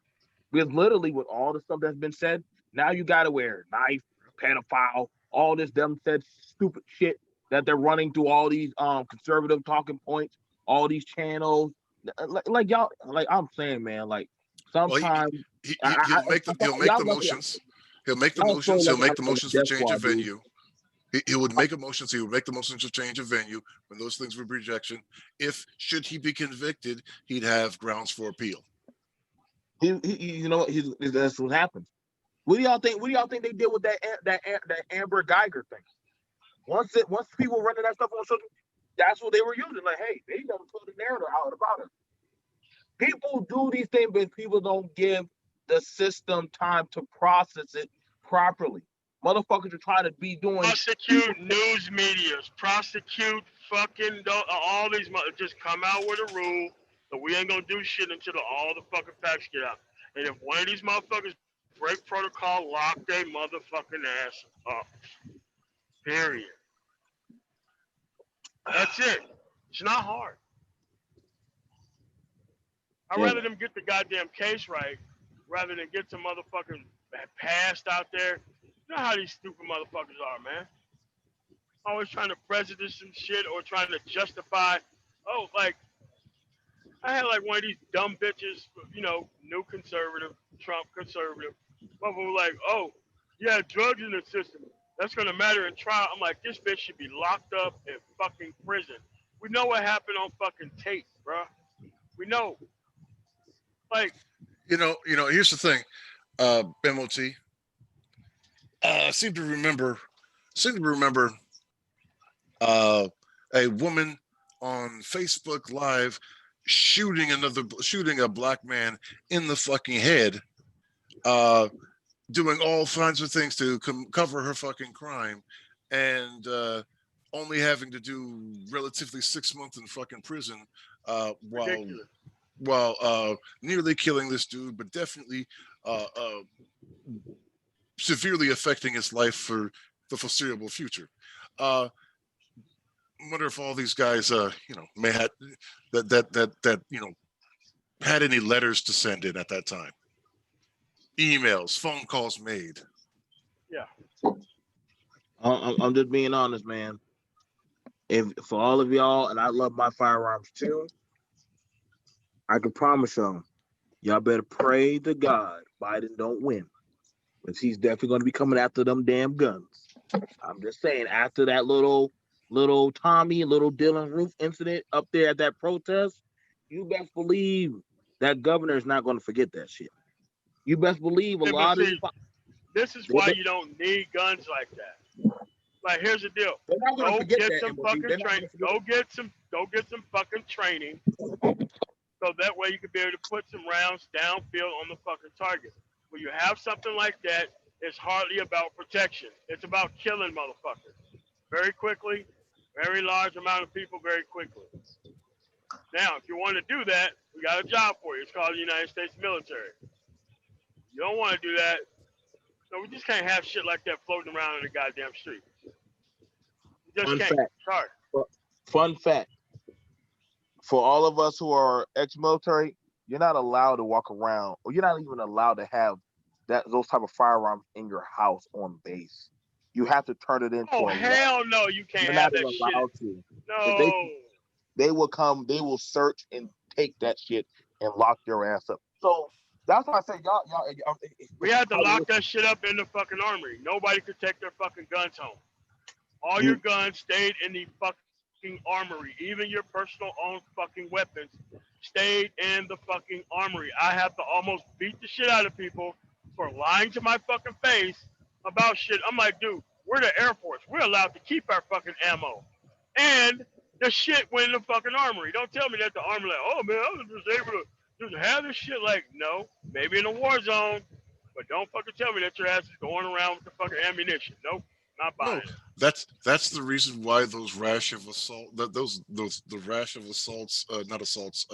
Because literally with all the stuff that's been said, now you gotta wear knife, pedophile, all this them said stupid shit that they're running through all these conservative talking points, all these channels. Like y'all, like I'm saying, man, like sometimes he'll make the motions. He'll make the motions. He'll make the motions for change of venue. He would make motions. He would make the motions to change a venue when those things were rejection. Should he be convicted, he'd have grounds for appeal. You know what? That's what happens. What do y'all think? What do y'all think they did with that Amber Geiger thing? Once people running that stuff on social, that's what they were using. Like, hey, they never put the narrative out about it. People do these things, but people don't give the system time to process it properly. Motherfuckers are trying to be doing prosecute news medias, prosecute fucking all these just come out with a rule that we ain't gonna do shit until all the fucking facts get out. And if one of these motherfuckers break protocol, lock their motherfucking ass up. Period. That's it. It's not hard. I'd rather them get the goddamn case right rather than get some motherfucking past out there. You know how these stupid motherfuckers are, man. Always trying to prejudice some shit or trying to justify. Oh, like, I had like one of these dumb bitches, you know, new conservative, Trump conservative. Motherfucker like, oh, yeah, drugs in the system. That's going to matter in trial. I'm like, this bitch should be locked up in fucking prison. We know what happened on fucking tape, bro. We know. Like, you know, here's the thing, MOT. I seem to remember a woman on Facebook Live shooting a black man in the fucking head, doing all kinds of things to cover her fucking crime, and only having to do relatively 6 months in fucking prison, while Ridiculous. nearly killing this dude, but definitely severely affecting his life for the foreseeable future. Uh, wonder if all these guys, may have that had any letters to send in at that time, emails, phone calls made. Yeah. I'm just being honest, man. If for all of y'all, and I love my firearms too, I can promise y'all better pray to God Biden don't win, because he's definitely going to be coming after them damn guns. I'm just saying, after that little Tommy, little Dylan Roof incident up there at that protest, you best believe that governor is not going to forget that shit. You best believe a But lot of see, these. this is why you don't need guns like that. Like, here's the deal. They're not going to Go forget get that. some MOD. fucking They're not training. gonna forget Go get some fucking training. So that way you can be able to put some rounds downfield on the fucking target. When you have something like that, it's hardly about protection. It's about killing motherfuckers very quickly, very large amount of people very quickly. Now, if you want to do that, we got a job for you. It's called the United States military. You don't want to do that. No, we just can't have shit like that floating around in the goddamn street. You just Fun can't. fact. Sorry. Fun fact. For all of us who are ex-military, you're not allowed to walk around, or you're not even allowed to have those type of firearms in your house on base. You have to turn it into Oh, a hell no, you can't You're have not that even shit. allowed to. No. They will come, they will search and take that shit and lock your ass up. So that's why I say y'all we had to lock that shit up in the fucking armory. Nobody could take their fucking guns home. All your guns stayed in the fucking armory. Even your personal own fucking weapons stayed in the fucking armory. I have to almost beat the shit out of people for lying to my fucking face about shit. I'm like, dude, we're the Air Force. We're allowed to keep our fucking ammo. And the shit went in the fucking armory. Don't tell me that the armory, like, oh man, I was just able to just have this shit. Like, no, maybe in a war zone, but don't fucking tell me that your ass is going around with the fucking ammunition. Nope, not buying it. That's the reason why those rash of assault, the rash of assaults, not assaults,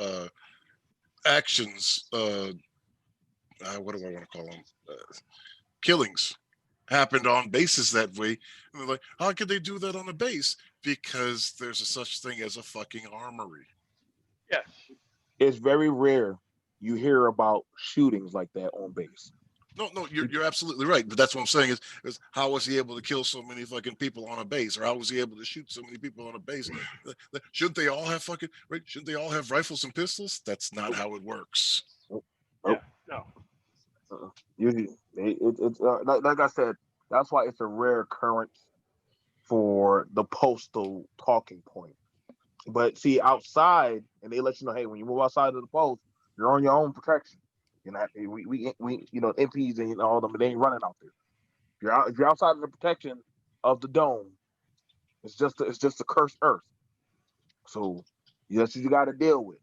actions, what do I want to call them? Killings happened on bases that way. And they're like, how could they do that on a base? Because there's a such thing as a fucking armory. Yes. It's very rare you hear about shootings like that on base. No, you're absolutely right. But that's what I'm saying is how was he able to kill so many fucking people on a base, or how was he able to shoot so many people on a base? Shouldn't they all have fucking right? Shouldn't they all have rifles and pistols? That's not how it works. Yeah, no. It's like I said, that's why it's a rare occurrence for the postal talking point. But see, outside, and they let you know, hey, when you move outside of the post, you're on your own protection. You know, we MPs and all them, they ain't running out there. If you're outside of the protection of the dome, it's just a cursed earth. So that's what you got to deal with.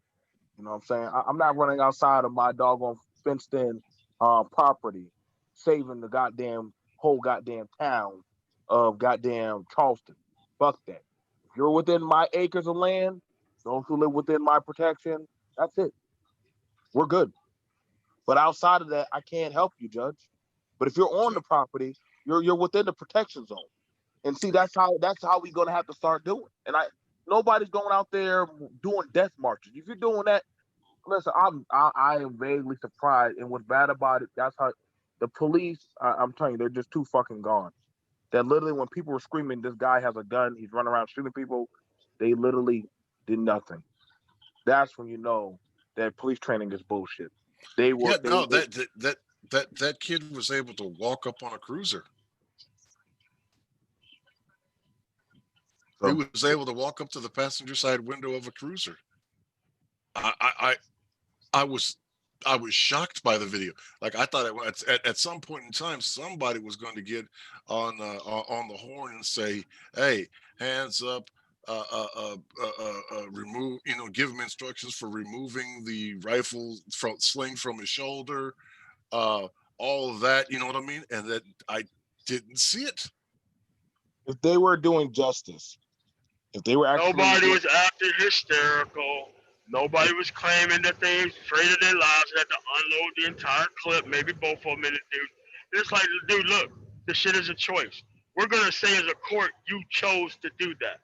You know what I'm saying? I'm not running outside of my doggone fenced in property, saving the whole goddamn town of goddamn Charleston. Fuck that. If you're within my acres of land, those who live within my protection, that's it. We're good. But outside of that, I can't help you, Judge. But if you're on the property, you're within the protection zone. And see, that's how we're gonna have to start doing. And nobody's going out there doing death marches. If you're doing that, listen, I am vaguely surprised. And what's bad about it, that's how the police, I'm telling you, they're just too fucking gone. That literally, when people were screaming, this guy has a gun, he's running around shooting people, they literally did nothing. That's when you know that police training is bullshit. That kid was able to walk up on a cruiser. He was able to walk up to the passenger side window of a cruiser. I was shocked by the video. Like, I thought at some point in time somebody was going to get on the horn and say, "Hey, hands up." Remove, give him instructions for removing the rifle sling from his shoulder, all of that, you know what I mean? And that I didn't see it. If they were doing justice If they were actually Nobody was acting hysterical. Nobody was claiming that they traded their lives and had to unload the entire clip, maybe both of them in it, dude. It's like, dude, look, this shit is a choice. We're gonna say as a court, you chose to do that.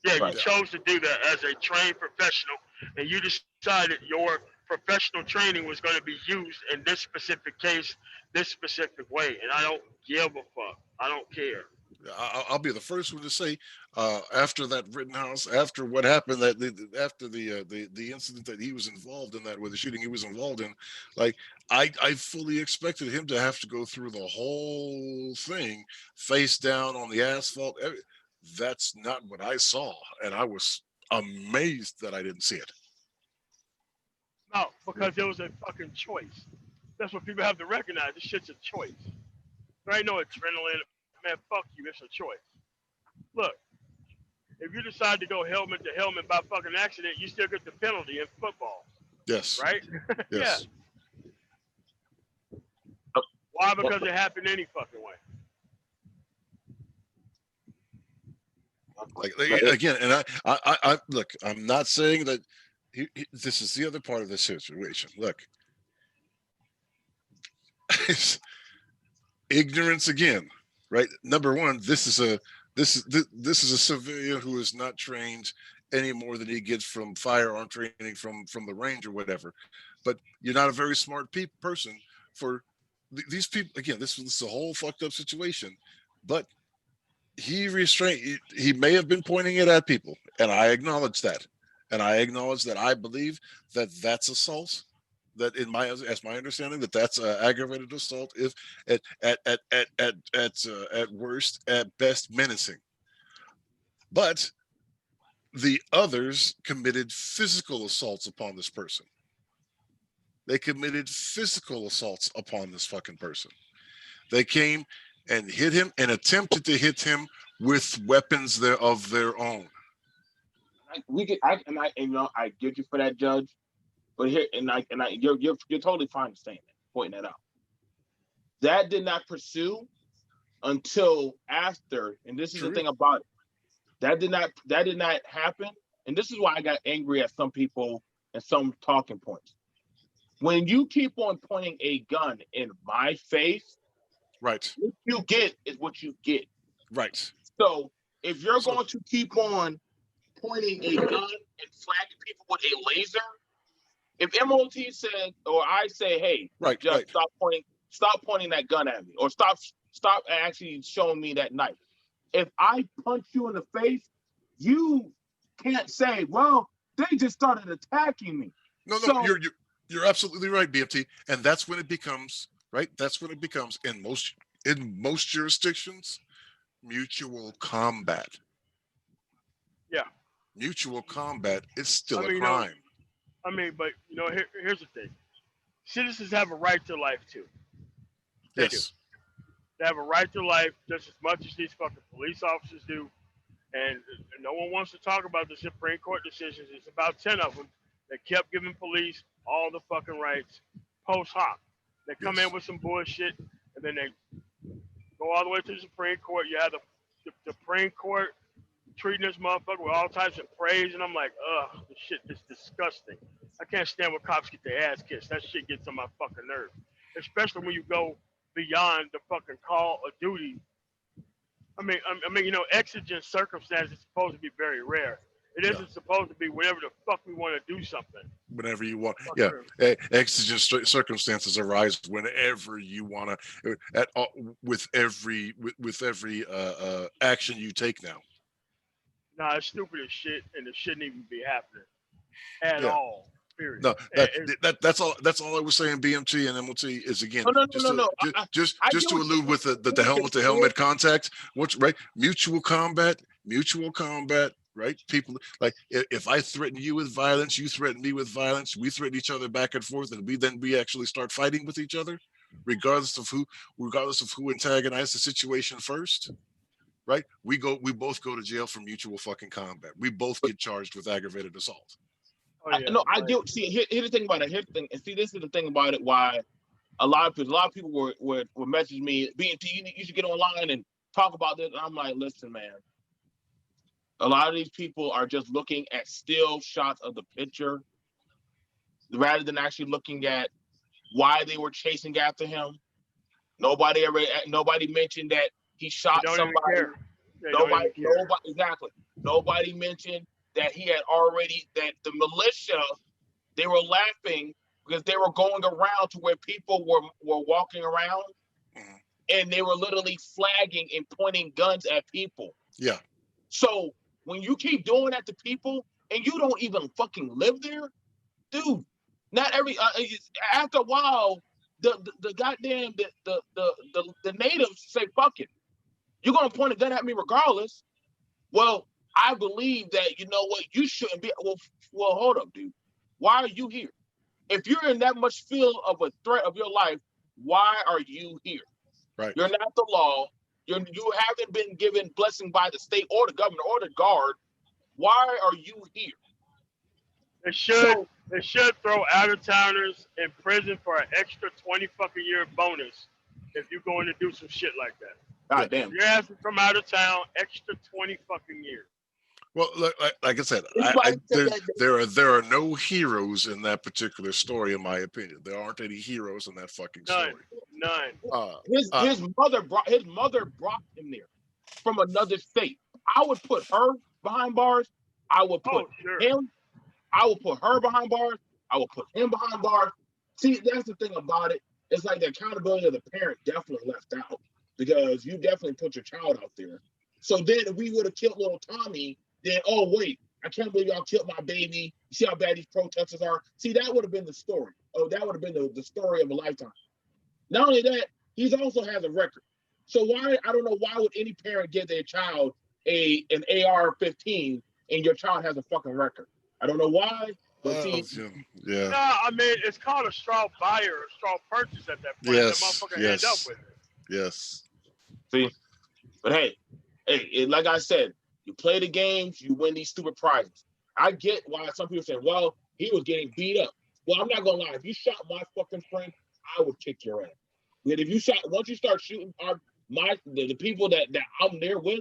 Yeah, you Right. chose to do that as a trained professional, and you decided your professional training was going to be used in this specific case, this specific way, and I don't give a fuck. I don't care. I'll be the first one to say, after that Rittenhouse, after what happened, after the incident that he was involved in, that with the shooting he was involved in, like I fully expected him to have to go through the whole thing face down on the asphalt. That's not what I saw, and I was amazed that I didn't see it. No, because it was a fucking choice. That's what people have to recognize. This shit's a choice. There ain't no adrenaline. Man, fuck you. It's a choice. Look, if you decide to go helmet to helmet by fucking accident, you still get the penalty in football. Yes. Right? Yes. Yeah. Why? Because it happened any fucking way. Like again, and I look. I'm not saying that. This is the other part of the situation. Look, ignorance again, right? Number one, this is a civilian who is not trained any more than he gets from firearm training from the range or whatever. But you're not a very smart person for these people. Again, this is a whole fucked up situation, but. He may have been pointing it at people, and I acknowledge that. And I acknowledge that I believe that that's assault. That as my understanding, that's aggravated assault, if at worst, at best, menacing. But the others committed physical assaults upon this person. They committed physical assaults upon this fucking person. They came and hit him and attempted to hit him with weapons of their own. I get you for that, Judge. But here, you're totally fine saying that, pointing that out. That did not pursue until after, and this is the thing about it. That did not happen, and this is why I got angry at some people and some talking points. When you keep on pointing a gun in my face, right, what you get is what you get. Right. So if you're going to keep on pointing a gun and flagging people with a laser, if MOT said, or I say, hey, right, just stop pointing that gun at me, or stop actually showing me that knife. If I punch you in the face, you can't say, well, they just started attacking me. No, you're absolutely right, BFT. And that's when it becomes, right? That's when it becomes in most jurisdictions, mutual combat. Yeah. Mutual combat is still a crime. But here's the thing. Citizens have a right to life too. They do. They have a right to life just as much as these fucking police officers do. And no one wants to talk about the Supreme Court decisions. It's about 10 of them that kept giving police all the fucking rights post hoc. They come in with some bullshit, and then they go all the way to the Supreme Court. You have the Supreme Court treating this motherfucker with all types of praise, and I'm like, ugh, this shit is disgusting. I can't stand when cops get their ass kissed. That shit gets on my fucking nerves, especially when you go beyond the fucking call of duty. Exigent circumstances is supposed to be very rare. It isn't supposed to be whenever the fuck we want to do something. Whenever you want, exigent circumstances arise whenever you want to, with every action you take now. Nah, it's stupid as shit, and it shouldn't even be happening at all. Period. No, that's all. That's all I was saying. BMT and MOT is again just to allude with the helmet to helmet contact. What's right? Mutual combat. Right? People like if I threaten you with violence, you threaten me with violence. We threaten each other back and forth, and we actually start fighting with each other, regardless of who antagonized the situation first. Right? We both go to jail for mutual fucking combat. We both get charged with aggravated assault. I do. See, here's the thing about it. This is the thing about it. Why a lot of people would message me, BMT, you should get online and talk about this. And I'm like, listen, man, A lot of these people are just looking at still shots of the picture rather than actually looking at why they were chasing after him. Nobody mentioned that he They shot don't even somebody. care. They don't even care. Exactly. Nobody mentioned that that the militia, they were laughing because they were going around to where people were walking around and they were literally flagging and pointing guns at people. Yeah. So when you keep doing that to people and you don't even fucking live there, dude, not every after a while, the goddamn the natives say fuck it. You're gonna point a gun at me regardless. Well, I believe that you know what you shouldn't be. Well, hold up, dude. Why are you here? If you're in that much fear of a threat of your life, why are you here? Right. You're not the law. You haven't been given blessing by the state or the governor or the guard. Why are you here? They should throw out of towners in prison for an extra 20 fucking year bonus if you're going to do some shit like that. God damn. You're asking from out of town, extra 20 fucking years. Well, like I said, there are no heroes in that particular story, in my opinion. There aren't any heroes in that fucking story. None. His mother brought him there from another state. I would put her behind bars. I would put him. I will put her behind bars. I will put him behind bars. See, that's the thing about it. It's like the accountability of the parent definitely left out because you definitely put your child out there. So then if we would have killed little Tommy, then, oh, wait, I can't believe y'all killed my baby. You see how bad these protesters are? See, that would have been the story. Oh, that would have been the story of a lifetime. Not only that, he also has a record. So I don't know, why would any parent give their child an AR-15 and your child has a fucking record? I don't know why, but yeah. No, I mean, it's called a straw buyer or straw purchase at that point. Yes, That motherfucker yes. end up with it. Yes. See, but hey, like I said, you play the games, you win these stupid prizes. I get why some people say, well, he was getting beat up. Well, I'm not gonna lie. If you shot my fucking friend, I would kick your ass. But if you once you start shooting the people that I'm there with,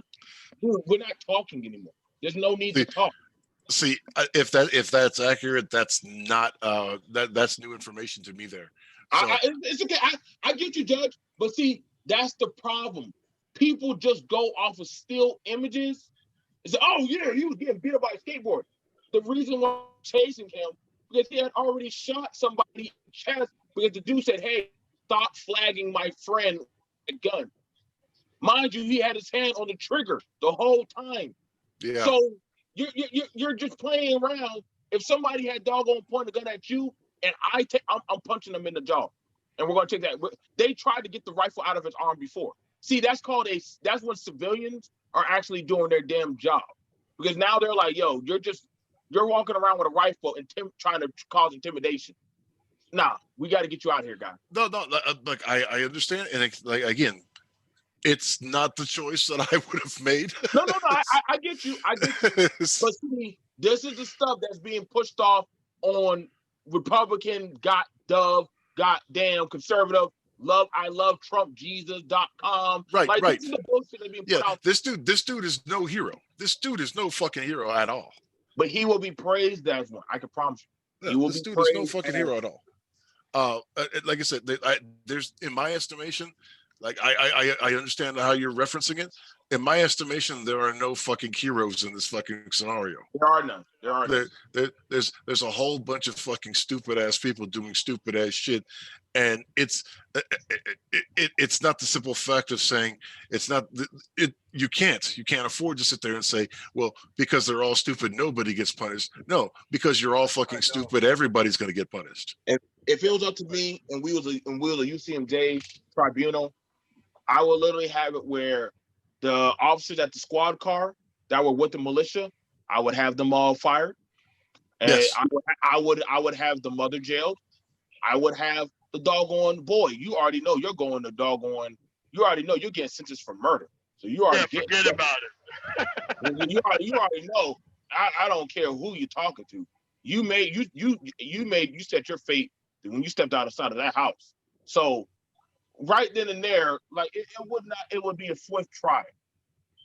dude, we're not talking anymore. There's no need to talk. See, if that's accurate, that's not that's new information to me there. So, it's okay. I get you, Judge. But see, that's the problem. People just go off of still images. It's like, oh yeah, he was getting beat up by a skateboard. The reason why I'm chasing him because he had already shot somebody in the chest because the dude said, "Hey, stop flagging my friend with a gun." Mind you, he had his hand on the trigger the whole time. Yeah. So you're just playing around. If somebody had doggone point a gun at you, and I'm punching them in the jaw, and we're gonna take that. They tried to get the rifle out of his arm before. See, that's when civilians are actually doing their damn job, because now they're like, yo, you're walking around with a rifle and trying to cause intimidation. Nah, we got to get you out of here, guy. No, look, I understand, and like again, it's not the choice that I would have made. No, I get you. But see, this is the stuff that's being pushed off on Republican, goddamn conservative, I love Trump Jesus.com. Right. This is the bullshit that's being put out. This dude is no hero. This dude is no fucking hero at all. But he will be praised as one. I can promise you. Yeah, this dude is no fucking hero at all. Like I said, there's, in my estimation, like I understand how you're referencing it. In my estimation, there are no fucking heroes in this fucking scenario. There are none. There's a whole bunch of fucking stupid ass people doing stupid ass shit, and it's not the simple fact of saying it's not it. You can't afford to sit there and say, well, because they're all stupid, nobody gets punished. No, because you're all fucking stupid, everybody's gonna get punished. If it was up to me, and we was a UCMJ tribunal, I would literally have it where the officers at the squad car that were with the militia, I would have them all fired. And yes. I would have the mother jailed. I would have the doggone boy. You already know you're going to doggone. You already know you're getting sentenced for murder. So you already forget about it. you already know. I don't care who you're talking to. You set your fate when you stepped outside of that house. So right then and there, like it would be a swift trial.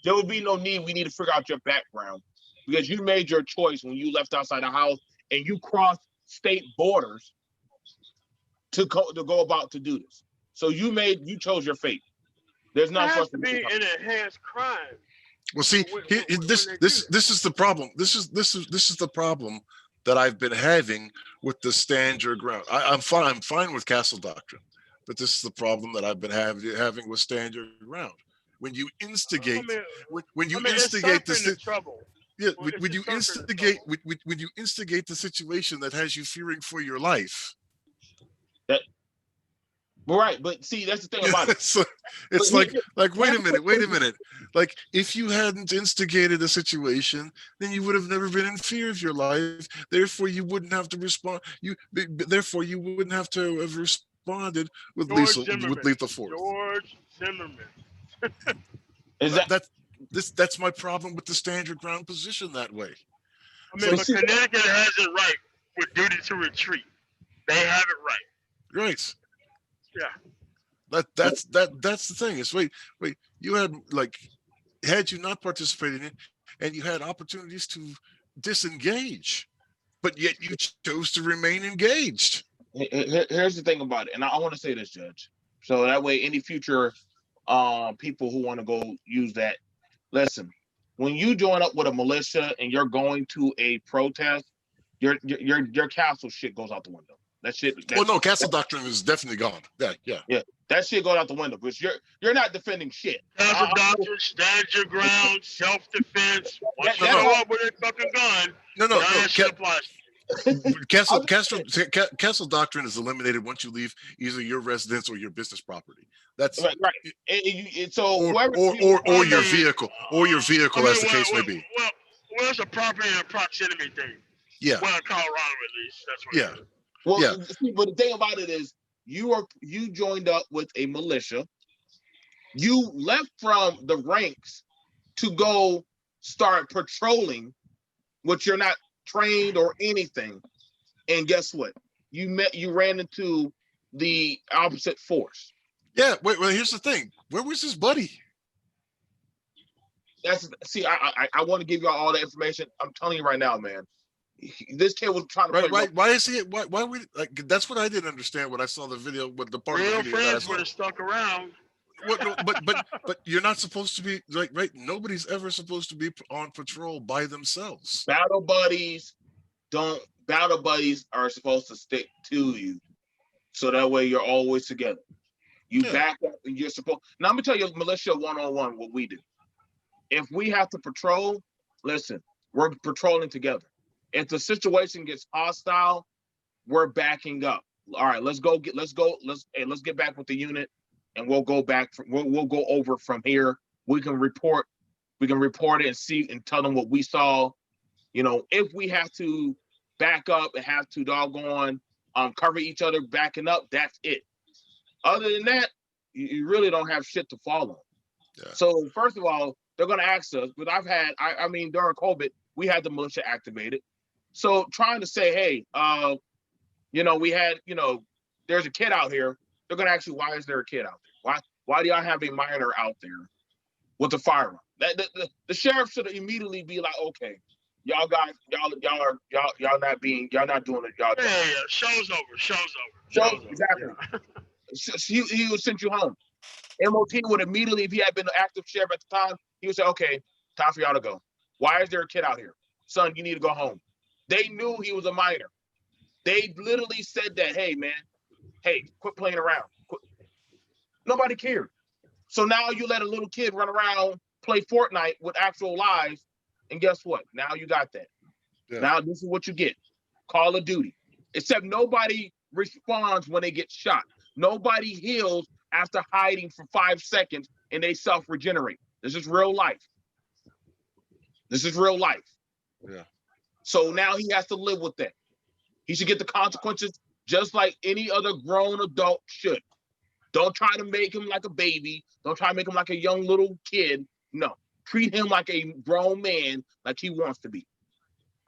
there would be no need. We need to figure out your background because you made your choice when you left outside the house and you crossed state borders to go about to do this. So you chose your fate. There's It not has such to be an enhanced crime. Well, see, this is the problem. This is the problem that I've been having with the stand your ground. I'm fine with castle doctrine, but this is the problem that I've been having with stand your ground. When you instigate, when you instigate this trouble. Yeah, when you instigate the situation that has you fearing for your life. Right, but see, that's the thing about it. So it's like wait a minute. Like if you hadn't instigated a situation, then you would have never been in fear of your life. Therefore, you wouldn't have to respond. Therefore, you wouldn't have to have responded with lethal force. George Zimmerman. That's my problem with the stand your ground position that way. I mean, but Connecticut has it right with duty to retreat. They have it right. Right. Yeah. That's the thing. Is wait, you had you not participated in it and you had opportunities to disengage, but yet you chose to remain engaged. Here's the thing about it, and I want to say this, Judge, so that way any future people who want to go use that, listen, when you join up with a militia and you're going to a protest, your castle shit goes out the window. That shit. Well, no, castle doctrine is definitely gone. Yeah. That shit goes out the window because you're not defending shit. Castle doctrine, stand your ground, self-defense. Once you show up with a fucking gun, that shit applies. Castle doctrine is eliminated once you leave either your residence or your business property. That's right. And so or your vehicle, as the case may be. Well, it's a property and a proximity thing. Yeah. Well, in Colorado at least. That's what it is. Well, see, but the thing about it is, you joined up with a militia. You left from the ranks to go start patrolling, which you're not trained or anything. And guess what? You ran into the opposite force. Yeah. Well, here's the thing. Where was his buddy? I want to give you all the information. I'm telling you right now, man. This kid was trying to play. Why is he? Why we like? That's what I didn't understand when I saw the video. With the part real of the video friends would have stuck around. But you're not supposed to be right. Nobody's ever supposed to be on patrol by themselves. Battle buddies are supposed to stick to you, so that way you're always together. You back up, and you're supposed. Now I'm gonna tell you, militia 101, what we do. If we have to patrol, listen, we're patrolling together. If the situation gets hostile, we're backing up. All right, let's get back with the unit, and we'll go back. We'll go over from here. We can report it and see and tell them what we saw. If we have to back up and have to doggone cover each other backing up, that's it. Other than that, you really don't have shit to follow. Yeah. So first of all, they're gonna ask us. But I mean during COVID, we had the militia activated. So trying to say, hey, we had, there's a kid out here. They're gonna ask you, why is there a kid out there? Why do y'all have a minor out there with a firearm? The sheriff should immediately be like, okay, y'all guys, y'all not doing it. Y'all. Yeah. Show's over. Exactly. Yeah. He would send you home. MOT would immediately, if he had been an active sheriff at the time, he would say, okay, time for y'all to go. Why is there a kid out here? Son, you need to go home. They knew he was a minor. They literally said that, hey, man, quit playing around. Nobody cared. So now you let a little kid run around, play Fortnite with actual lives, and guess what? Now you got that. Yeah. Now this is what you get. Call of Duty. Except nobody responds when they get shot. Nobody heals after hiding for 5 seconds and they self-regenerate. This is real life. Yeah. So now he has to live with that. He should get the consequences just like any other grown adult should. Don't try to make him like a baby. Don't try to make him like a young little kid. No. Treat him like a grown man, like he wants to be.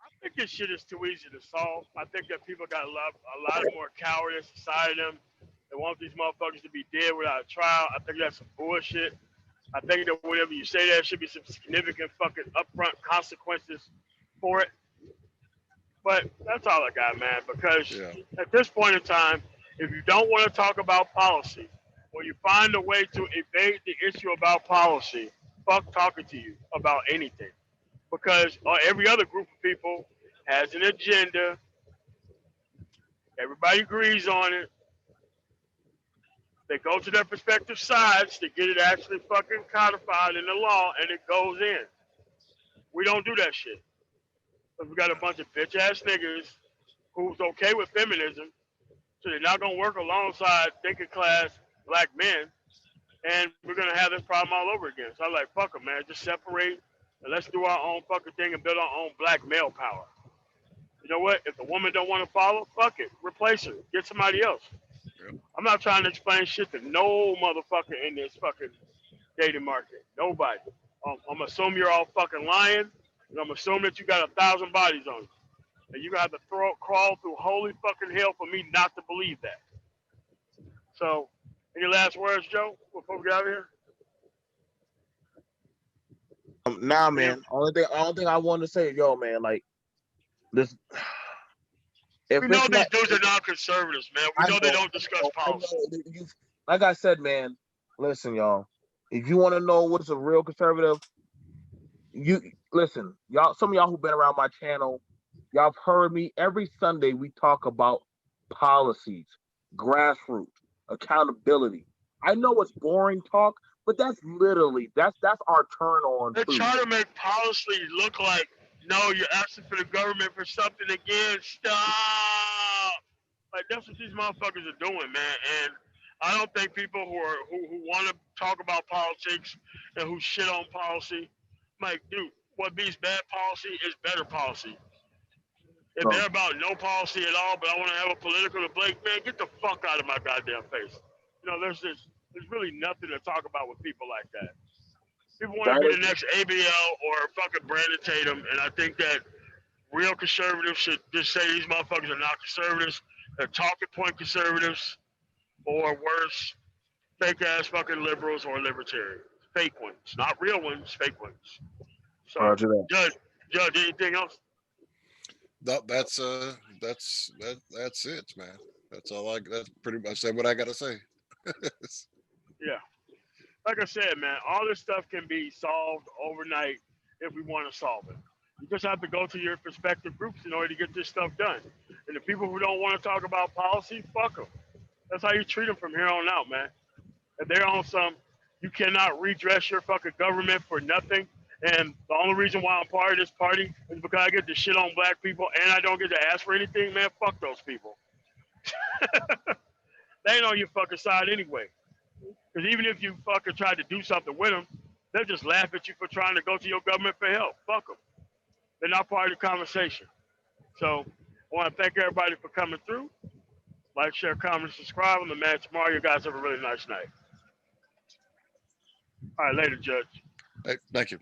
I think this shit is too easy to solve. I think that people got a lot more cowardice inside of them. They want these motherfuckers to be dead without a trial. I think that's some bullshit. I think that whenever you say there should be some significant fucking upfront consequences for it. But that's all I got, man. Because Yeah. at this point in time, if you don't want to talk about policy, or you find a way to evade the issue about policy, fuck talking to you about anything. Because every other group of people has an agenda. Everybody agrees on it. They go to their respective sides to get it actually fucking codified in the law, and it goes in. We don't do that shit. Because we got a bunch of bitch ass niggas who's okay with feminism, so they're not gonna work alongside thinking class black men, and we're gonna have this problem all over again. So I'm like, fuck them, man. Just separate and let's do our own fucking thing and build our own black male power. You know what? If the woman don't want to follow, fuck it. Replace her. Get somebody else. Yep. I'm not trying to explain shit to no motherfucker in this fucking dating market. Nobody. I'm assuming you're all fucking lying, and I'm assuming that you got 1,000 bodies on you. And you got to crawl through holy fucking hell for me not to believe that. So, any last words, Joe, before we get out of here? Nah, man. Only thing I want to say, yo, man, like this. If We know it's these not, dudes are not conservatives, man. We know they don't discuss policy. Like I said, man. Listen, y'all. If you want to know what's a real conservative, you listen, y'all. Some of y'all who've been around my channel, y'all have heard me every Sunday. We talk about policies, grassroots, accountability. I know it's boring talk, but that's literally that's our turn on. They try to make policy look like, no, you're asking for the government for something again. Stop. Like that's what these motherfuckers are doing, man. And I don't think people who want to talk about politics and who shit on policy, like, dude, what beats bad policy is better policy. If they're about no policy at all, but I want to have a political debate, man, get the fuck out of my goddamn face. You know, there's really nothing to talk about with people like that. People want to be the next ABL or fucking Brandon Tatum, and I think that real conservatives should just say these motherfuckers are not conservatives. They're talking point conservatives, or worse, fake ass fucking liberals or libertarians. Fake ones, not real ones, fake ones. So, Judge, anything else? That's it, man. That's pretty much what I gotta say. Yeah. Like I said, man, all this stuff can be solved overnight if we want to solve it. You just have to go to your respective groups in order to get this stuff done. And the people who don't want to talk about policy, fuck them. That's how you treat them from here on out, man. If they're on some, you cannot redress your fucking government for nothing. And the only reason why I'm part of this party is because I get to shit on black people and I don't get to ask for anything, man. Fuck those people. They ain't on your fucking side anyway. Because even if you fucking try to do something with them, they'll just laugh at you for trying to go to your government for help. Fuck them. They're not part of the conversation. So I want to thank everybody for coming through. Like, share, comment, subscribe. I'm the man tomorrow. You guys have a really nice night. All right, later, Judge. Hey, thank you.